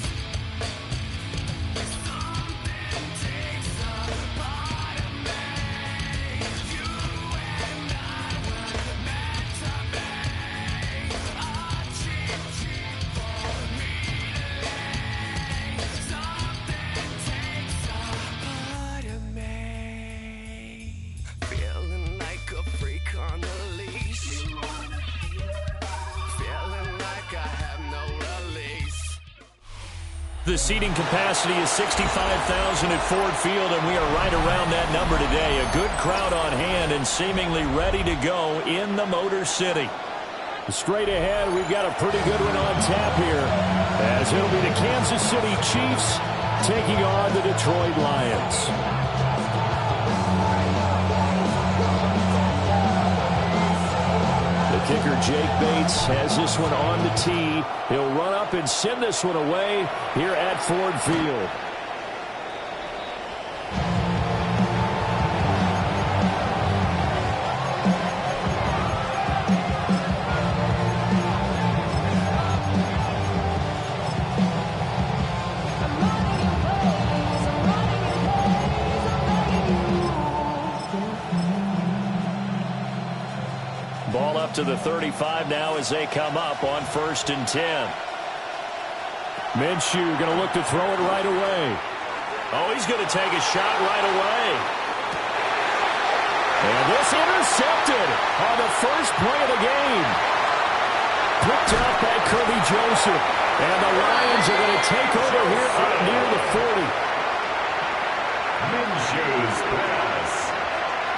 The seating capacity is 65,000 at Ford Field, and we are right around that number today. A good crowd on hand and seemingly ready to go in the Motor City. Straight ahead, we've got a pretty good one on tap here, as it'll be the Kansas City Chiefs taking on the Detroit Lions. The kicker, Jake Bates, has this one on the tee. He'll run up and send this one away here at Ford Field. Ball up to the 35 now as they come up on 1st and 10. Minshew going to look to throw it right away. Oh, he's going to take a shot right away. And this intercepted on the first play of the game. Picked up by Kirby Joseph. And the Lions are going to take over here up near the 40. Minshew's pass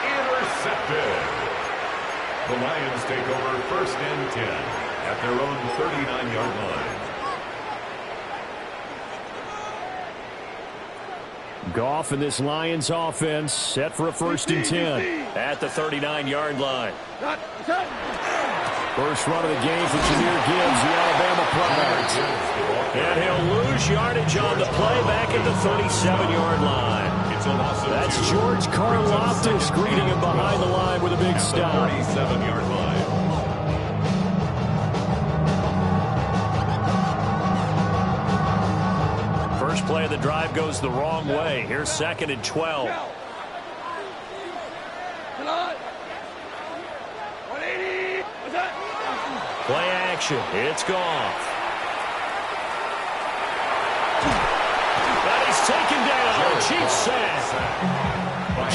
intercepted. The Lions take over 1st and 10 at their own 39-yard line. Goff and this Lions offense set for a 1st and 10 at the 39-yard line. First run of the game for Jahmyr Gibbs, the Alabama product. And he'll lose yardage on the play back at the 37-yard line. That's George Karlaftis greeting him behind the line with a big stop. 37-yard line. First play of the drive goes the wrong way. Here's 2nd and 12. Play action. It's Goff. And he's taken down. Chief sack.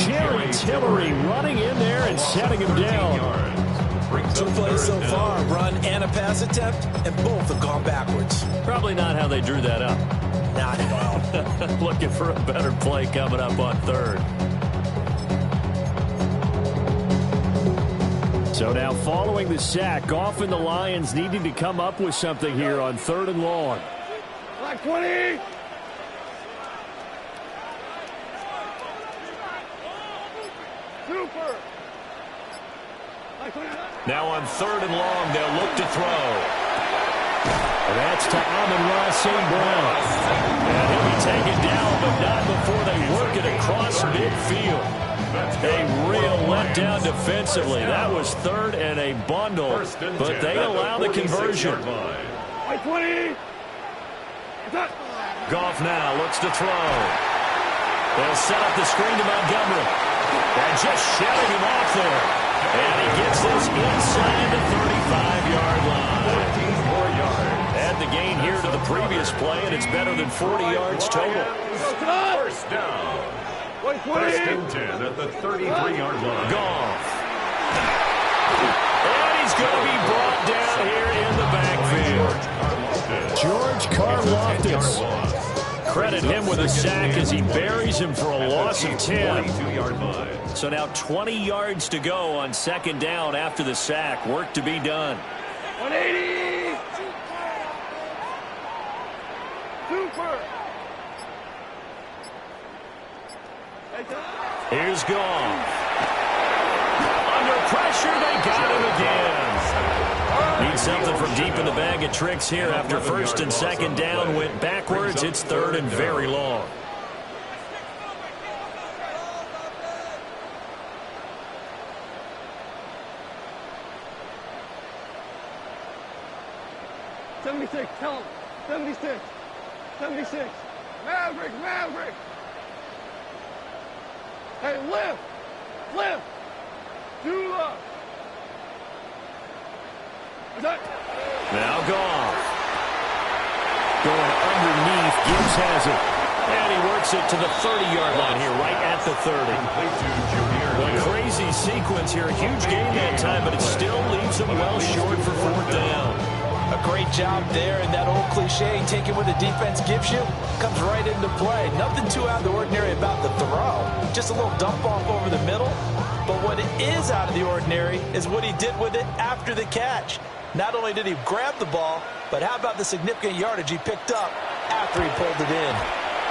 Jerry Tillery running in there and setting him down. 2 plays so far, run and a pass attempt, and both have gone backwards. Probably not how they drew that up. Not at all. Looking for a better play coming up on 3rd. So now following the sack, Goff and the Lions needing to come up with something here on 3rd and long. Like 20. Super. Now on 3rd and long, they'll look to throw. And that's to Amon-Ra St. Brown. And he'll be taken down, but not before they work it across midfield. A real letdown defensively. That was 3rd and a bundle, but they allow the conversion. Goff now looks to throw. They'll set up the screen to Montgomery. And just shutting him off there. And he gets this inside the 35-yard line. 14 more yards. Add the gain here to the previous play, and it's better than 40 yards total. First down. 1st and 10 at the 33-yard line. Goff. And he's going to be brought down here in the backfield. George Karlaftis. Credit him with a sack as he buries him for a loss of 10. So now 20 yards to go on 2nd down after the sack. Work to be done. 180. Super. Here's Goff. Under pressure, they got him again. Need something from deep in the bag of tricks here after 1st and 2nd down went backwards. It's 3rd and very long. Tell him. 76. 76. Maverick. Hey, lift. Do love. Now Goff. Going underneath. Gibbs has it. And he works it to the 30-yard line here, right at the 30. A crazy sequence here. A huge game that time, but it still leaves them well short for 4th down. A a great job there, and that old cliche, taking what the defense gives you, comes right into play. Nothing too out of the ordinary about the throw. Just a little dump off over the middle. But what is out of the ordinary is what he did with it after the catch. Not only did he grab the ball, but how about the significant yardage he picked up after he pulled it in?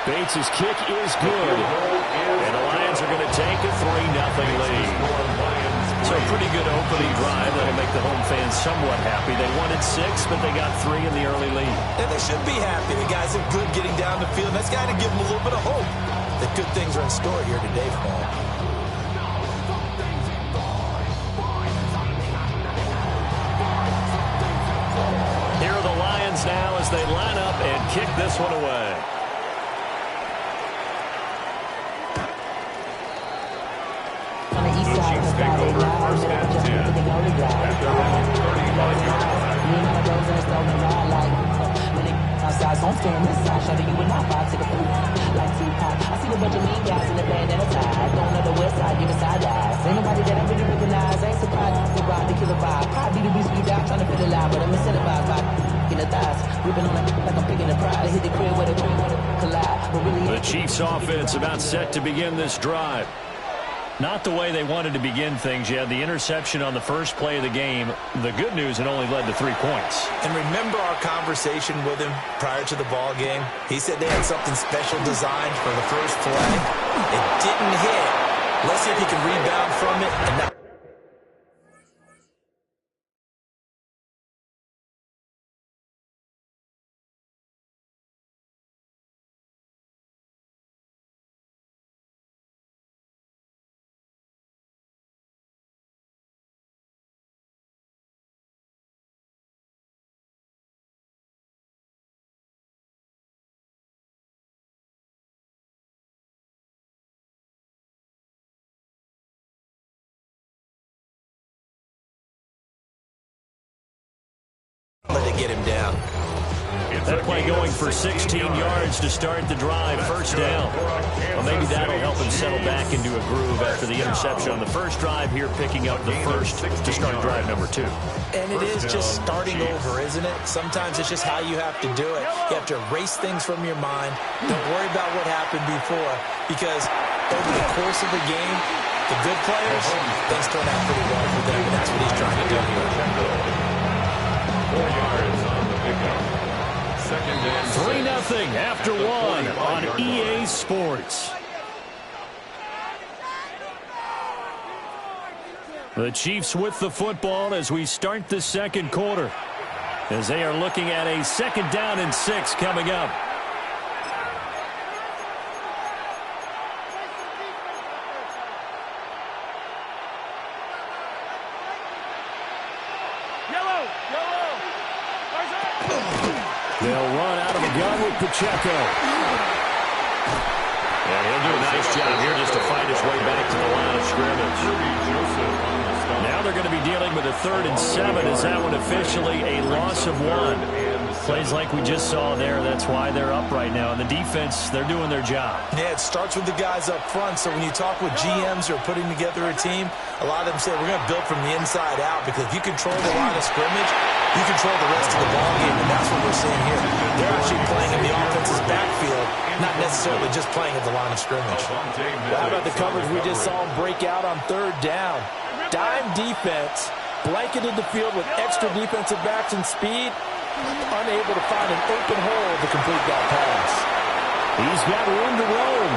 Bates' kick is good. And the Lions are going to take a 3-0 lead. So a pretty good opening drive that'll make the home fans somewhat happy. They wanted 6, but they got 3 in the early lead. And they should be happy. The guys are good getting down the field. That's got to give them a little bit of hope that good things are in store here today for them. Here are the Lions now as they line up and kick this one away. On the east side of the Friday night, I'm just looking on the drive. Me and my bros and stuff, and I like when they outside, so I'm staying this side. Shout you and I vibe to the food like Tupac. I see a bunch of mean guys in the band and a tie. Going on the west side, giving side eyes. Ain't nobody that I really recognize. Ain't surprised to ride the killer vibe. Probably the beast we die trying to feel alive, but I'm incentivized by in the thighs. Ripping on it like I'm picking a prize. Hit the crib with a collide, but really the Chiefs offense about set to begin this drive. Not the way they wanted to begin things. You had the interception on the first play of the game. The good news, it only led to 3 points. And remember our conversation with him prior to the ball game? He said they had something special designed for the first play. It didn't hit. Let's see if he can rebound from it and not. Let it get him down. That play going for 16 yards to start the drive. First down. Well, maybe that'll help him settle back into a groove after the interception on the first drive here, picking up the first to start drive number 2. And it is just starting over, isn't it? Sometimes it's just how you have to do it. You have to erase things from your mind. Don't worry about what happened before, because over the course of the game, the good players, things turn out pretty well for them, and that's what he's trying to do here. 4 yards on the pickup. 3-0 after 1 on EA Sports. The Chiefs with the football as we start the second quarter, as they are looking at a 2nd down and 6 coming up. They'll run out of the gun with Pacheco. And he'll do a nice job here just to fight his way back to the line of scrimmage. Now they're going to be dealing with a 3rd and 7. Is that one officially a loss of 1? Plays like we just saw there. That's why they're up right now. And the defense, they're doing their job. Yeah, it starts with the guys up front. So when you talk with GMs who are putting together a team, a lot of them say we're going to build from the inside out, because if you control the line of scrimmage, you control the rest of the ball game, and that's what we're seeing here. They're actually playing in the offense's backfield, not necessarily just playing at the line of scrimmage. Well, how about the coverage we just saw him break out on 3rd down? Dime defense, blanketed the field with extra defensive backs and speed, unable to find an open hole to complete that pass. He's got room to roam.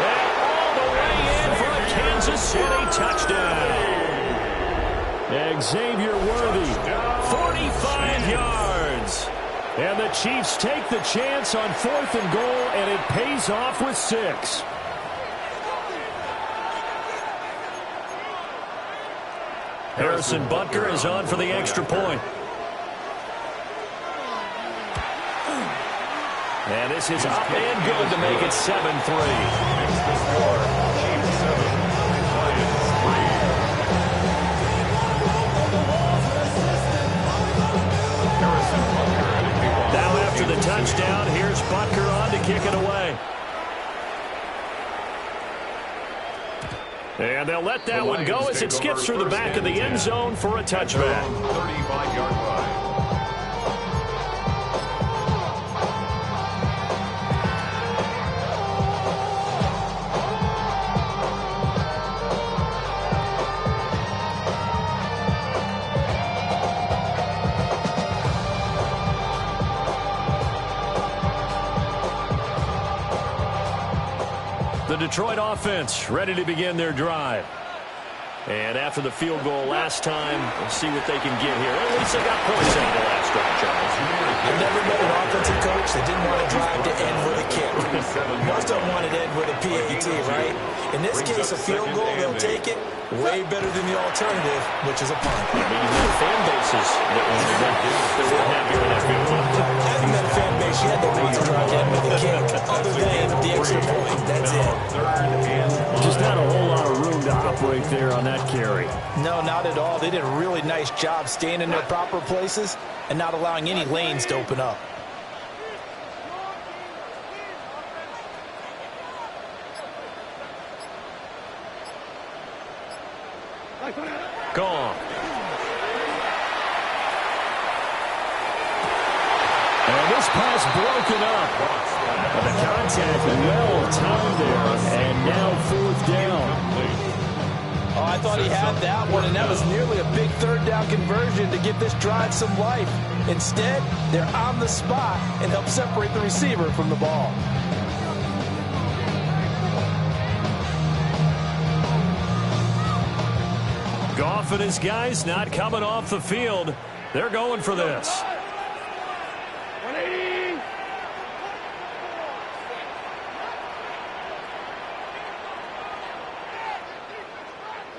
And all the way in for a Kansas City touchdown. Xavier Worthy, 45 yards. And the Chiefs take the chance on 4th and goal, and it pays off with 6. Harrison Butker is on for the extra point. And this is up and good to make it 7-3. Now after the touchdown, here's Butker on to kick it away. And they'll let that one go as it skips through the back of the end zone for a touchback. 35-yard line. The Detroit offense ready to begin their drive. And after the field goal last time, we'll see what they can get here. At least they got points out of the last drive, Charles. I've never met an offensive coach that didn't want to drive to end with a kick. Most of them wanted to end with a PAT, right? In this case, a field goal, they'll take it. Way better than the alternative, which is a punt. I mean, you had fan bases that weren't happy with that field goal. I haven't met a fan base yet that wants to drive to end with a kick, other than the extra point. That's it. Just not a whole lot of room to operate there on that carry. No, not at all. They did a really nice job staying in their proper places and not allowing any lanes to open up. Gone. And this pass broken up. But the contact well timed there. And now 4th down. Oh, I thought he had that one, and that was nearly a big 3rd down conversion to give this drive some life. Instead, they're on the spot and help separate the receiver from the ball. Goff and his guys not coming off the field. They're going for this. 180.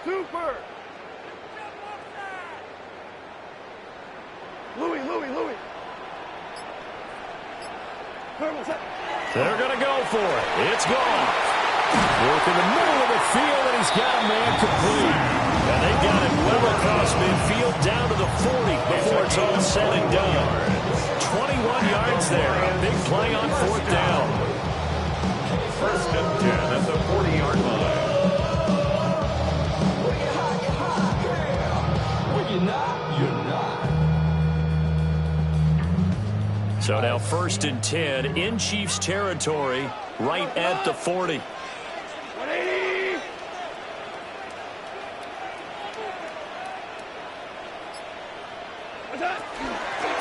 Super. Louis. They're going to go for it. It's Goff. Work in the middle of the field, and he's got a man complete. And they got it well across midfield down to the 40 before it's all said and done. 21 yards there. A big play on 4th down. 1st and 10 at the 40-yard line. So now 1st and 10 in Chiefs territory right at the 40.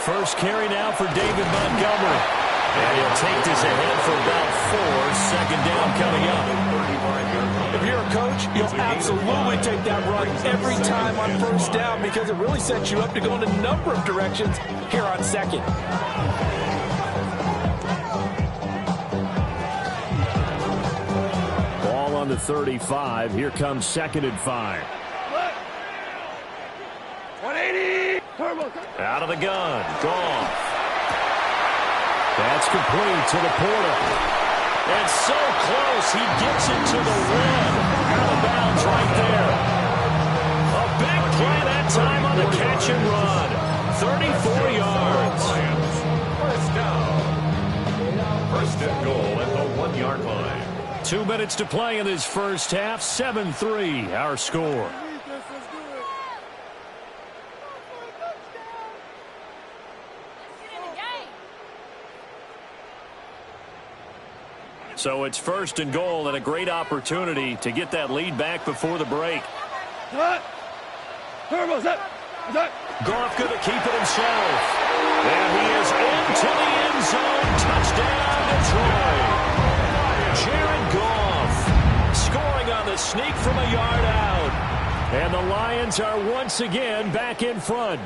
First carry now for David Montgomery. And he'll take this ahead for about 4. 2nd down coming up. If you're a coach, you'll absolutely take that run every time on 1st down because it really sets you up to go in a number of directions here on 2nd. Ball on the 35. Here comes 2nd and 5. 180. Out of the gun. Goff. That's complete to the Porter. And so close. He gets it to the 1. Out of bounds right there. A big play that time on the catch and run. 34 yards. 1st down. 1st and goal at the 1-yard line. 2 minutes to play in this first half. 7-3 our score. So it's 1st and goal and a great opportunity to get that lead back before the break. Goff going to keep it himself. And he is into the end zone. Touchdown, Detroit. Jared Goff scoring on the sneak from a yard out. And the Lions are once again back in front.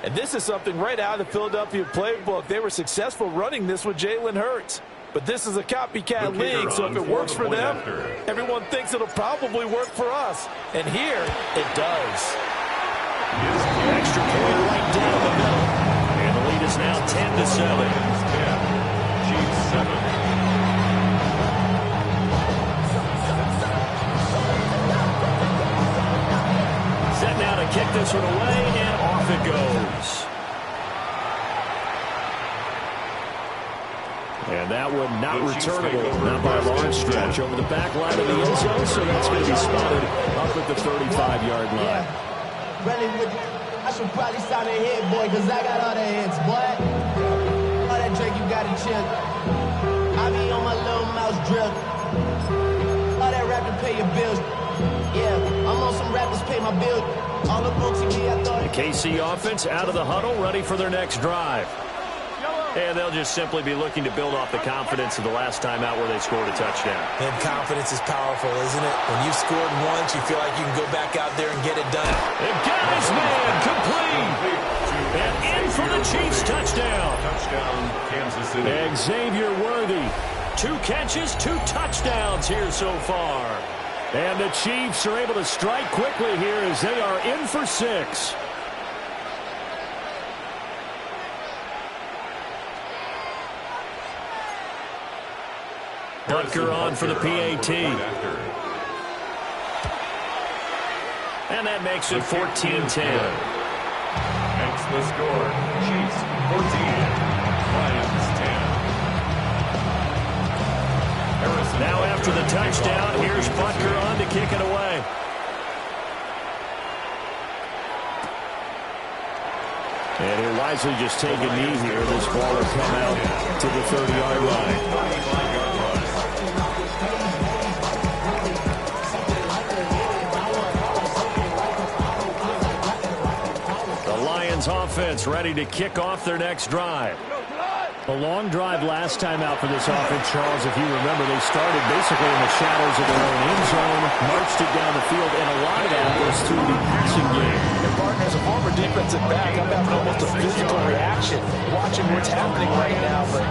And this is something right out of the Philadelphia playbook. They were successful running this with Jalen Hurts. But this is a copycat league, so if it works for them, everyone thinks it'll probably work for us. And here, it does. Extra point right down the middle. And the lead is now 10-7. Chiefs 7. Set now to kick this one away, and off it goes. And that one not returnable, not by a large stretch, over the back line of the end zone, so that's going to be spotted up at the 35-yard line. Really, I should probably sign a hit, boy, because I got all the hits, boy. All that Drake, you got to chill. I be on my little mouse drill. All that rap to pay your bills. Yeah, I'm on some rappers pay my bills. All the books TV, I thought. The KC offense out of the huddle, ready for their next drive. Yellow. And they'll just simply be looking to build off the confidence of the last time out where they scored a touchdown. And confidence is powerful, isn't it? When you've scored once, you feel like you can go back out there and get it done. And got his man complete. And in for the Chiefs touchdown. Touchdown, Kansas City. Xavier Worthy. 2 catches, 2 touchdowns here so far. And the Chiefs are able to strike quickly here as they are in for 6. Butker on for the PAT. And that makes it 14-10. That's the score. Chiefs 14, Lions 10. Now after the touchdown, here's Butker on to kick it away. And he'll wisely just take a knee here. This ball will come out to the 30-yard line. Offense ready to kick off their next drive. A long drive last time out for this offense, Charles. If you remember, they started basically in the shadows of their own end zone, marched it down the field, and a lot of that was through the passing game. And partner, as a former defensive back, I'm having almost a physical reaction watching what's happening right now. But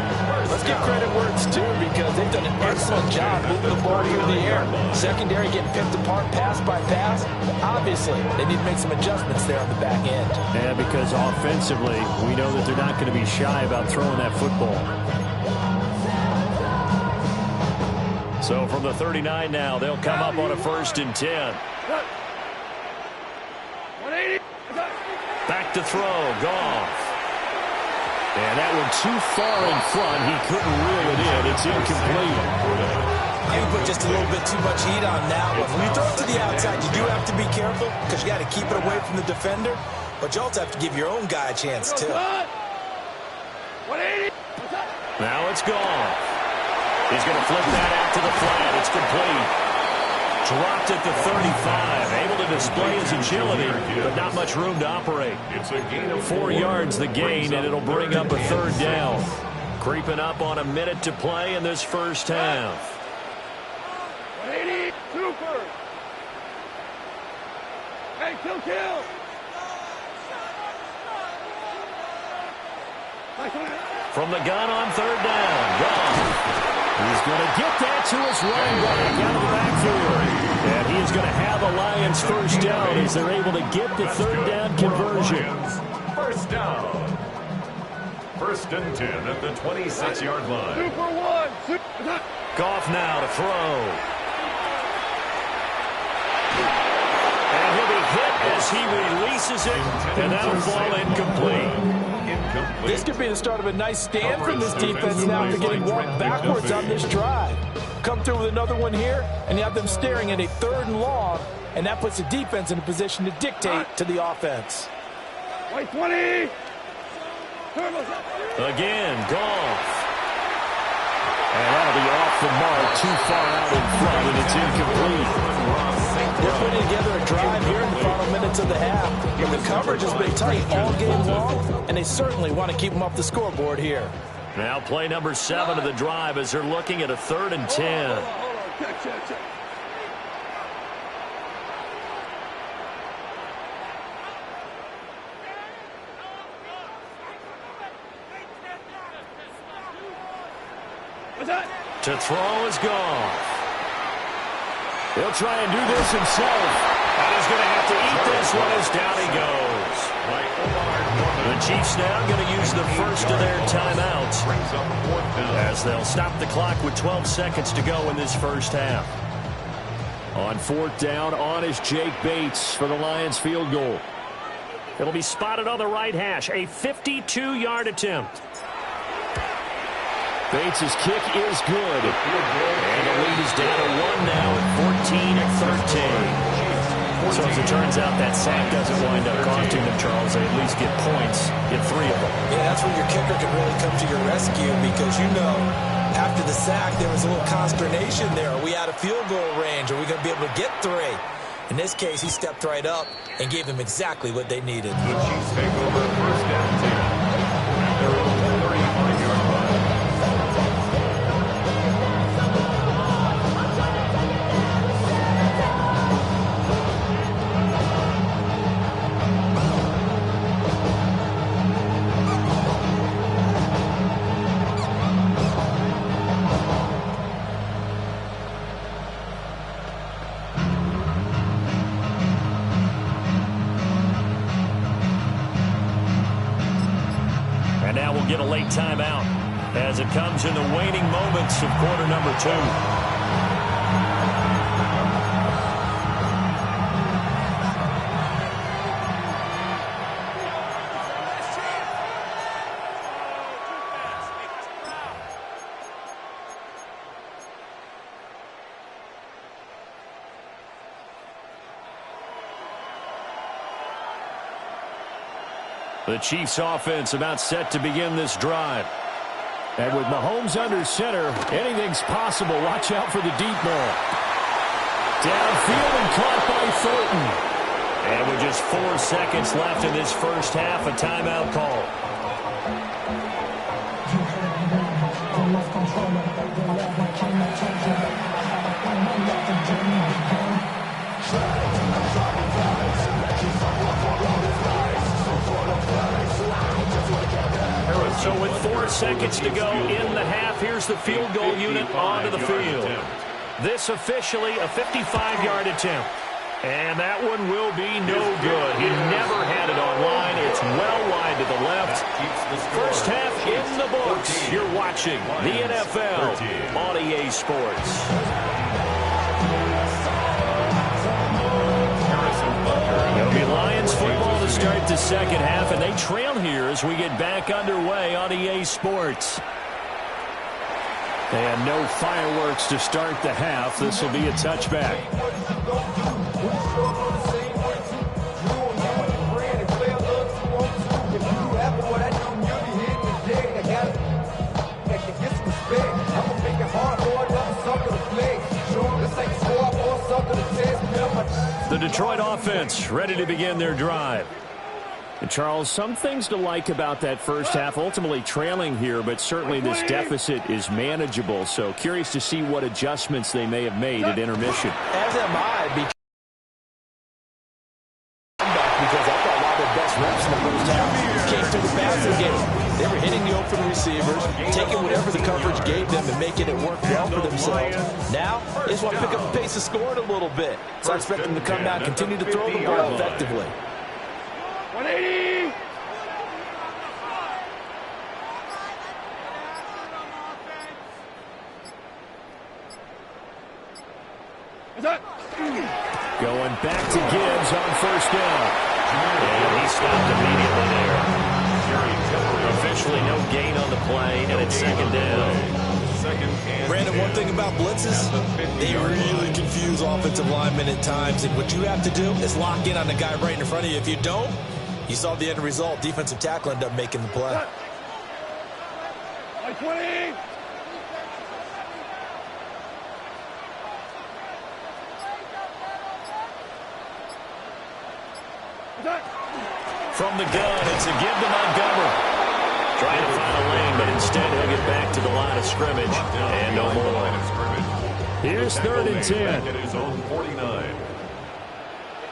let's give credit where it's due, because they've done an excellent job moving the ball through the air. Secondary getting picked apart pass by pass. Obviously, they need to make some adjustments there on the back end. Yeah, because offensively, we know that they're not going to be shy about throwing that football. So from the 39 now, they'll come up on a 1st and 10. Back to throw, Goff. And that one too far in front. He couldn't reel it in. It's incomplete. You put just a little bit too much heat on that one. When you throw it to the outside, you do have to be careful, because you got to keep it away from the defender. But you also have to give your own guy a chance, too. Now it's gone. He's going to flip that out to the flat. It's complete. Dropped at the 35. Able to display his agility, but not much room to operate. It's a gain of 4 yards the gain, and it'll bring up a 3rd down. Creeping up on a minute to play in this first half. 180, super. Hey, kill. From the gun on 3rd down. Goff. He's going to get that to his running back out of the backfield. And he is going to have a Lions 1st down as they're able to get the 3rd down conversion. 1st down. 1st and 10 at the 26-yard line. Super one. Goff now to throw. And he'll be hit as he releases it, and that'll fall incomplete. This could be the start of a nice stand from this defense now after getting walked backwards on this drive. Come through with another one here, and you have them staring at a 3rd and long, and that puts the defense in a position to dictate to the offense. White 20. Again, Goff. And that'll be off the mark, too far out in front, and it's incomplete. They're putting together a drive here in the final minutes of the half. But the coverage has been tight all game long, and they certainly want to keep them off the scoreboard here. Now play number 7 of the drive as they're looking at a 3rd and 10. Check. To throw is Goff. He'll try and do this himself. And he's going to have to eat this one as down he goes. The Chiefs now going to use the first of their timeouts as they'll stop the clock with 12 seconds to go in this first half. On 4th down, on is Jake Bates for the Lions field goal. It'll be spotted on the right hash. A 52-yard attempt. Bates' kick is good. And the lead is down to 1 now at 14-13. So as it turns out, that sack doesn't wind up costing them, Charles. They at least get points, get 3 of them. Yeah, that's where your kicker can really come to your rescue, because you know after the sack there was a little consternation there. Are we out of field goal range? Are we going to be able to get 3? In this case, he stepped right up and gave them exactly what they needed. The Chiefs take over 1st and 10. Their own 35 a late timeout as it comes in the waning moments of quarter number 2. The Chiefs offense about set to begin this drive. And with Mahomes under center, anything's possible. Watch out for the deep ball. Downfield and caught by Thornton. And with just 4 seconds left in this first half, a timeout call. So with 4 seconds to go in the half, here's the field goal unit onto the field. This officially a 55-yard attempt. And that one will be no good. He never had it on line. It's well wide to the left. First half in the books. You're watching the NFL on EA Sports. It'll be Lions football to start the second half, and they trail here as we get back underway on EA Sports. And no fireworks to start the half. This will be a touchback. The Detroit offense ready to begin their drive. And Charles, some things to like about that first half. Ultimately trailing here, but certainly this deficit is manageable. So curious to see what adjustments they may have made at intermission. As am I, because I thought a lot of their best reps in the first half came through the passing game. They were hitting the open receivers, taking whatever the coverage gave them and making it work well for themselves. Now, they just want to pick up the pace of scoring a little bit. So I expect them to come out and continue to throw the ball effectively. 180! Going back to Gibbs on first down. And he stopped immediately there. Officially no gain on the play, and it's second down. Brandon, one thing about blitzes, they really confuse offensive linemen at times, and what you have to do is lock in on the guy right in front of you. If you don't, you saw the end result. Defensive tackle ended up making the play. 20! From the gun, it's a give to Montgomery. Trying to find a lane, but instead he'll get back to the line of scrimmage. And no more. Here's 3rd and 10. At his own 49.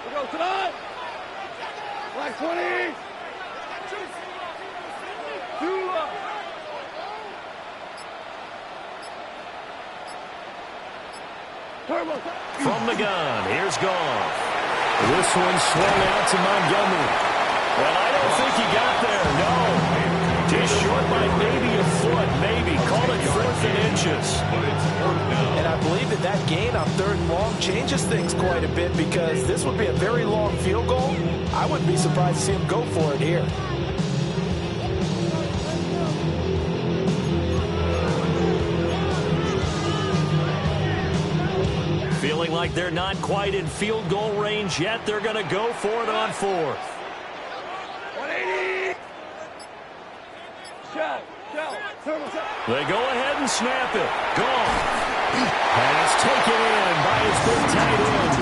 We go tonight! Black 20! From the gun, here's Goff. This one swung out to Montgomery. Well, I don't think he got there, no. Just short by maybe a foot, maybe. Call it 4th and inches. And I believe that gain on 3rd and long changes things quite a bit, because this would be a very long field goal. I wouldn't be surprised to see him go for it here. Feeling like they're not quite in field goal range yet. They're going to go for it on 4th. 180! They go ahead and snap it. Goff. Pass taken in by his big tight end.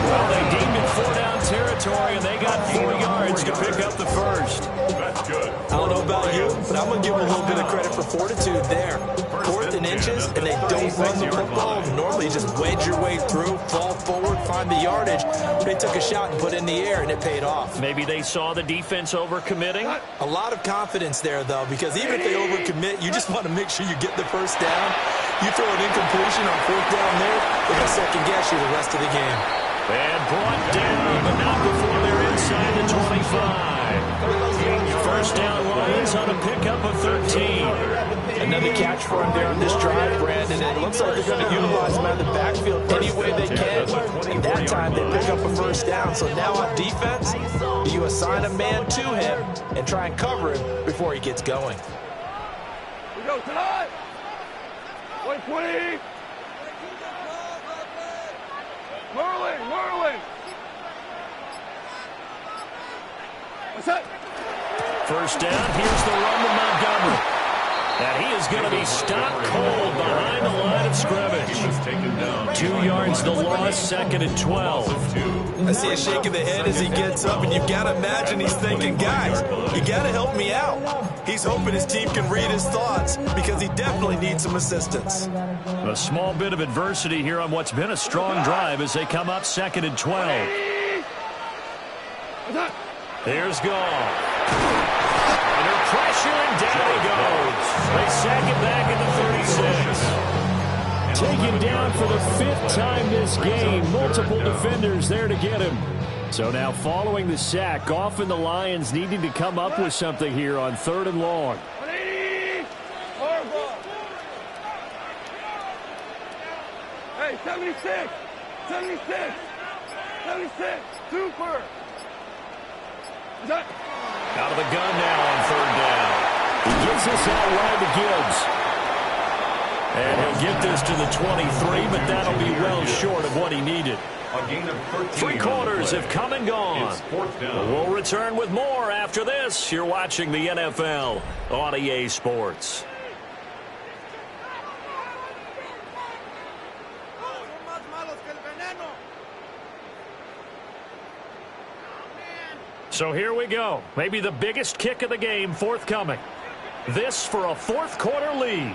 Well, they deemed it 4-down territory, and they got 4 yards to pick up the first. That's good. I don't know about you, but I'm going to give them a little bit of credit for fortitude there. 4th and inches, and they don't run the football. Normally, you just wedge your way through, fall forward, find the yardage. They took a shot and put it in the air, and it paid off. Maybe they saw the defense overcommitting. A lot of confidence there, though, because even if they overcommit, you just want to make sure you get the first down. You throw an incompletion on 4th down there, they're going to second-guess you the rest of the game. And brought down, but not before they're in inside the 25. First down Lions on a pickup of 13. Another catch for him there on this drive, Brandon. And it looks like they're going to utilize him out of the backfield any way they can. And that time they pick up a first down. So now on defense, you assign a man to him and try and cover him before he gets going. We go tonight. 120. Merlin. What's that? First down, here's the run to Montgomery. And he is going to be stopped cold behind the line of scrimmage. 2 yards the loss, second and 12. I see a shake of the head as he gets up, and you've got to imagine he's thinking, guys, you got to help me out. He's hoping his team can read his thoughts because he definitely needs some assistance. A small bit of adversity here on what's been a strong drive as they come up second and 12. Here's Gall. Under pressure, and down he goes. They sack it back at the 36. Taken down for the 5th time this game. Multiple defenders there to get him. So now following the sack, Goff and the Lions needing to come up with something here on 3rd and long. 180. Hey, 76. 76. Super. Out of the gun now on 3rd down. He gets this out wide to Gibbs. And he'll get this to the 23, but that'll be well short of what he needed. 3 quarters have come and gone. We'll return with more after this. You're watching the NFL on EA Sports. So here we go. Maybe the biggest kick of the game forthcoming. This for a 4th quarter lead.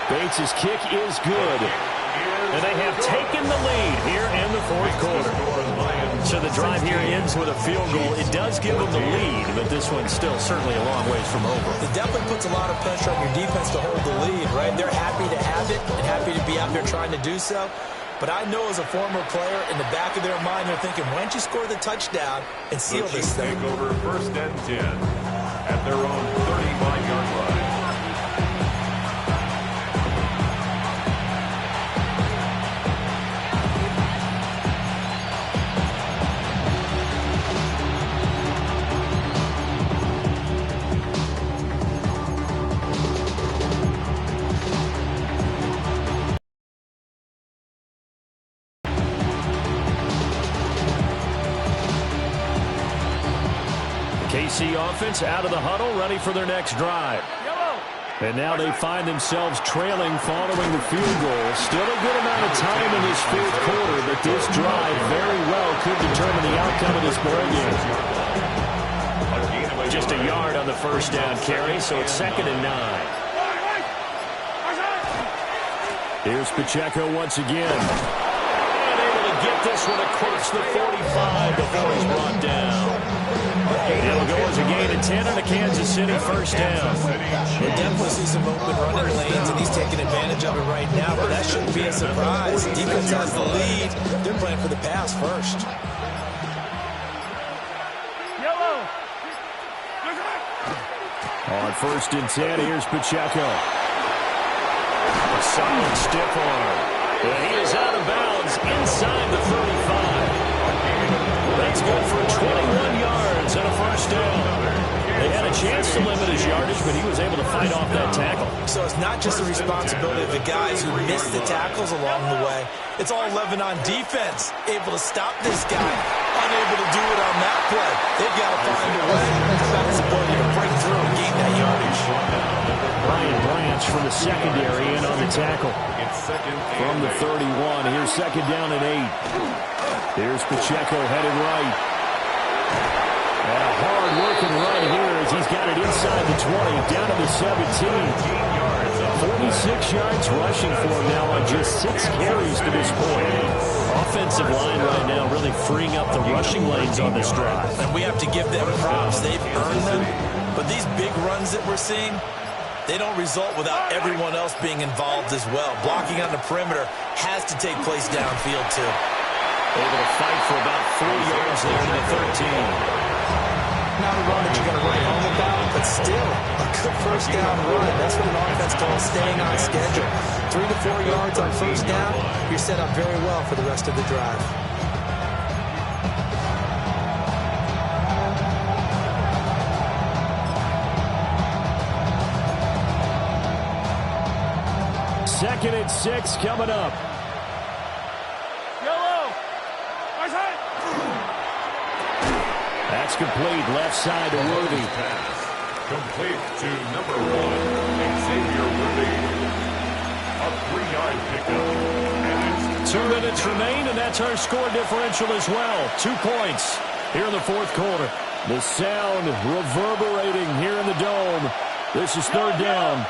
Bates' kick is good. And they have taken the lead here in the 4th quarter. So the drive here ends with a field goal. It does give them the lead, but this one's still certainly a long ways from over. It definitely puts a lot of pressure on your defense to hold the lead, right? They're happy to have it and happy to be out there trying to do so. But I know as a former player, in the back of their mind, they're thinking, why don't you score the touchdown and seal this thing? Take over 1st and 10 at their own 35-yard line. KC offense out of the huddle, ready for their next drive. And now they find themselves trailing following the field goal. Still a good amount of time in this 4th quarter, but this drive very well could determine the outcome of this ball game. Just a yard on the first down carry, so it's 2nd and 9. Here's Pacheco once again. And able to get this one across the 45 before he's brought down. It'll go as a gain of 10 on the Kansas City first down. We'll definitely see some open running lanes, and he's taking advantage of it right now, but that shouldn't be a surprise. Defense has the lead. They're playing for the pass first. On 1st and 10, here's Pacheco. A solid stiff arm. And he is out of bounds inside the 35. That's good for 21 yards and a first down. They had a chance to limit his yardage, but he was able to fight off that tackle. So it's not just the responsibility of the guys who missed the tackles along the way. It's all 11 on defense, able to stop this guy, unable to do it on that play. They've got to find a way. That's the ability to break through and gain that yardage. Ryan Branch from the secondary in on the tackle. From the 31, here's 2nd down and 8. Here's Pacheco headed right. And a hard-working run here as he's got it inside the 20, down to the 17. 46 yards rushing for him now on just 6 carries to this point. Offensive line right now really freeing up the rushing lanes on this drive. And we have to give them props. They've earned them. But these big runs that we're seeing, they don't result without everyone else being involved as well. Blocking on the perimeter has to take place downfield, too. Able to fight for about 4 yards there to the 13. Not a run that you're going to write home about, but still a good first down run. That's what an offense calls staying on schedule. 3 to 4 yards on first down, you're set up very well for the rest of the drive. Second and 6 coming up. That's complete. Left side to Worthy. Pass. Complete to number 1, Xavier Worthy. A 3-yard pickup. 2 minutes remain, and that's our score differential as well. 2 points here in the fourth quarter. The sound reverberating here in the dome. This is third down.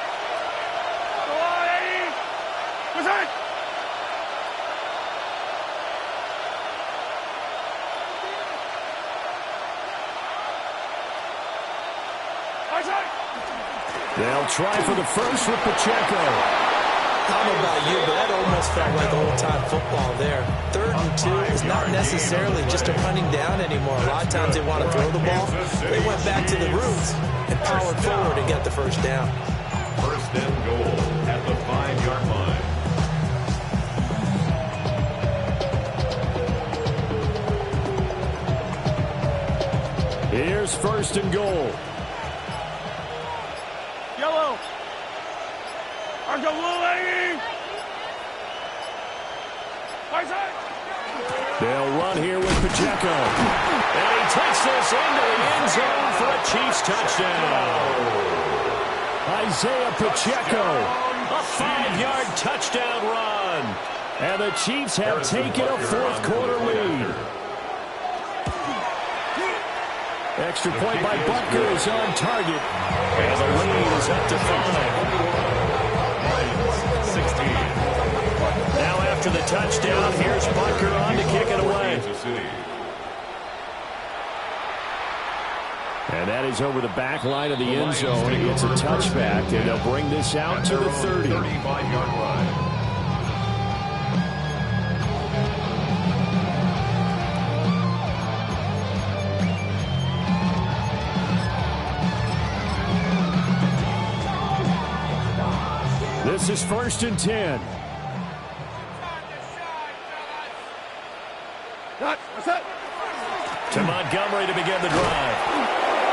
They'll try for the first with Pacheco. I don't know about you, but that almost felt like old-time football there. 3rd and 2 is not necessarily just a running down anymore. A lot of times they want to throw the ball. They went back to the roots and powered forward and get the first down. First and goal at the 5-yard line. Here's first and goal. Yellow. Argo Willie. They'll run here with Pacheco. And he takes this into the end zone for a Chiefs touchdown. Isaiah Pacheco, a 5-yard touchdown run. And the Chiefs have taken a fourth quarter lead. Extra point by Butker is on target. And the lead is up to 5. 16. Now after the touchdown, here's Butker on to kick it away. And that is over the back line of the end zone. It gets a touchback, and they'll bring this out to the 30. 35-yard line. This is first and 10. To Montgomery to begin the drive.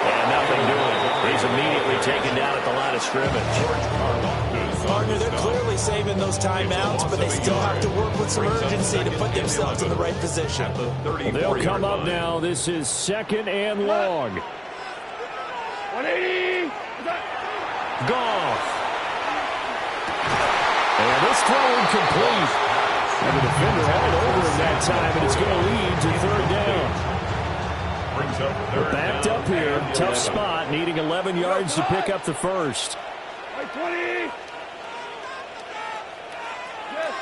And nothing doing. He's immediately taken down at the line of scrimmage. Partner, they're clearly saving those timeouts, but they still have to work with some urgency to put themselves in the right position. They'll come up now. This is second and long. 180. Goff. And this throw incomplete. And the defender held over him that time, and it's going to lead to third down. We're backed up here. Tough spot, needing 11 yards to pick up the first. 20. Yes,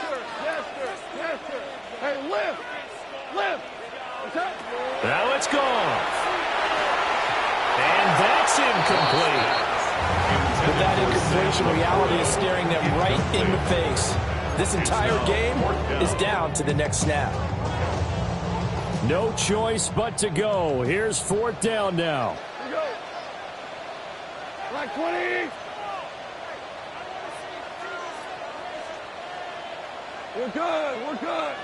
sir. Yes, sir. Yes, sir. Hey, lift. Lift. Now it's gone. And that's incomplete. With that incompletion, reality is staring them right in the face. This entire game is down to the next snap. No choice but to go. Here's fourth down now. Here we go. Black 20. We're good. We're good.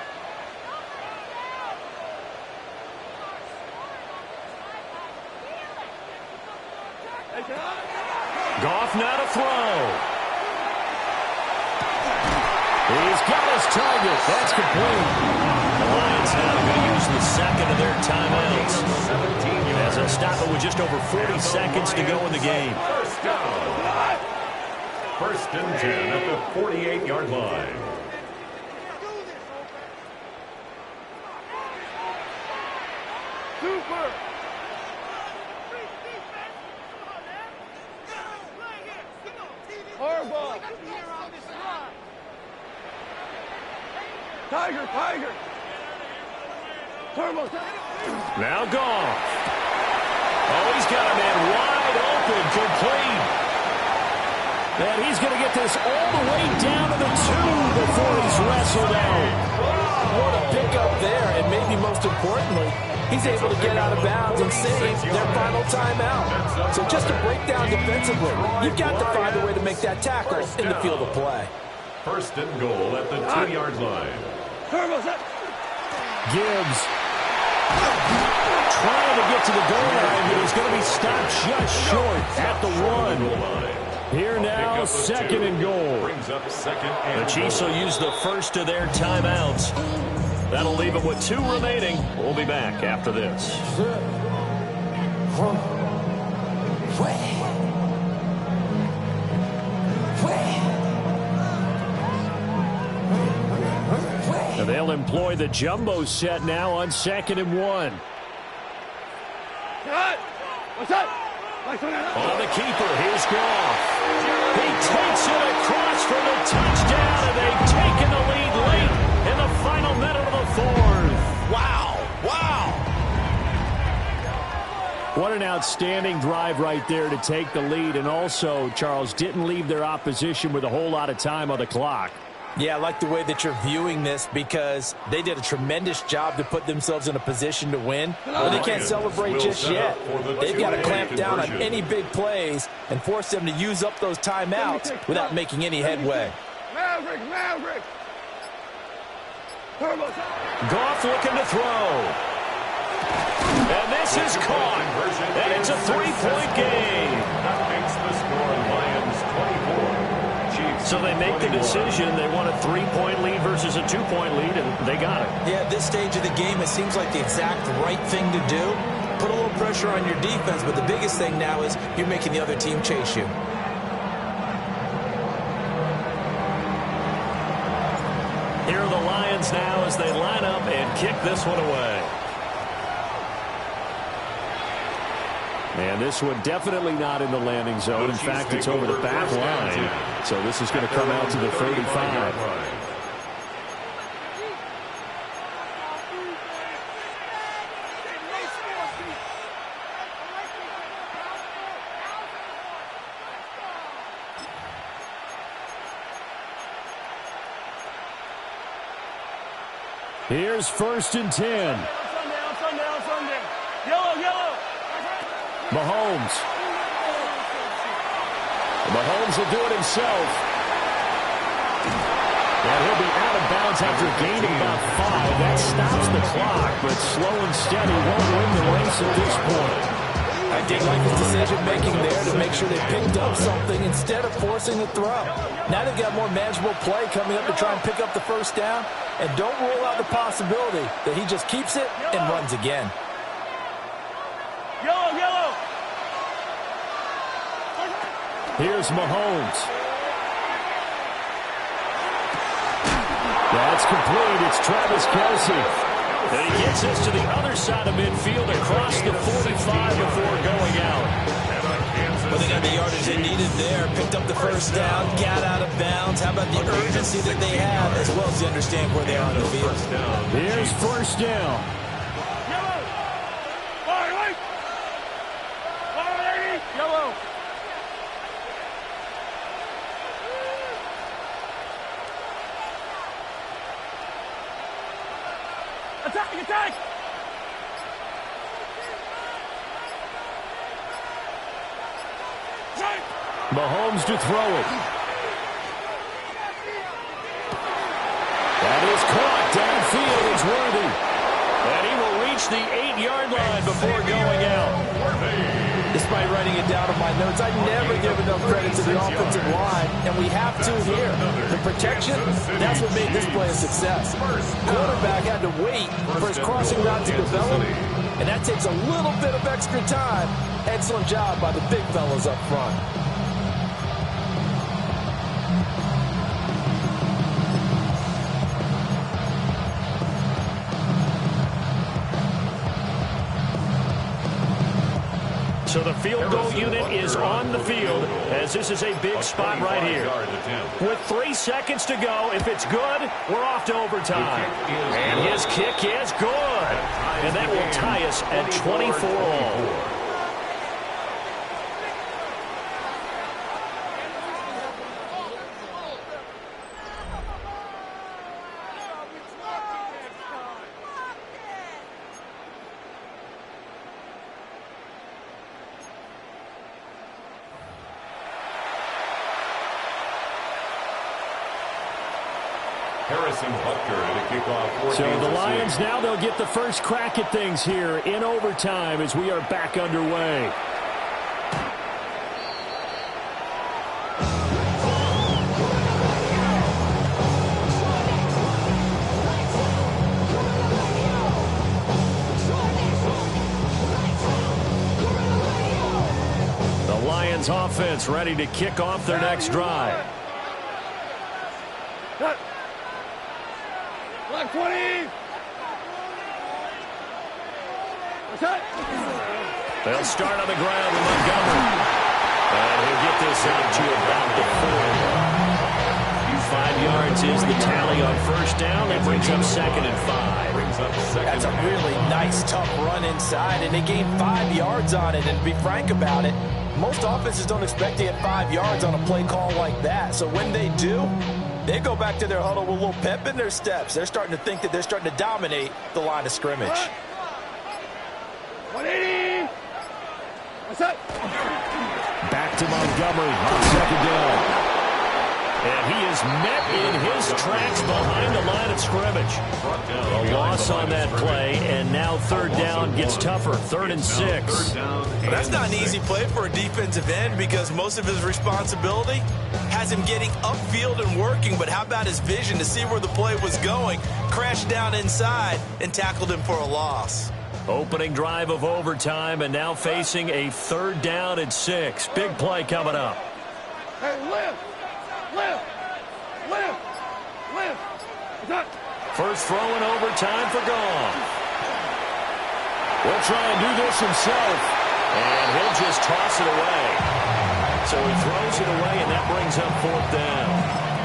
Goff now to throw. He's got his target. That's complete. The Lions now going to use the second of their timeouts as they'll stop it with just over 40 seconds to go in the game. First down. First and 10 at the 48-yard line. Super. Horrible. Tiger, Tiger. Turbo. Now Goff. Oh, he's got a man wide open, complete. And he's going to get this all the way down to the 2 before he's wrestled out. What a pickup there, and maybe most importantly, he's able to get out of bounds and save their final timeout. So just to break down defensively, you've got to find a way to make that tackle in the field of play. First and goal at the 2-yard line. Gibbs trying to get to the goal line, but he's going to be stopped just short at the 1. Here now, second and goal. The Chiefs will use the first of their timeouts. That'll leave them with 2 remaining. We'll be back after this. And they'll employ the jumbo set now on second and 1. What's up? On the keeper, here's Goff. He takes it across for the touchdown, and they've taken the lead late in the final minute of the 4th. Wow, wow. What an outstanding drive right there to take the lead, and also, Charles, didn't leave their opposition with a whole lot of time on the clock. Yeah, I like the way that you're viewing this because they did a tremendous job to put themselves in a position to win, but they can't celebrate just yet. They've got to clamp down on any big plays and force them to use up those timeouts without making any headway. Maverick. Goff looking to throw. And this is caught. And it's a 3-point game. That makes the score Lions 24. So they make the decision. They want a 3-point lead versus a 2-point lead, and they got it. Yeah, at this stage of the game, it seems like the exact right thing to do. Put a little pressure on your defense, but the biggest thing now is you're making the other team chase you. Here are the Lions now as they line up and kick this one away. And this one definitely not in the landing zone. In fact, it's over the back line. So this is going to come out to the 35. Here's 1st and 10. Mahomes. Mahomes will do it himself. And he'll be out of bounds after gaining about 5. That stops the clock, but slow and steady won't win the race at this point. I did like his decision-making there to make sure they picked up something instead of forcing the throw. Now they've got more manageable play coming up to try and pick up the first down, and don't rule out the possibility that he just keeps it and runs again. Yellow. Here's Mahomes. That's complete. It's Travis Kelce. And he gets us to the other side of midfield across the 45 before going out. Well, they got the yardage they needed there. Picked up the first down, got out of bounds. How about the urgency that they have as well as they understand where they are on the field? Here's 1st down. Yellow. Attack! Mahomes to throw it. That is caught downfield. It's Worthy. And he will reach the 8-yard line before going out. Despite writing it down in my notes, I never give enough credit to the offensive line, and we have to here. The protection, that's what made this play a success. Quarterback had to wait for his crossing route to develop, and that takes a little bit of extra time. Excellent job by the big fellas up front. So the field goal unit is on the field as this is a big spot right here. With 3 seconds to go, if it's good, we're off to overtime. And his kick is good. And that will tie us at 24 all. So the Lions now they'll get the first crack at things here in overtime as we are back underway. The Lions offense ready to kick off their next drive. Black 20! They'll start on the ground with Montgomery. And he'll get this out to about the 4. 5 yards is the tally on first down. That brings up 2nd and 5. That's a really nice, tough run inside, and they gained 5 yards on it. And to be frank about it, most offenses don't expect to get 5 yards on a play call like that. So when they do, they go back to their huddle with a little pep in their steps. They're starting to think that they're starting to dominate the line of scrimmage. 180! What's up? Back to Montgomery on 2nd down. And he is met in his tracks behind the line of scrimmage. A loss on that play, and now 3rd down gets tougher. 3rd and 6. That's not an easy play for a defensive end because most of his responsibility has him getting upfield and working, but how about his vision to see where the play was going, crashed down inside, and tackled him for a loss. Opening drive of overtime, and now facing a 3rd down and 6. Big play coming up. Hey, lift! Lift! Lift! Lift! What's up? First throw in overtime for Goff. Will try and do this himself, and he'll just toss it away. So he throws it away, and that brings up 4th down.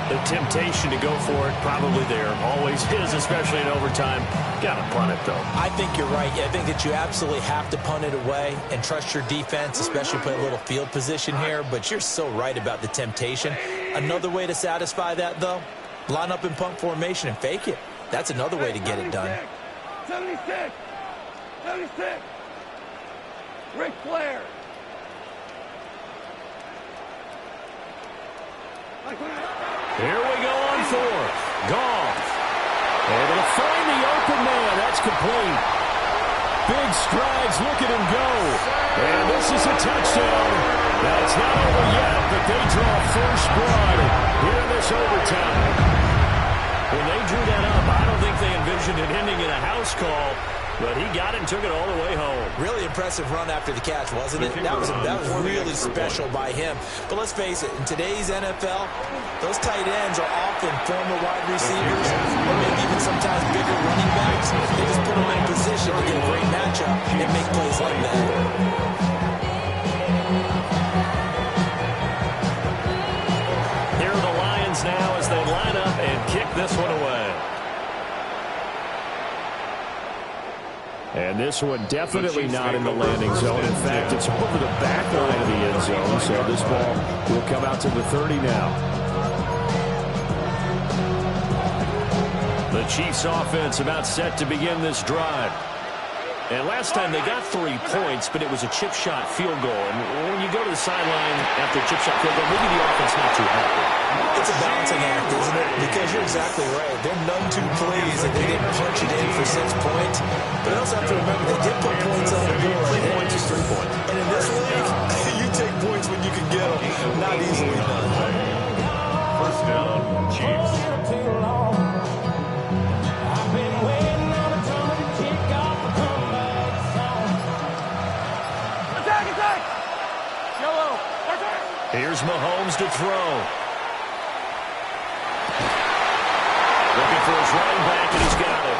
The temptation to go for it probably there. Always is, especially in overtime. Got to punt it, though. I think you're right. I think that you absolutely have to punt it away and trust your defense, especially play a little field position here. But you're so right about the temptation. Another way to satisfy that, though, line up in punt formation and fake it. That's another way to get it done. 76! 76! Ric Flair! Here we go on 4th. Goff. Able to find the open man. That's complete. Big strides. Look at him go. And this is a touchdown. Now, it's not over yet, but they draw first blood here in this overtime. When they drew that up, I don't think they envisioned it ending in a house call, but he got it and took it all the way home. Really impressive run after the catch, wasn't it? That was really special by him. But let's face it, in today's NFL, those tight ends are often former wide receivers or maybe even sometimes bigger running backs. They just put them in a position to get a great matchup and make plays like that. Here are the Lions now as they line up and kick this one away. And this one definitely not in the landing zone. In fact, it's over the back line of the end zone, so this ball will come out to the 30 now. The Chiefs offense about set to begin this drive. And last time they got 3 points, but it was a chip shot field goal. And when you go to the sideline after a chip shot field goal, maybe the offense not too happy. It's a balancing act, isn't it? Because you're exactly right. They're none too pleased that they didn't punch it in for 6 points. But I also have to remember they did put points on the board. 3 points is 3 points. And in this league, you take points when you can get them. Not easily done. First down, Chiefs. Here's Mahomes to throw. Looking for his running back, and he's got it.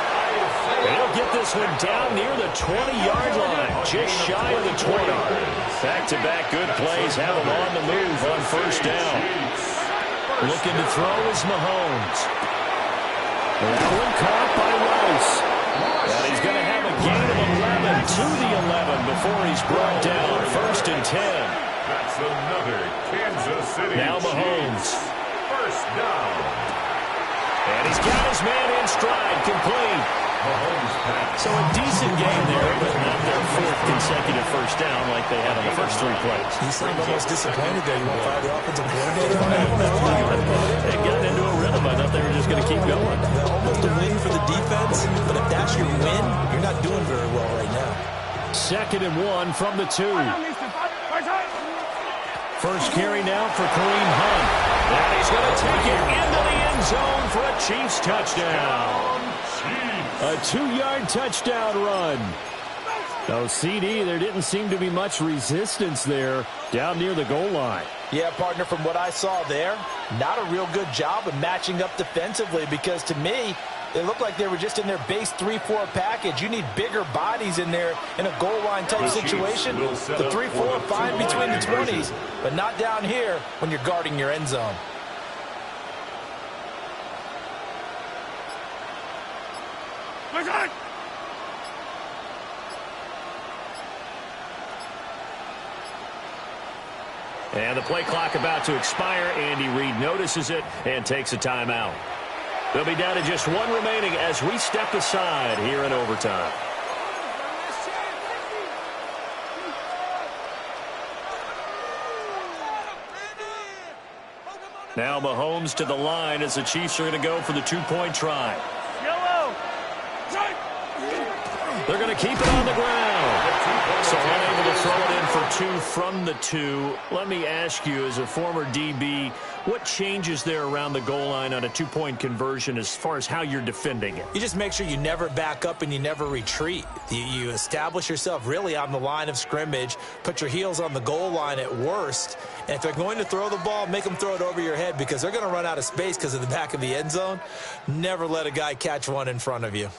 And he'll get this this one down near the 20-yard line, just shy of the 20. Back-to-back good plays have him on the move on first down. Looking to throw is Mahomes. That one caught by Rice. And he's going to have a gain of 11 to the 11 before he's brought down. First and 10. That's another Kansas City Now Mahomes. First down. And he's got his man in stride, complete. So a decent game there, but not their fourth consecutive first down like they had on the first three plays. You sound almost disappointed there. You want to fire the offensive coordinator on that? They got into a rhythm. I thought they were just going to keep going. Almost a win for the defense, but if that's your win, you're not doing very well right now. Second and 1 from the 2. First carry now for Kareem Hunt. And he's going to take it into the end zone for a Chiefs touchdown. A 2-yard touchdown run. No, CD, there didn't seem to be much resistance there down near the goal line. Yeah, partner, from what I saw there, not a real good job of matching up defensively because to me, it looked like they were just in their base 3-4 package. You need bigger bodies in there in a goal line type situation. The 3-4 fine between the 20s, but not down here when you're guarding your end zone. And the play clock about to expire. Andy Reid notices it and takes a timeout. They'll be down to just one remaining as we step aside here in overtime. Now Mahomes to the line as the Chiefs are going to go for the two-point try. They're going to keep it on the ground. So unable to throw it in for 2 from the 2. Let me ask you, as a former DB, what changes there around the goal line on a two-point conversion as far as how you're defending it? You just make sure you never back up and you never retreat. You establish yourself really on the line of scrimmage, put your heels on the goal line at worst, and if they're going to throw the ball, make them throw it over your head because they're going to run out of space because of the back of the end zone. Never let a guy catch one in front of you.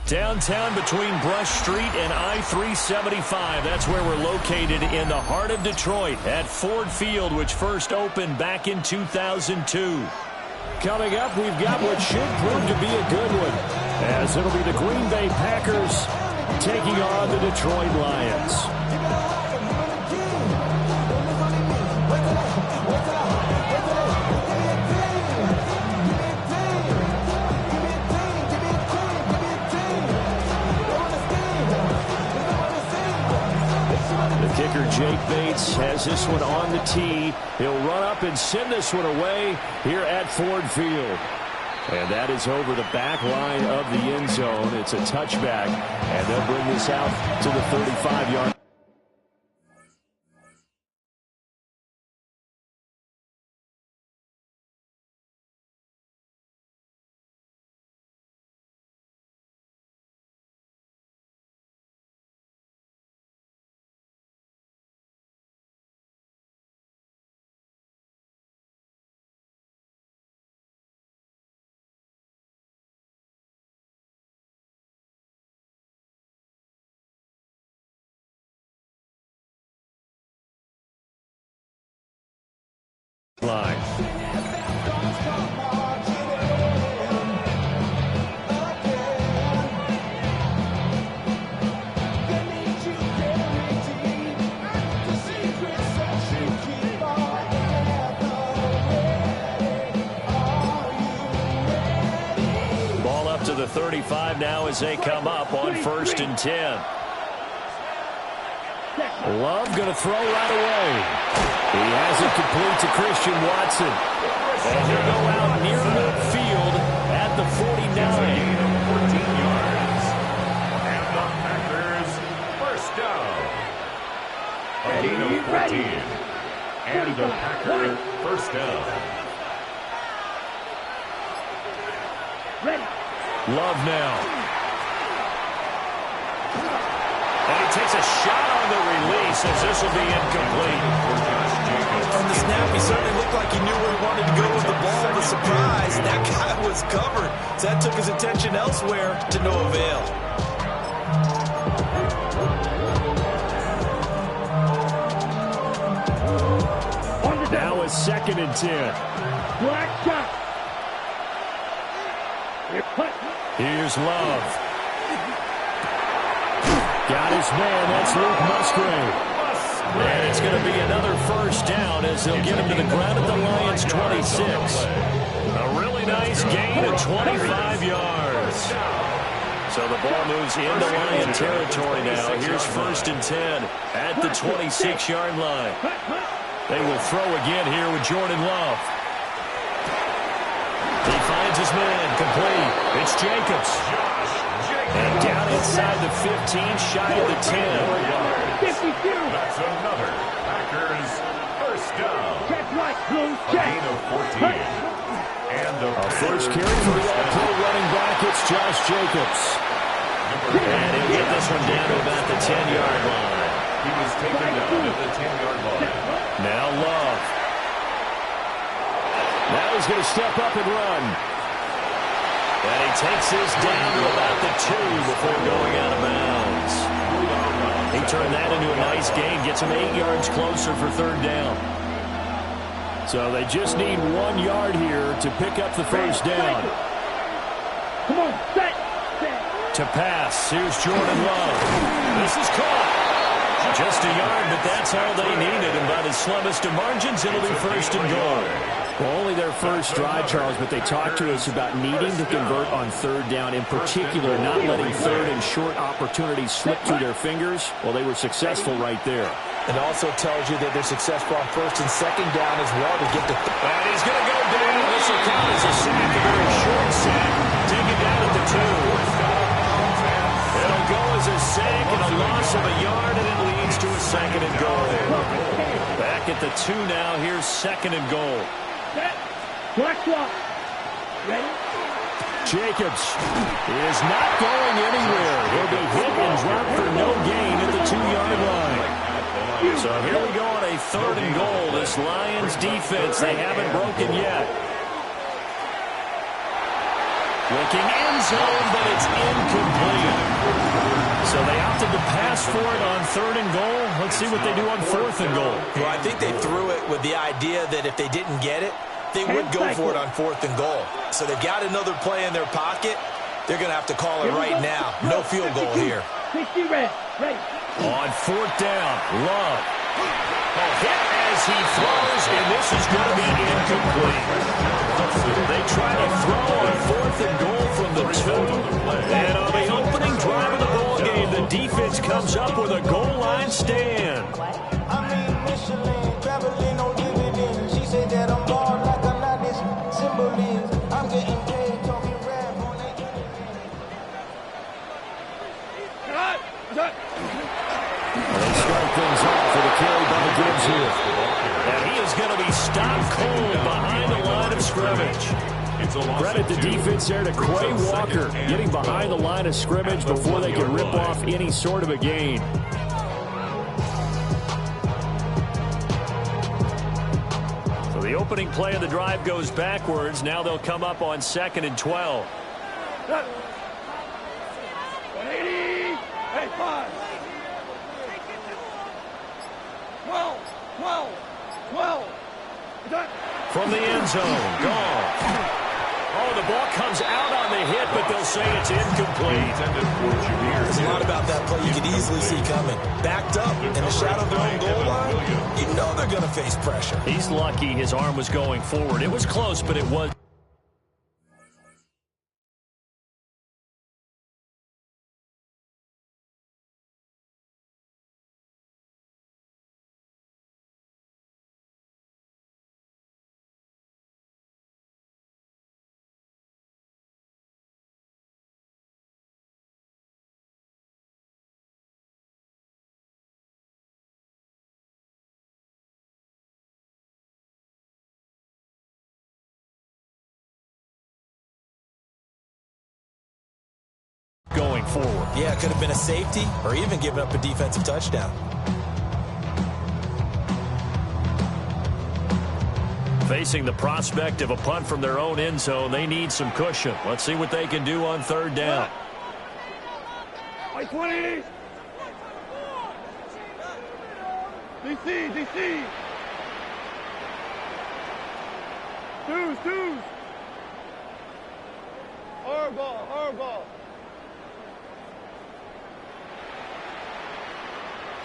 Downtown between Brush Street and I-375. That's where we're located in the heart of Detroit at Ford Field, which first opened back in 2002. Coming up, we've got what should prove to be a good one, as it'll be the Green Bay Packers taking on the Detroit Lions. Kicker Jake Bates has this one on the tee. He'll run up and send this one away here at Ford Field. And that is over the back line of the end zone. It's a touchback, and they'll bring this out to the 35-yard. Line. Ball up to the 35 now as they come up on 1st and 10. Love going to throw right away. He has it complete to Christian Watson. And he'll go out near midfield at the 49. 14 yards. And the Packers first down. A gain of 14. And the Packers first down. Love now. And he takes a shot on the release as this will be incomplete. From the snap, he certainly looked like he knew where he wanted to go with the ball. The surprise, that guy was covered. So that took his attention elsewhere to no avail. Now a 2nd and 10. Black shot. Here's Love. Got his man. That's Luke Musgrave. And it's going to be another first down as they'll get him to the ground at the Lions' 26. A really nice gain of 25 yards. So the ball moves into Lion territory now. Here's 1st and 10 at the 26-yard line. They will throw again here with Jordan Love. He finds his man, complete. It's Jacobs. And down inside the 15, shy of the 10. That's another Packers first down. A gain of 14. And the first carry for the all-pro running back, it's Josh Jacobs. And he'll get this one down to about the 10-yard line. He was taken down at the 10-yard line. Now Love. Now he's going to step up and run. And he takes this down to about the 2 before going out of bounds. He turned that into a nice gain, gets him 8 yards closer for 3rd down. So they just need 1 yard here to pick up the first down. Come on, set. To pass, here's Jordan Love. This is caught. Just a yard, but that's all they needed. And by the slimmest of margins, it'll be 1st and goal. Well, only their first drive, Charles, but they talked to us about needing to convert on 3rd down, in particular, not letting 3rd and short opportunities slip through their fingers. Well, they were successful right there. It also tells you that they're successful on 1st and 2nd down as well to get to... And he's going to go down. This will count as a sack, a very short sack. Taken down at the 2. It'll go as a sack and a loss of a yard, and it leads to a 2nd and goal. Back at the 2 now. Here's 2nd and goal. Black shot. Ready? Jacobs is not going anywhere. He'll be hit and dropped for no gain at the 2-yard line. So here we go on a 3rd and goal. This Lions defense, they haven't broken yet. Looking end zone, but it's incomplete. So they opted to pass for it on 3rd and goal. Let's see what they do on 4th and goal. Well, I think they threw it with the idea that if they didn't get it, they would go for it on 4th and goal. So they've got another play in their pocket. They're going to have to call it right now. No field goal here. On 4th down, Love. A hit as he throws, and this is going to be incomplete. They try to throw on 4th and goal from the 2. And on the opening drive of the ball game, the defense comes up with a goal line stand. I mean, Michelin, traveling on dividends. She said that I'm bald like a lot this symbol is. I'm getting paid, talking rap on that They start things off with a carry by the Gibbs here. And he is going to be stopped cold behind the line of scrimmage. Credit the defense there to Quay Walker, getting behind the line of scrimmage before they can rip off any sort of a gain. So the opening play of the drive goes backwards. Now they'll come up on 2nd and 12. 180. Hey, 5. 12. 12. From the end zone, gone. Oh, the ball comes out on the hit, but they'll say it's incomplete. There's a lot about that play you could easily see coming. Backed up in the shadow of their own goal line, you know they're going to face pressure. He's lucky his arm was going forward. It was close, but it was. Going forward. Yeah, it could have been a safety or even given up a defensive touchdown. Facing the prospect of a punt from their own end zone, they need some cushion. Let's see what they can do on 3rd down. 20. DC. Twos. Hard ball.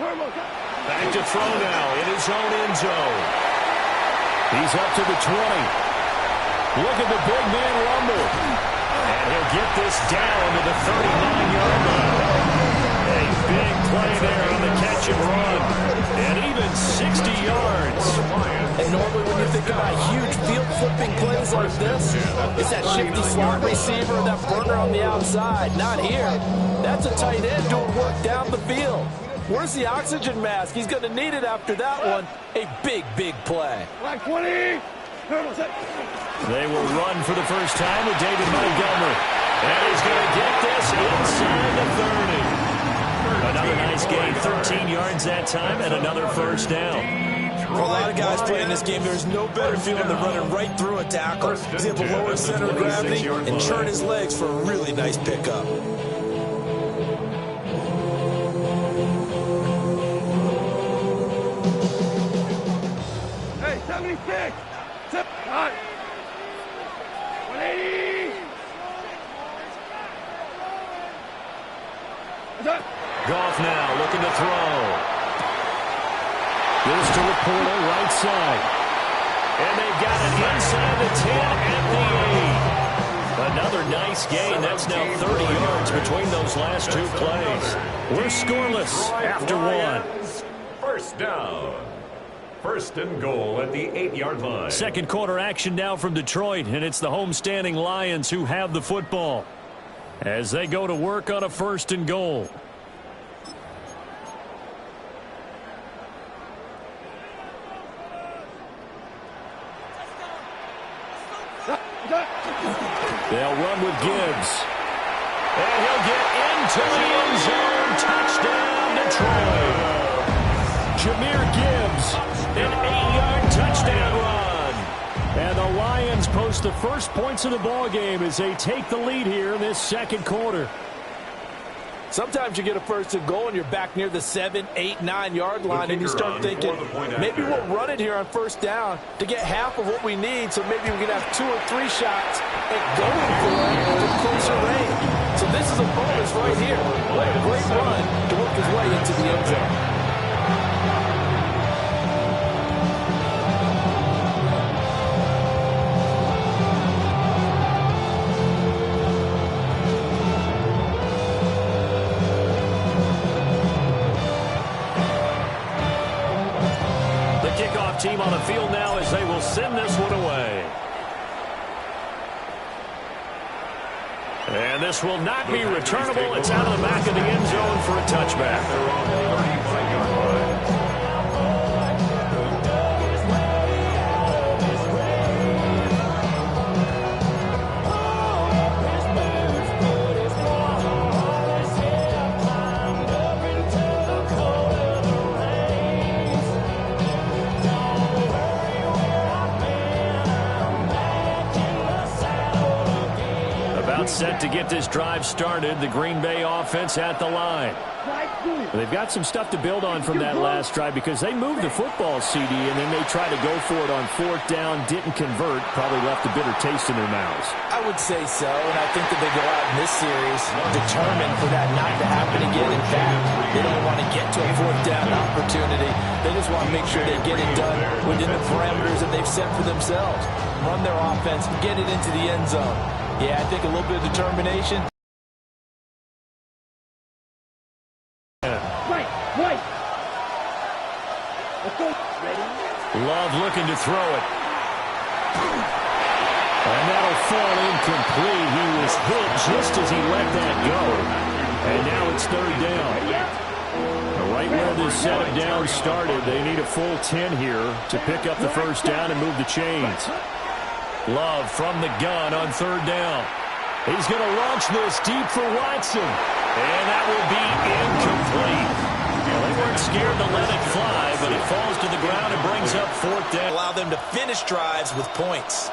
Back to throw now in his own end zone. He's up to the 20. Look at the big man rumble. And he'll get this down to the 39-yard line. A big play there on the catch and run. And even 60 yards. And normally when you think about huge field-flipping plays like this, it's that shifty slot receiver or that burner on the outside. Not here. That's a tight end doing work down the field. Where's the oxygen mask? He's going to need it after that one. A big play. Like 20. They will run for the first time with David Montgomery. And he's going to get this inside the 30. Another nice gain, 13 yards that time, and another first down. For a lot of guys playing this game, there's no better feeling than running right through a tackle. He's able to lower his center of gravity and churn his legs for a really nice pickup. Hey, 76. 180. Goff now looking to throw. Goes to Laporta, right side. And they've got it inside the 10 at the 8. Another nice gain. That's now 30 yards between those last two plays. We're scoreless after one. First down. 1st and goal at the 8-yard line. Second quarter action now from Detroit, and it's the homestanding Lions who have the football as they go to work on a 1st and goal. They'll run with Gibbs. And he'll get into the end zone. Touchdown, Detroit. Jahmyr Gibbs, an 8-yard touchdown run. And the Lions post Coast the first points of the ball game as they take the lead here in this second quarter. Sometimes you get a first and goal and you're back near the 7, 8, 9-yard line and you start thinking, maybe we'll run it here on first down to get half of what we need, so maybe we can have 2 or 3 shots at going for it from closer range. So this is a bonus right here. What a great run to work his way into the end zone. Team on the field now as they will send this one away. And this will not be returnable. It's out of the back of the end zone for a touchback. Set to get this drive started. The Green Bay offense at the line. They've got some stuff to build on from that last drive because they moved the football, CD, and then they tried to go for it on 4th down, didn't convert, probably left a bitter taste in their mouths. I would say so, and I think that they go out in this series determined for that not to happen again. In fact, they don't want to get to a 4th down opportunity. They just want to make sure they get it done within the parameters that they've set for themselves. Run their offense, get it into the end zone. Yeah, I think a little bit of determination. Right. Let's go. Ready? Love looking to throw it. And that'll fall incomplete. He was hit just as he let that go. And now it's 3rd down. Right where this set of downs started, they need a full 10 here to pick up the first down and move the chains. Love from the gun on 3rd down. He's going to launch this deep for Watson. And that will be incomplete. Well, they weren't scared to let it fly, but it falls to the ground and brings up 4th down. Allow them to finish drives with points.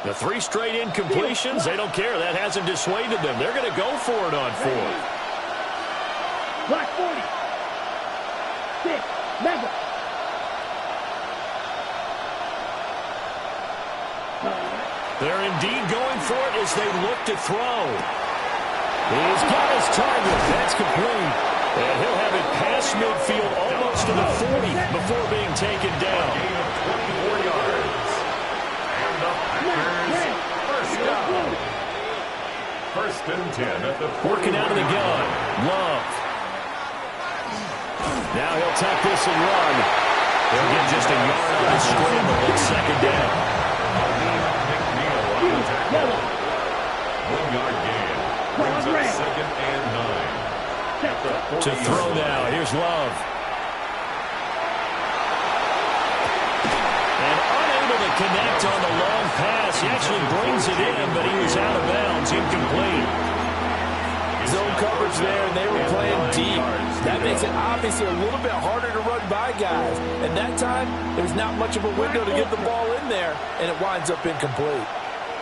The 3 straight incompletions, they don't care. That hasn't dissuaded them. They're going to go for it on 4th. Black 40. 6. Mega. They're indeed going for it as they look to throw. He's got his target. That's complete. And he'll have it past midfield almost to the 40 before being taken down. 24 yards. And the Packers first down. 1st and 10 at the 40. Working out of the gun. Love. Now he'll tuck this and run. He'll get just a yard on the scramble. It's 2nd down. 1-yard gain. Brings up 2nd and 9. To throw now. Here's Love. And unable to connect on the long pass. He actually brings it in, but he was out of bounds. Incomplete. Zone coverage there, and they were playing deep. That makes it obviously a little bit harder to run by guys. And that time, there's not much of a window to get the ball in there, and it winds up incomplete.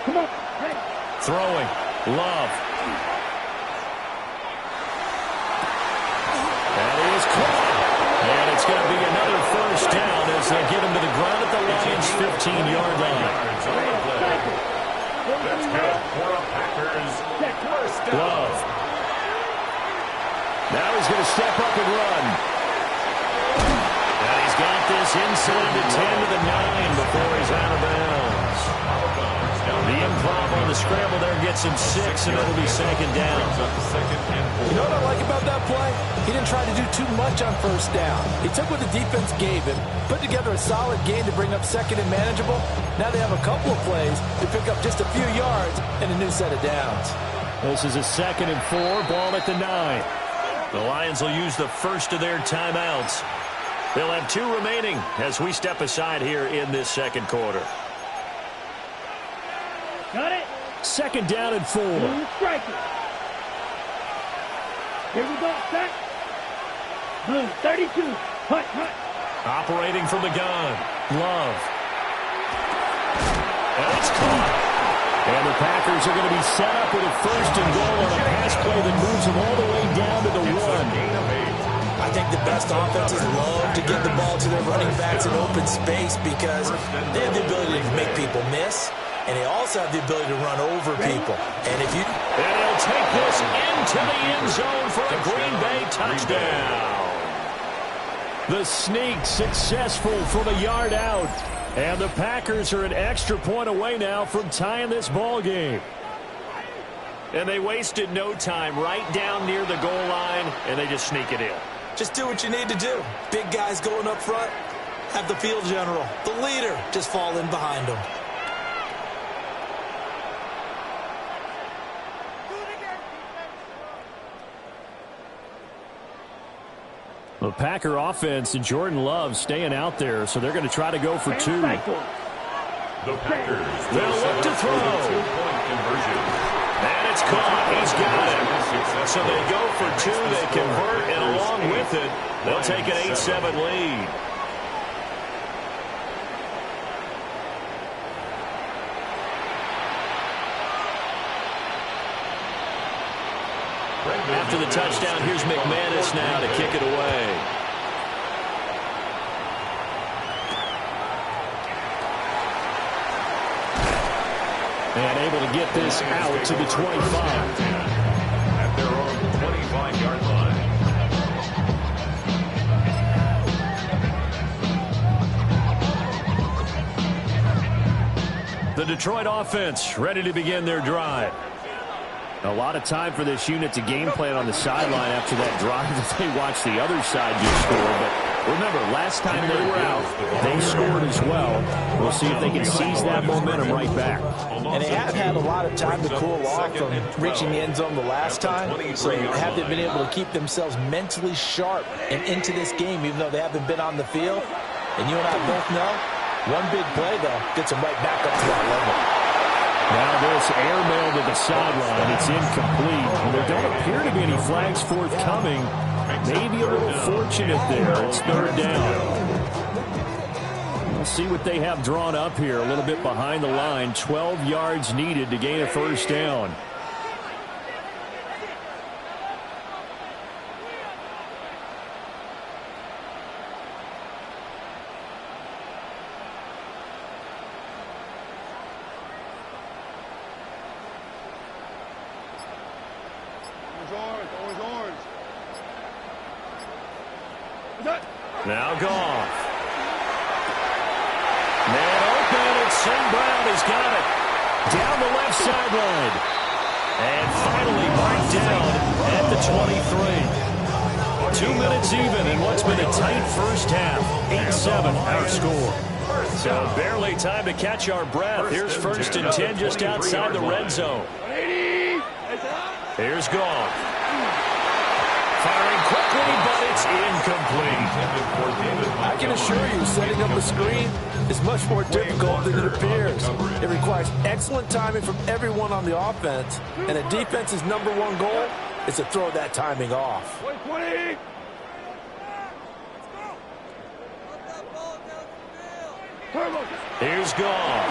Come on. Throwing. Love. That is caught. And it's going to be another first down as they get him to the ground at the Lions' 15-yard line. That's good for a Packers first down. Love. Now he's going to step up and run. And he's got this inside the 10 to the 9 before he's out of bounds. The improv on the scramble there gets him 6, and it'll be 2nd down. You know what I like about that play? He didn't try to do too much on first down. He took what the defense gave him, put together a solid game to bring up 2nd and manageable. Now they have a couple of plays to pick up just a few yards and a new set of downs. This is a 2nd and 4, ball at the 9. The Lions will use the first of their timeouts. They'll have 2 remaining as we step aside here in this second quarter. Got it. 2nd down and 4. Striker. Here we go. Set. Boom. 32. Hut. Operating from the gun. Love. And it's caught. And the Packers are going to be set up with a first and goal on a pass play that moves them all the way down to the 1. I think the best offenses love to get the ball to their running backs in open space because they have the ability to make people miss, and they also have the ability to run over people. And if you... And he'll take this into the end zone for a Green Bay touchdown. The sneak successful from a yard out. And the Packers are an extra point away now from tying this ball game. And they wasted no time right down near the goal line, and they just sneak it in. Just do what you need to do. Big guys going up front, have the field general, the leader, just fall in behind them. The Packer offense and Jordan Love staying out there, so they're going to try to go for 2. The Packers They'll look to throw. Two-point conversion. And it's caught. He's got it. So they go for 2. They convert, and along with it, they'll take an 8-7 lead. After the touchdown, here's McManus now to kick it away. And able to get this out to the 25. At their own 25-yard line. The Detroit offense ready to begin their drive. A lot of time for this unit to game plan on the sideline after that drive that they watched the other side just score. But remember, last time they were out, they scored as well. We'll see if they can seize that momentum right back. And they have had a lot of time to cool off from reaching the end zone the last time. So have they been able to keep themselves mentally sharp and into this game, even though they haven't been on the field? And you and I both know, one big play, though, gets them right back up to that level. Now this airmail to the sideline. It's incomplete. And there don't appear to be any flags forthcoming. Maybe a little fortunate there. It's 3rd down. We'll see what they have drawn up here. A little bit behind the line. 12 yards needed to gain a first down. Now Goff. Man open, and St. Brown has got it. Down the left sideline. And finally marked down at the 23. 2 minutes even in what's been a tight first half. 8-7 our score. So barely time to catch our breath. Here's 1st and 10 just outside the red zone. Here's Goff. Firing quickly, but it's incomplete. I can assure you, setting up a screen is much more difficult than it appears. It requires excellent timing from everyone on the offense, and a defense's #1 goal is to throw that timing off. Here's Goff.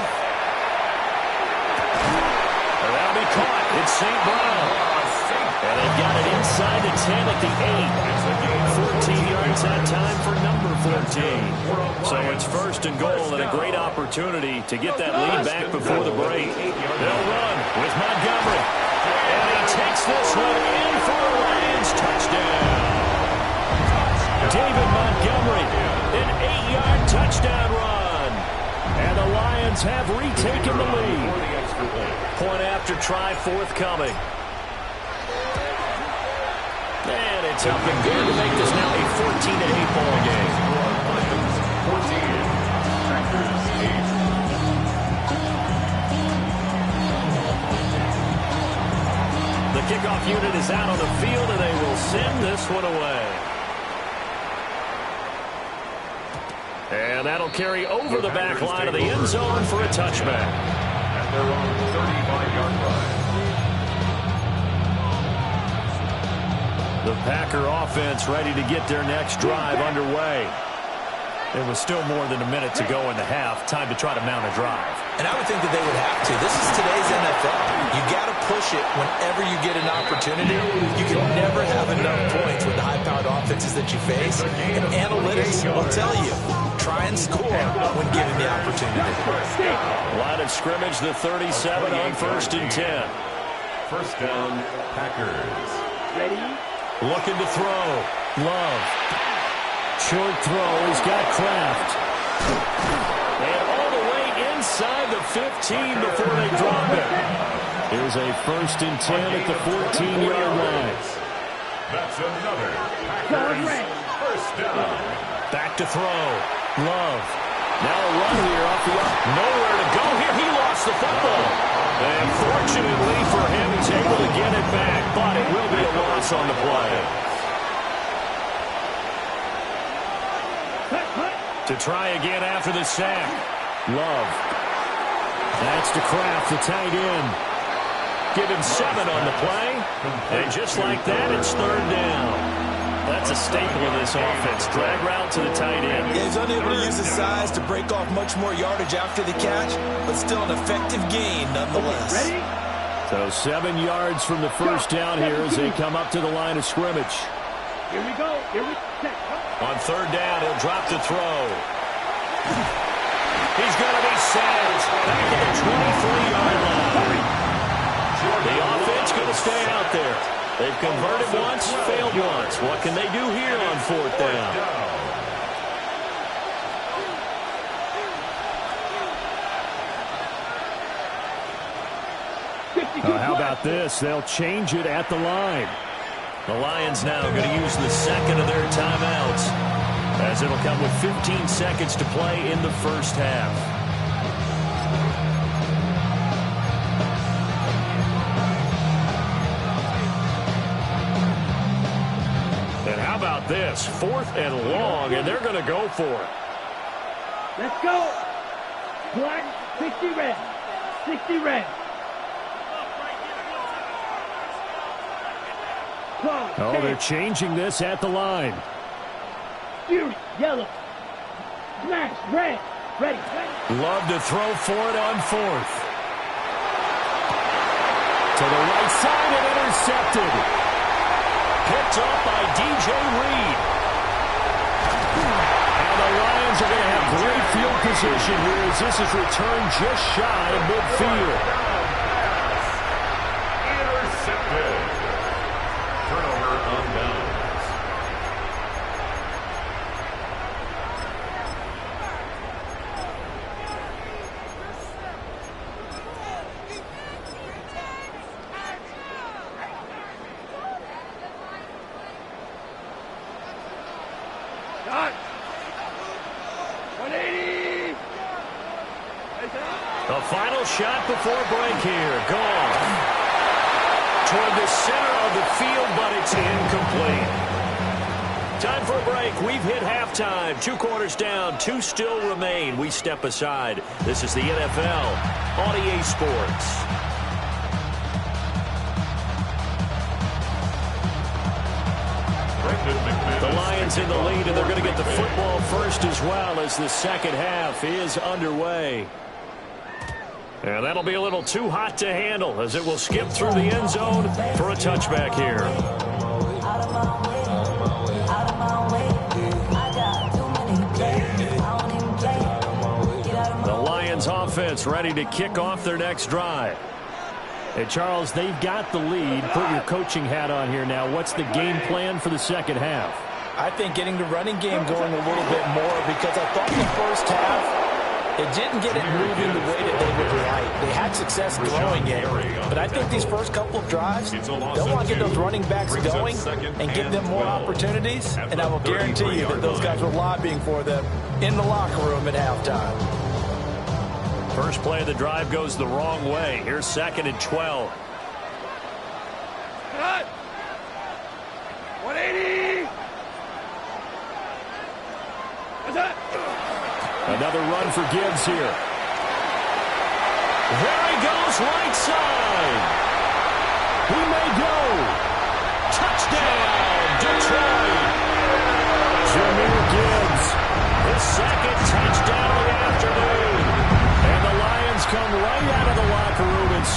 That'll be caught. It's St. Brown. And they've got it inside the 10 at the 8. 14 yards that time for number 14. So it's 1st and goal and a great opportunity to get that lead back before the break. They'll run with Montgomery. And he takes this one in for a Lions touchdown. David Montgomery, an 8-yard touchdown run. And the Lions have retaken the lead. Point after try forthcoming. And it's up and good to make this now a 14-8 ball game. 14. Packers 8. The kickoff unit is out on the field, and they will send this one away. And that'll carry over the back line of the end zone for a touchback. At their own 35-yard line. The Packer offense ready to get their next drive underway. There was still more than a minute to go in the half. Time to try to mount a drive. And I would think that they would have to. This is today's NFL. You got to push it whenever you get an opportunity. You can never have enough points with the high-powered offenses that you face. And analytics will tell you, try and score when given the opportunity. Line of scrimmage, the 37 on 1st and 10. First down, Packers. Ready? Looking to throw. Love. Short throw. He's got Kraft. And all the way inside the 15 before they drop it. Here's a 1st and 10 at the 14-yard line. That's another Packers first down. Back to throw. Love. Now a run here off the up. Nowhere to go here. He lost the football. And fortunately for him, he's able to get it back, but it will be a loss on the play. To try again after the sack. Love. That's to Kraft, the tight end. Give him 7 on the play. And just like that, it's 3rd down. That's a staple of this offense. Drag route to the tight end. Yeah, he's unable to use his size to break off much more yardage after the catch, but still an effective gain nonetheless. Ready? So 7 yards from the first down here as they come up to the line of scrimmage. Here we go. Here we go. On 3rd down, he'll drop to throw. He's going to be sacked back at the 23-yard line. The offense going to stay out there. They've converted once, failed once. What can they do here on 4th down? How about this? They'll change it at the line. The Lions now going to use the second of their timeouts, as it'll come with 15 seconds to play in the first half. And how about this? 4th and long, and they're going to go for it. Let's go. Black, 60 red. 60 red. Oh, they're changing this at the line. Fury, yellow. Smash, red. Ready. Love to throw for it on 4th. To the right side and intercepted. Picked up by DJ Reed. And the Lions are going to have great field position here as this is returned just shy of midfield. Intercepted. Turnover on downs. Shot. 180. The final shot before break here. Gone. Toward the center of the field, but it's incomplete. Time for a break. We've hit halftime. 2 quarters down, 2 still remain. We step aside. This is the NFL on EA Sports. The Lions in the lead, and they're going to get the football first as well as the second half is underway. And that'll be a little too hot to handle as it will skip through the end zone for a touchback here. The Lions offense ready to kick off their next drive. Hey, Charles, they've got the lead. Put your coaching hat on here now. What's the game plan for the second half? I think getting the running game going a little bit more, because I thought the first half, it didn't get it moving the way that they would like. They had success throwing it, but I think these first couple of drives, they'll want to get those running backs going and give them more opportunities, and I will guarantee you that those guys were lobbying for them in the locker room at halftime. First play of the drive goes the wrong way. Here's 2nd and 12. Cut. 180. What's that? Another run for Gibbs here. There he goes, right side. He may go. Touchdown, Detroit. Jahmyr Gibbs, his 2nd touchdown of the afternoon. And the Lions come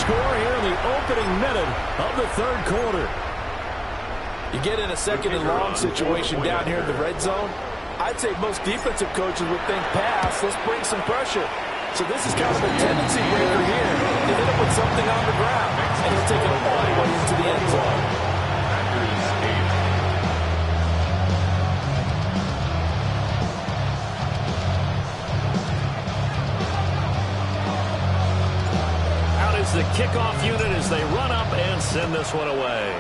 score here in the opening minute of the third quarter. You get in a second and long situation down here in the red zone. I'd say most defensive coaches would think pass, let's bring some pressure. So this is kind of a tendency breaker here. You hit him with something on the ground, and he'll take it all the way into the end zone. The kickoff unit as they run up and send this one away.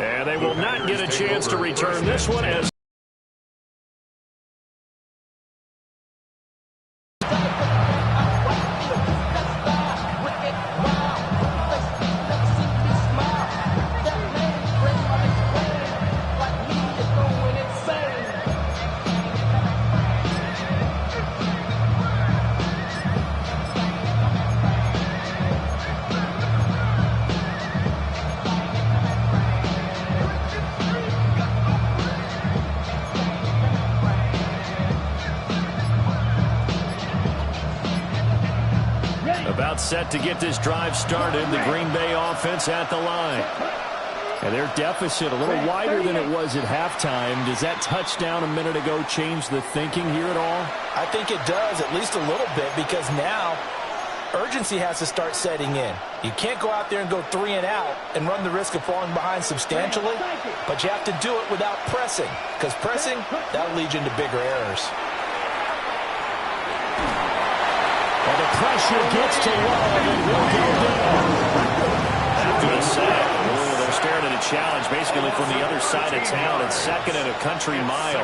And they will not get a chance to return this one as set to get this drive started. The Green Bay offense at the line. And their deficit a little wider than it was at halftime. Does that touchdown a minute ago change the thinking here at all? I think it does, at least a little bit, because now urgency has to start setting in. You can't go out there and go 3 and out and run the risk of falling behind substantially, but you have to do it without pressing, because pressing, that'll lead you into bigger errors. Well, the pressure gets to Love and will go down. After the sack, they're staring at a challenge basically from the other side of town. It's second and a country mile.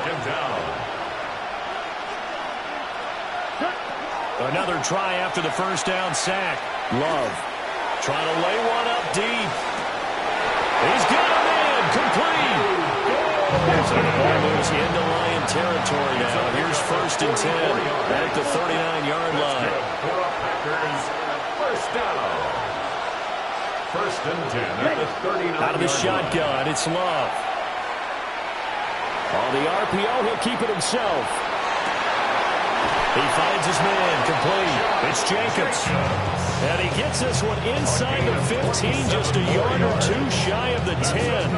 Another try after the first down sack. Love trying to lay one up deep. He's got a man complete. So the ball moves into Lion territory now. Here's 1st and 10 at the 39-yard line. First down. 1st and 10 at the 39. Out of the shotgun, it's Love. On the RPO, he'll keep it himself. He finds his man, complete. It's Jacobs. And he gets this one inside the 15, just a yard or two shy of the 10.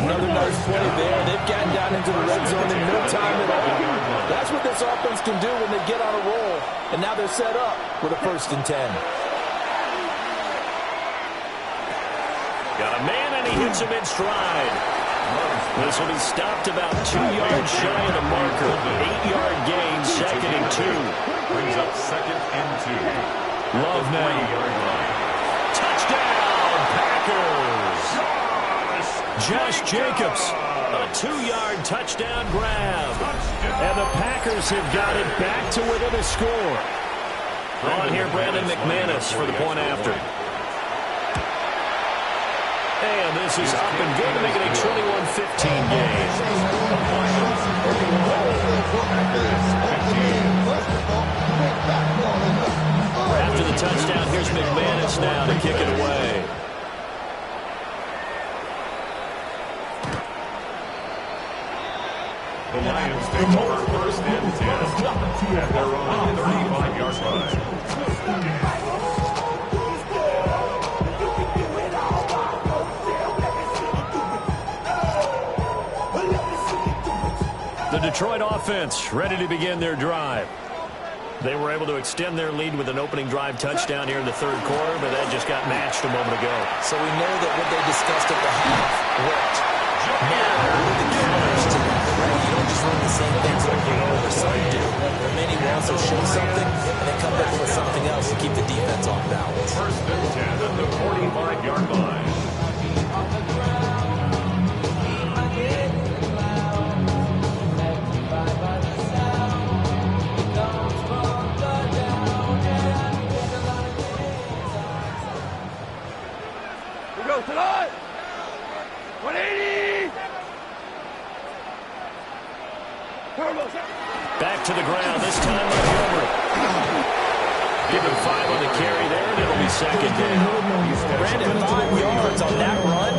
Another nice play there. They've gotten down into the red zone in no time at all. That's what this offense can do when they get on a roll. And now they're set up with a 1st and 10. Got a man, and he hits him in stride. This will be stopped about 2 yards shy of the marker. 8-yard gain, 2nd and 2. Brings up 2nd and 2. Love now. Touchdown, Packers. Josh Jacobs, a 2-yard touchdown grab. And the Packers have got it back to within a score. On here, Brandon McManus for the point after. And this is up and good to make it a 21-15 game. After the touchdown, here's McManus now to kick it away. The Lions take over 1st and 10 at their own 35-yard line. The Detroit offense ready to begin their drive. They were able to extend their lead with an opening drive touchdown here in the third quarter, but that just got matched a moment ago. So we know that what they discussed at the half worked. Now, the counters to that, right? You don't just run the same things over and over. Some do. But many will also show something and then come back with something else to keep the defense off balance. 1st and 10 at the 45-yard line. Tonight, 180. Back to the ground, this time Montgomery. Give him 5 on the carry there, and it'll be 2nd down. Brandon, 5 yards on that run.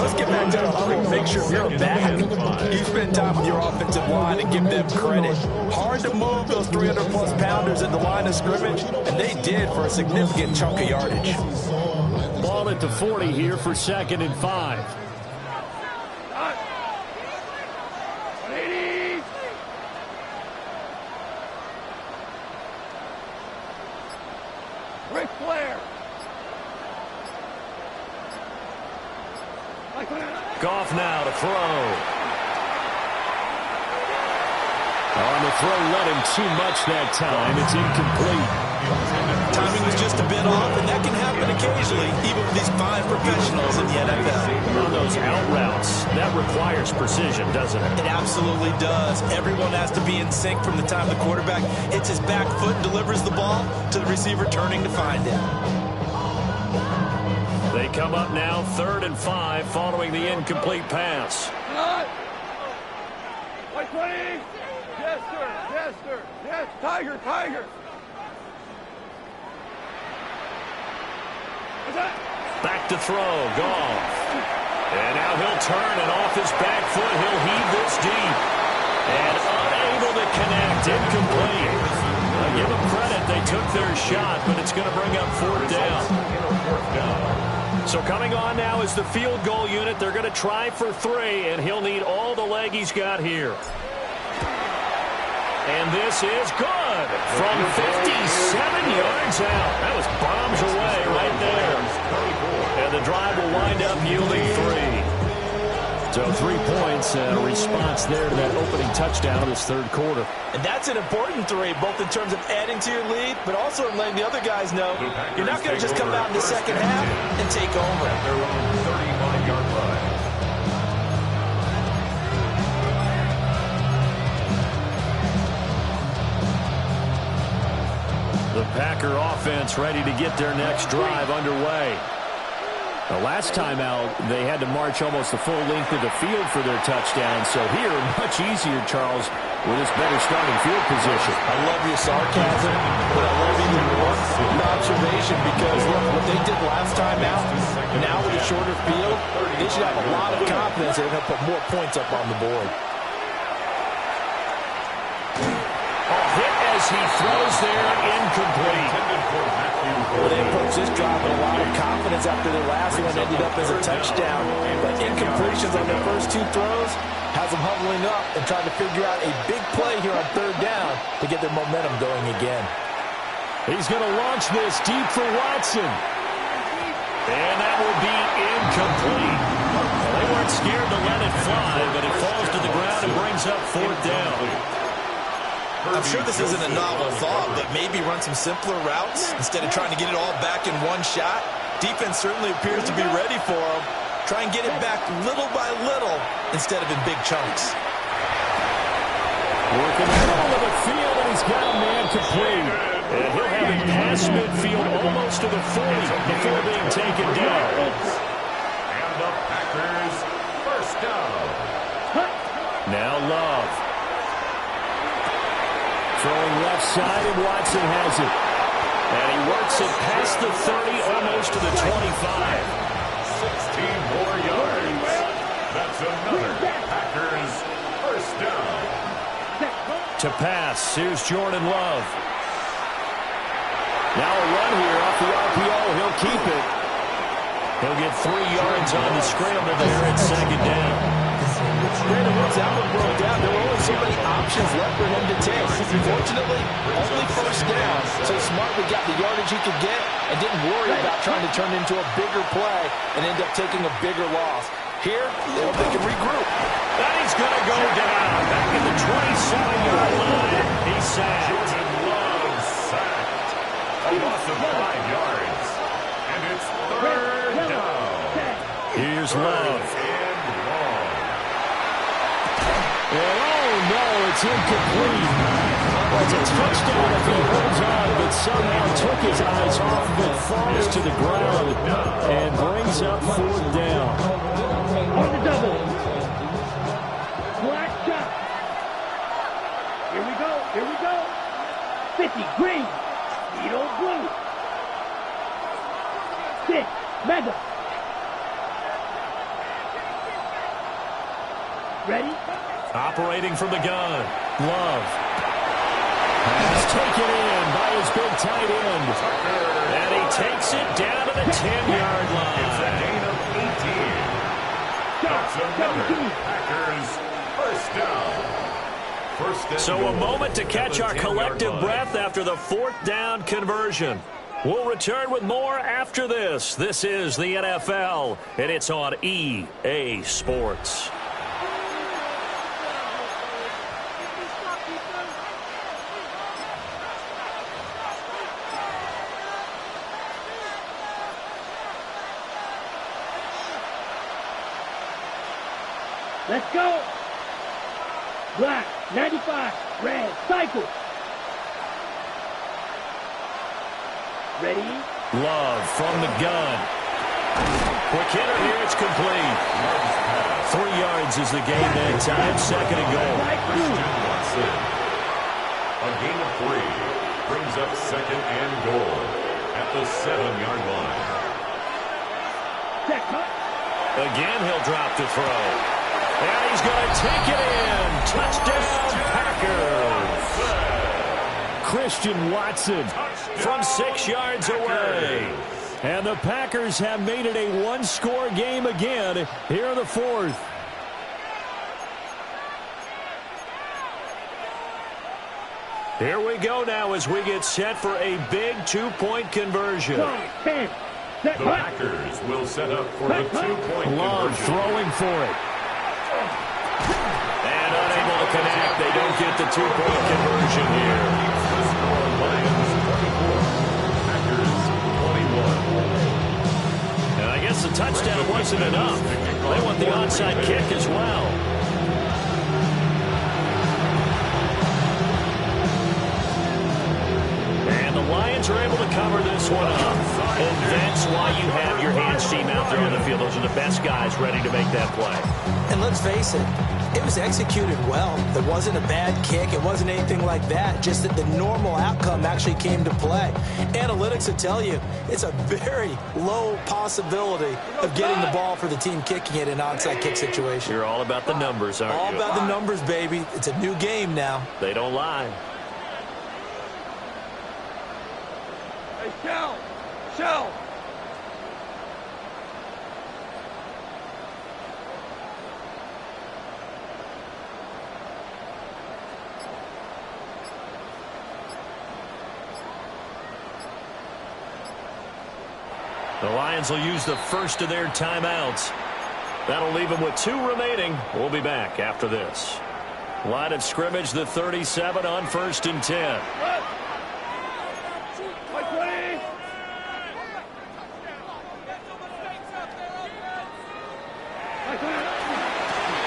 let's get back to the huddle and make sure if you're a back, you spend time with your offensive line and give them credit. Hard to move those 300-plus pounders at the line of scrimmage, and they did for a significant chunk of yardage. Ball at the 40 here for 2nd and 5. Ric Flair. Goff now to throw. On the throw, let him too much that time. It's incomplete. Timing was just a bit off, and that can happen occasionally, even with these fine professionals in the NFL. On those out routes, that requires precision, doesn't it? It absolutely does. Everyone has to be in sync from the time the quarterback hits his back foot and delivers the ball to the receiver turning to find it. They come up now 3rd and 5 following the incomplete pass. White 20. Yes, sir. Yes, sir. Yes, Tiger, Tiger. Back to throw, Goff. And now he'll turn, and off his back foot, he'll heave this deep. And unable to connect, incomplete. Give them credit, they took their shot, but it's going to bring up 4th down. So coming on now is the field goal unit. They're going to try for 3, and he'll need all the leg he's got here. And this is good from 57 yards out. That was bombs away right there. And the drive will wind up yielding 3. So 3 points, a response there to that opening touchdown of this 3rd quarter. And that's an important 3, both in terms of adding to your lead, but also in letting the other guys know you're not going to just come out in the second half and take over. Their own 35-yard line. The Packer offense ready to get their next drive underway. The last time out, they had to march almost the full length of the field for their touchdown. So here, much easier, Charles, with this better starting field position. I love your sarcasm, but I love even more your observation because, look, what they did last time out, now with a shorter field, they should have a lot of confidence they're going to put more points up on the board. Hit as he throws there, incomplete. Well, they approached this drive with a lot of confidence after their last one ended up as a touchdown. But incompletions on their first 2 throws has them huddling up and trying to figure out a big play here on 3rd down to get their momentum going again. He's going to launch this deep for Watson. And that will be incomplete. They weren't scared to let it fly, but it falls to the ground and brings up 4th down. I'm sure this isn't a novel thought, but maybe run some simpler routes instead of trying to get it all back in one shot. Defense certainly appears to be ready for them. Try and get it back little by little instead of in big chunks. Working the middle of the field, and he's got a man complete. And he'll have it past midfield almost to the 40 before being taken down. And the Packers first down. Now Love. Throwing left side, and Watson has it. And he works it past the 30, almost to the 25. 16 more yards. That's another Packers first down. To pass, here's Jordan Love. Now a run here off the RPO. He'll keep it. He'll get 3 yards on the scramble there at 2nd down. Brandon, once that one broke down, there were only so many options left for him to take. Fortunately, only first down, so Smartly got the yardage he could get and didn't worry about trying to turn it into a bigger play and end up taking a bigger loss. Here, they hope they can regroup. And he's going to go down. Back at the 27-yard line. He's sacked. Jordan Love sacked. A loss of 5 yards. And it's 3rd down. Here's Love. And oh no, it's incomplete. It's a touchdown if he holds on, but somehow took his eyes off of it, falls to the ground, and brings up 4th down. On the double. Black shot. Here we go. Here we go. 50 green. Speedo blue. 6 mega. Ready? Operating from the gun. Love. Pass taken in by his big tight end. And he takes it down to the 10-yard line. It's a gain of 18. That's another Packers first down. First down. So a moment to catch our collective breath after the 4th down conversion. We'll return with more after this. This is the NFL, and it's on EA Sports. Let's go. Black, 95, red, cycle. Ready? Love from the gun. Quick hitter here, it's complete. 3 yards is the game that time, 2nd and goal. A gain of 3 brings up 2nd and goal at the 7-yard line. Again, he'll drop to throw. And he's going to take it in. Touchdown, Packers. Christian Watson from 6 yards away. And the Packers have made it a one-score game again here in the 4th. Here we go now as we get set for a big 2-point conversion. The Packers will set up for the 2-point Love conversion. throwing for it. And unable to connect. They don't get the 2-point conversion here. Lions 24, Packers 21. And I guess the touchdown wasn't enough. They want the onside kick as well. And the Lions are able to cover this one up. And that's why you have your hands team out there on the field. Those are the best guys ready to make that play. And let's face it, it was executed well. There wasn't a bad kick. It wasn't anything like that. Just that the normal outcome actually came to play. Analytics will tell you it's a very low possibility of getting the ball for the team kicking it in an onside kick situation. You're all about the numbers, aren't you? All about the numbers, baby. It's a new game now. They don't lie. Hey, Shell. The Lions will use the first of their timeouts. That'll leave them with 2 remaining. We'll be back after this. Line of scrimmage, the 37 on 1st and 10.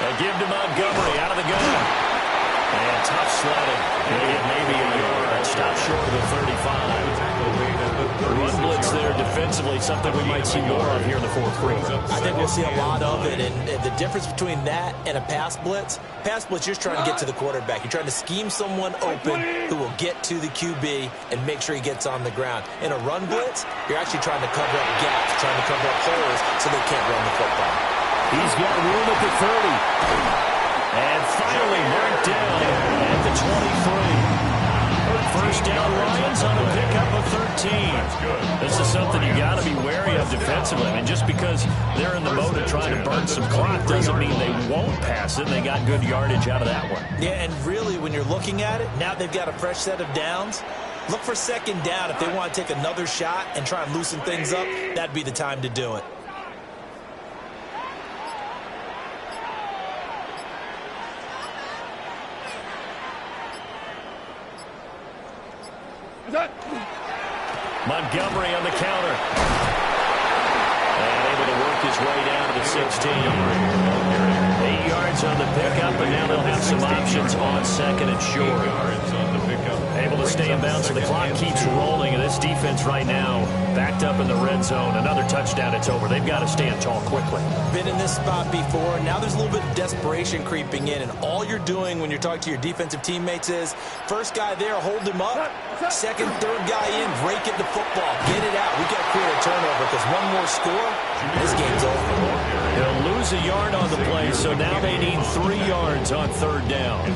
A give to Montgomery out of the gun. And tough sledding. Maybe a yard. Stop short of the 35. Run blitz there defensively, something we might see more of here in the 4th quarter. I think we'll see a lot of it, and the difference between that and a pass blitz, you're just trying to get to the quarterback. You're trying to scheme someone open who will get to the QB and make sure he gets on the ground. In a run blitz, you're actually trying to cover up gaps, trying to cover up holes so they can't run the football. He's got room at the 30. And finally marked down at the 23. First down Lions on a pickup of 13. This is something you got to be wary of defensively. I mean, just because they're in the mode of trying to burn some clock doesn't mean they won't pass it. They got good yardage out of that one. Yeah, and really, when you're looking at it, now they've got a fresh set of downs. Look for 2nd down. If they want to take another shot and try and loosen things up, that'd be the time to do it. Montgomery on the counter. And able to work his way down to the 16. 8 yards on the pickup, and now they'll have some options on 2nd and short. Able to stay in bounds, so the clock keeps rolling, and this defense right now backed up in the red zone. Another touchdown, it's over. They've got to stand tall quickly. Been in this spot before. Now there's a little bit of desperation creeping in, and all you're doing when you're talking to your defensive teammates is first guy there, hold him up. 2nd, 3rd guy in, break it to football. Get it out. We've got to create a turnover because one more score, this game's over. He'll lose lose a yard on the play, so now they need 3 yards on third down.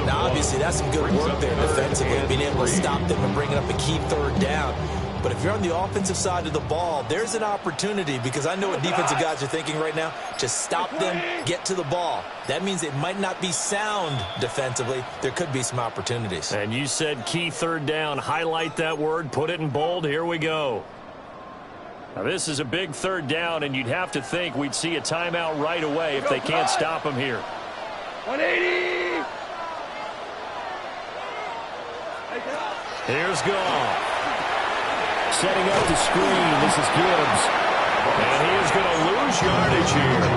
Now, obviously, that's some good work there defensively, being able to stop them and bringing up a key third down. But if you're on the offensive side of the ball, there's an opportunity, because I know what defensive guys are thinking right now. Just stop them, get to the ball. That means it might not be sound defensively. There could be some opportunities. And you said key third down. Highlight that word, put it in bold. Here we go. Now, this is a big third down, and you'd have to think we'd see a timeout right away if they can't stop them here. 180! Here's Goff. Setting up the screen. This is Gibbs. And he is going to lose yardage here.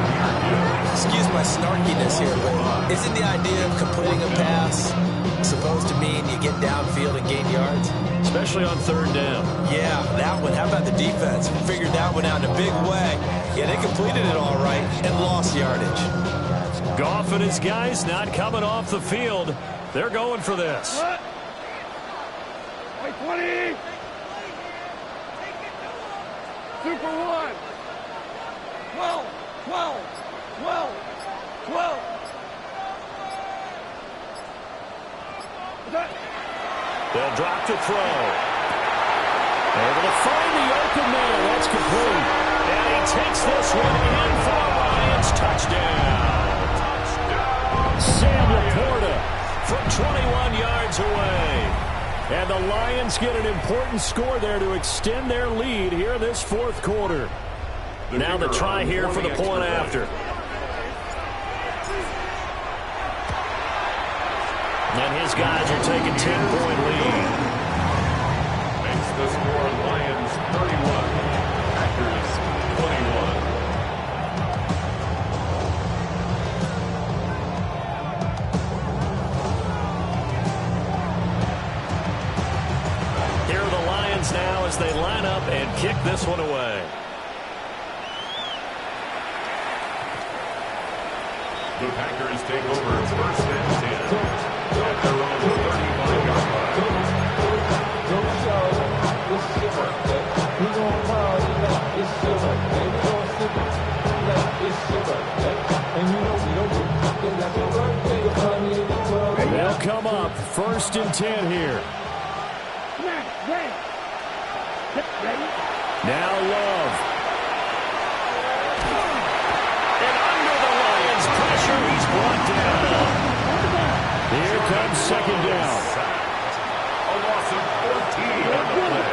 Excuse my snarkiness here, but isn't the idea of completing a pass supposed to mean you get downfield and gain yards? Especially on third down. Yeah, that one. How about the defense? Figured that one out in a big way. Yeah, they completed it all right and lost yardage. Goff and his guys not coming off the field. They're going for this. Wait, 20! Super 1! 12! 12! 12! 12! They'll drop to throw. Able to find the open man. That's complete. And he takes this one in for the Lions. Touchdown. Sam Laporta from 21 yards away. And the Lions get an important score there to extend their lead here this fourth quarter. Now the try here for the point after. And his guys are taking 10-point lead. Makes the score Lions 31, Packers 21. Here are the Lions now as they line up and kick this one away. The Packers take over first and 10. At their own 35-yard line. They'll come up first and 10 here. Now Love. And under the Lions' pressure, he's brought down. Here comes second down. A loss of 14 on the play.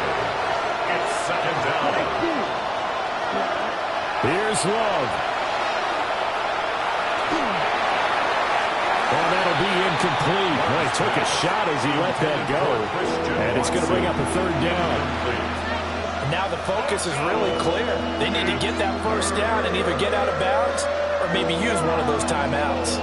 It's second down. Here's Love. Oh, that'll be incomplete. Well, he took a shot as he let that go. And it's going to bring up a third down. Now the focus is really clear. They need to get that first down and either get out of bounds or maybe use one of those timeouts.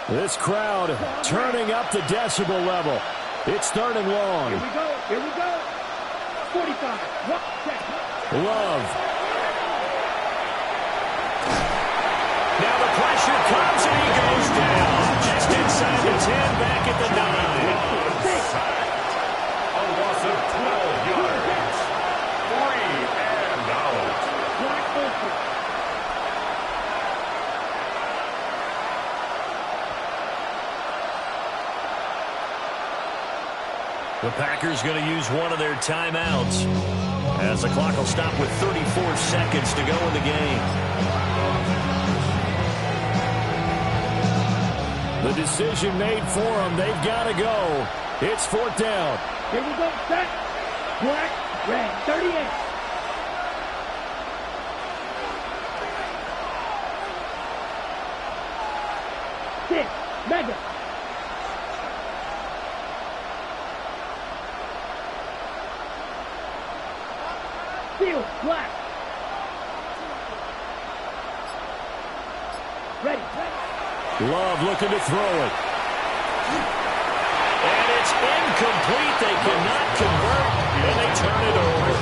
This crowd turning up the decibel level. It's third and long. Here we go. Here we go. 45. Love. Now the pressure comes and he goes down. Just inside the 10, back at the 9. A loss of 12 yards. 3 and out. The Packers going to use one of their timeouts as the clock will stop with 34 seconds to go in the game. The decision made for them. They've got to go. It's fourth down. Here we go. Set. Black. Red. 38. Six. Mega. Field. Black. Ready. Love looking to throw it. And it's incomplete. They cannot convert, and they turn it over.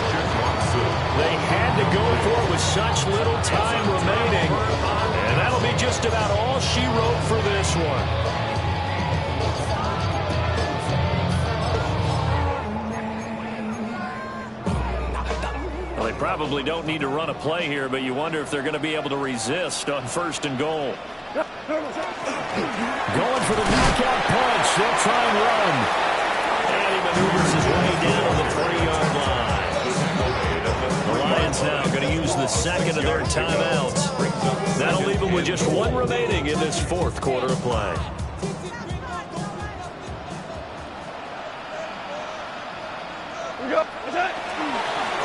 They had to go for it with such little time remaining. And that'll be just about all she wrote for this one. Well, they probably don't need to run a play here, but you wonder if they're going to be able to resist on 1st and goal. Going for the knockout punch. They'll try and run. And he maneuvers his way down on the 3-yard line. The Lions now going to use the second of their timeouts. That'll leave them with just one remaining in this 4th quarter of play.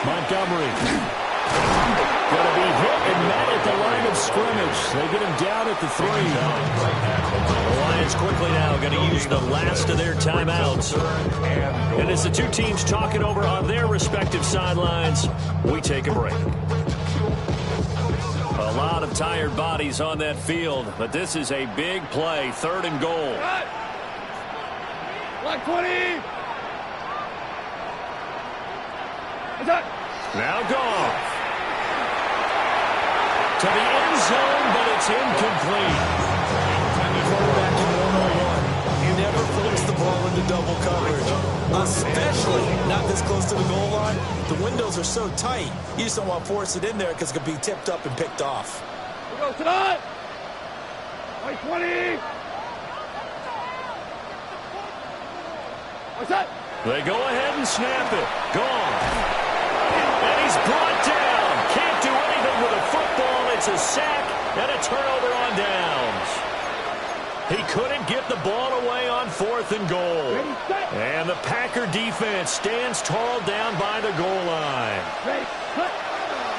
Montgomery going to be hit and met at the line of scrimmage. They get him down at the 3. The Lions quickly now going to use the last of their timeouts. And as the two teams talk it over on their respective sidelines, we take a break. A lot of tired bodies on that field, but this is a big play, 3rd and goal. Like 20. Now gone. To the end zone, but it's incomplete. Quarterback in 1-on-1. He never flips the ball into double coverage, especially not this close to the goal line. The windows are so tight, you just don't want to force it in there because it could be tipped up and picked off. We go tonight. Like 20. What's that? They go ahead and snap it. Gone. And he's brought down. Can't do anything with a football. It's a sack and a turnover on downs. He couldn't get the ball away on 4th and goal. And the Packer defense stands tall down by the goal line.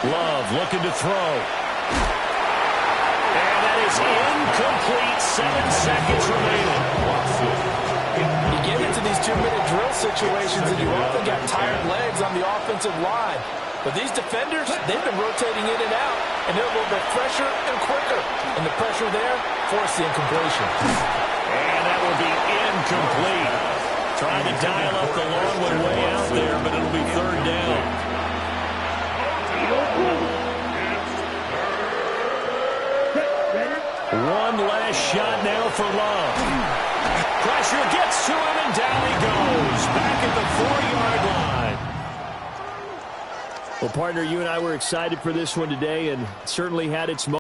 Love looking to throw. And that is incomplete. 7 seconds remaining. You get into these 2-minute drill situations and you often got tired legs on the offensive line. But these defenders, they've been rotating in and out, and they're a little bit fresher and quicker. And the pressure there forced the incompletion. And that will be incomplete. Trying to dial up the long one way out there, but it'll be 3rd down. One last shot now for Love. Pressure gets to him, and down he goes. Back at the 4-yard line. Well, partner, you and I were excited for this one today, and certainly had its moments.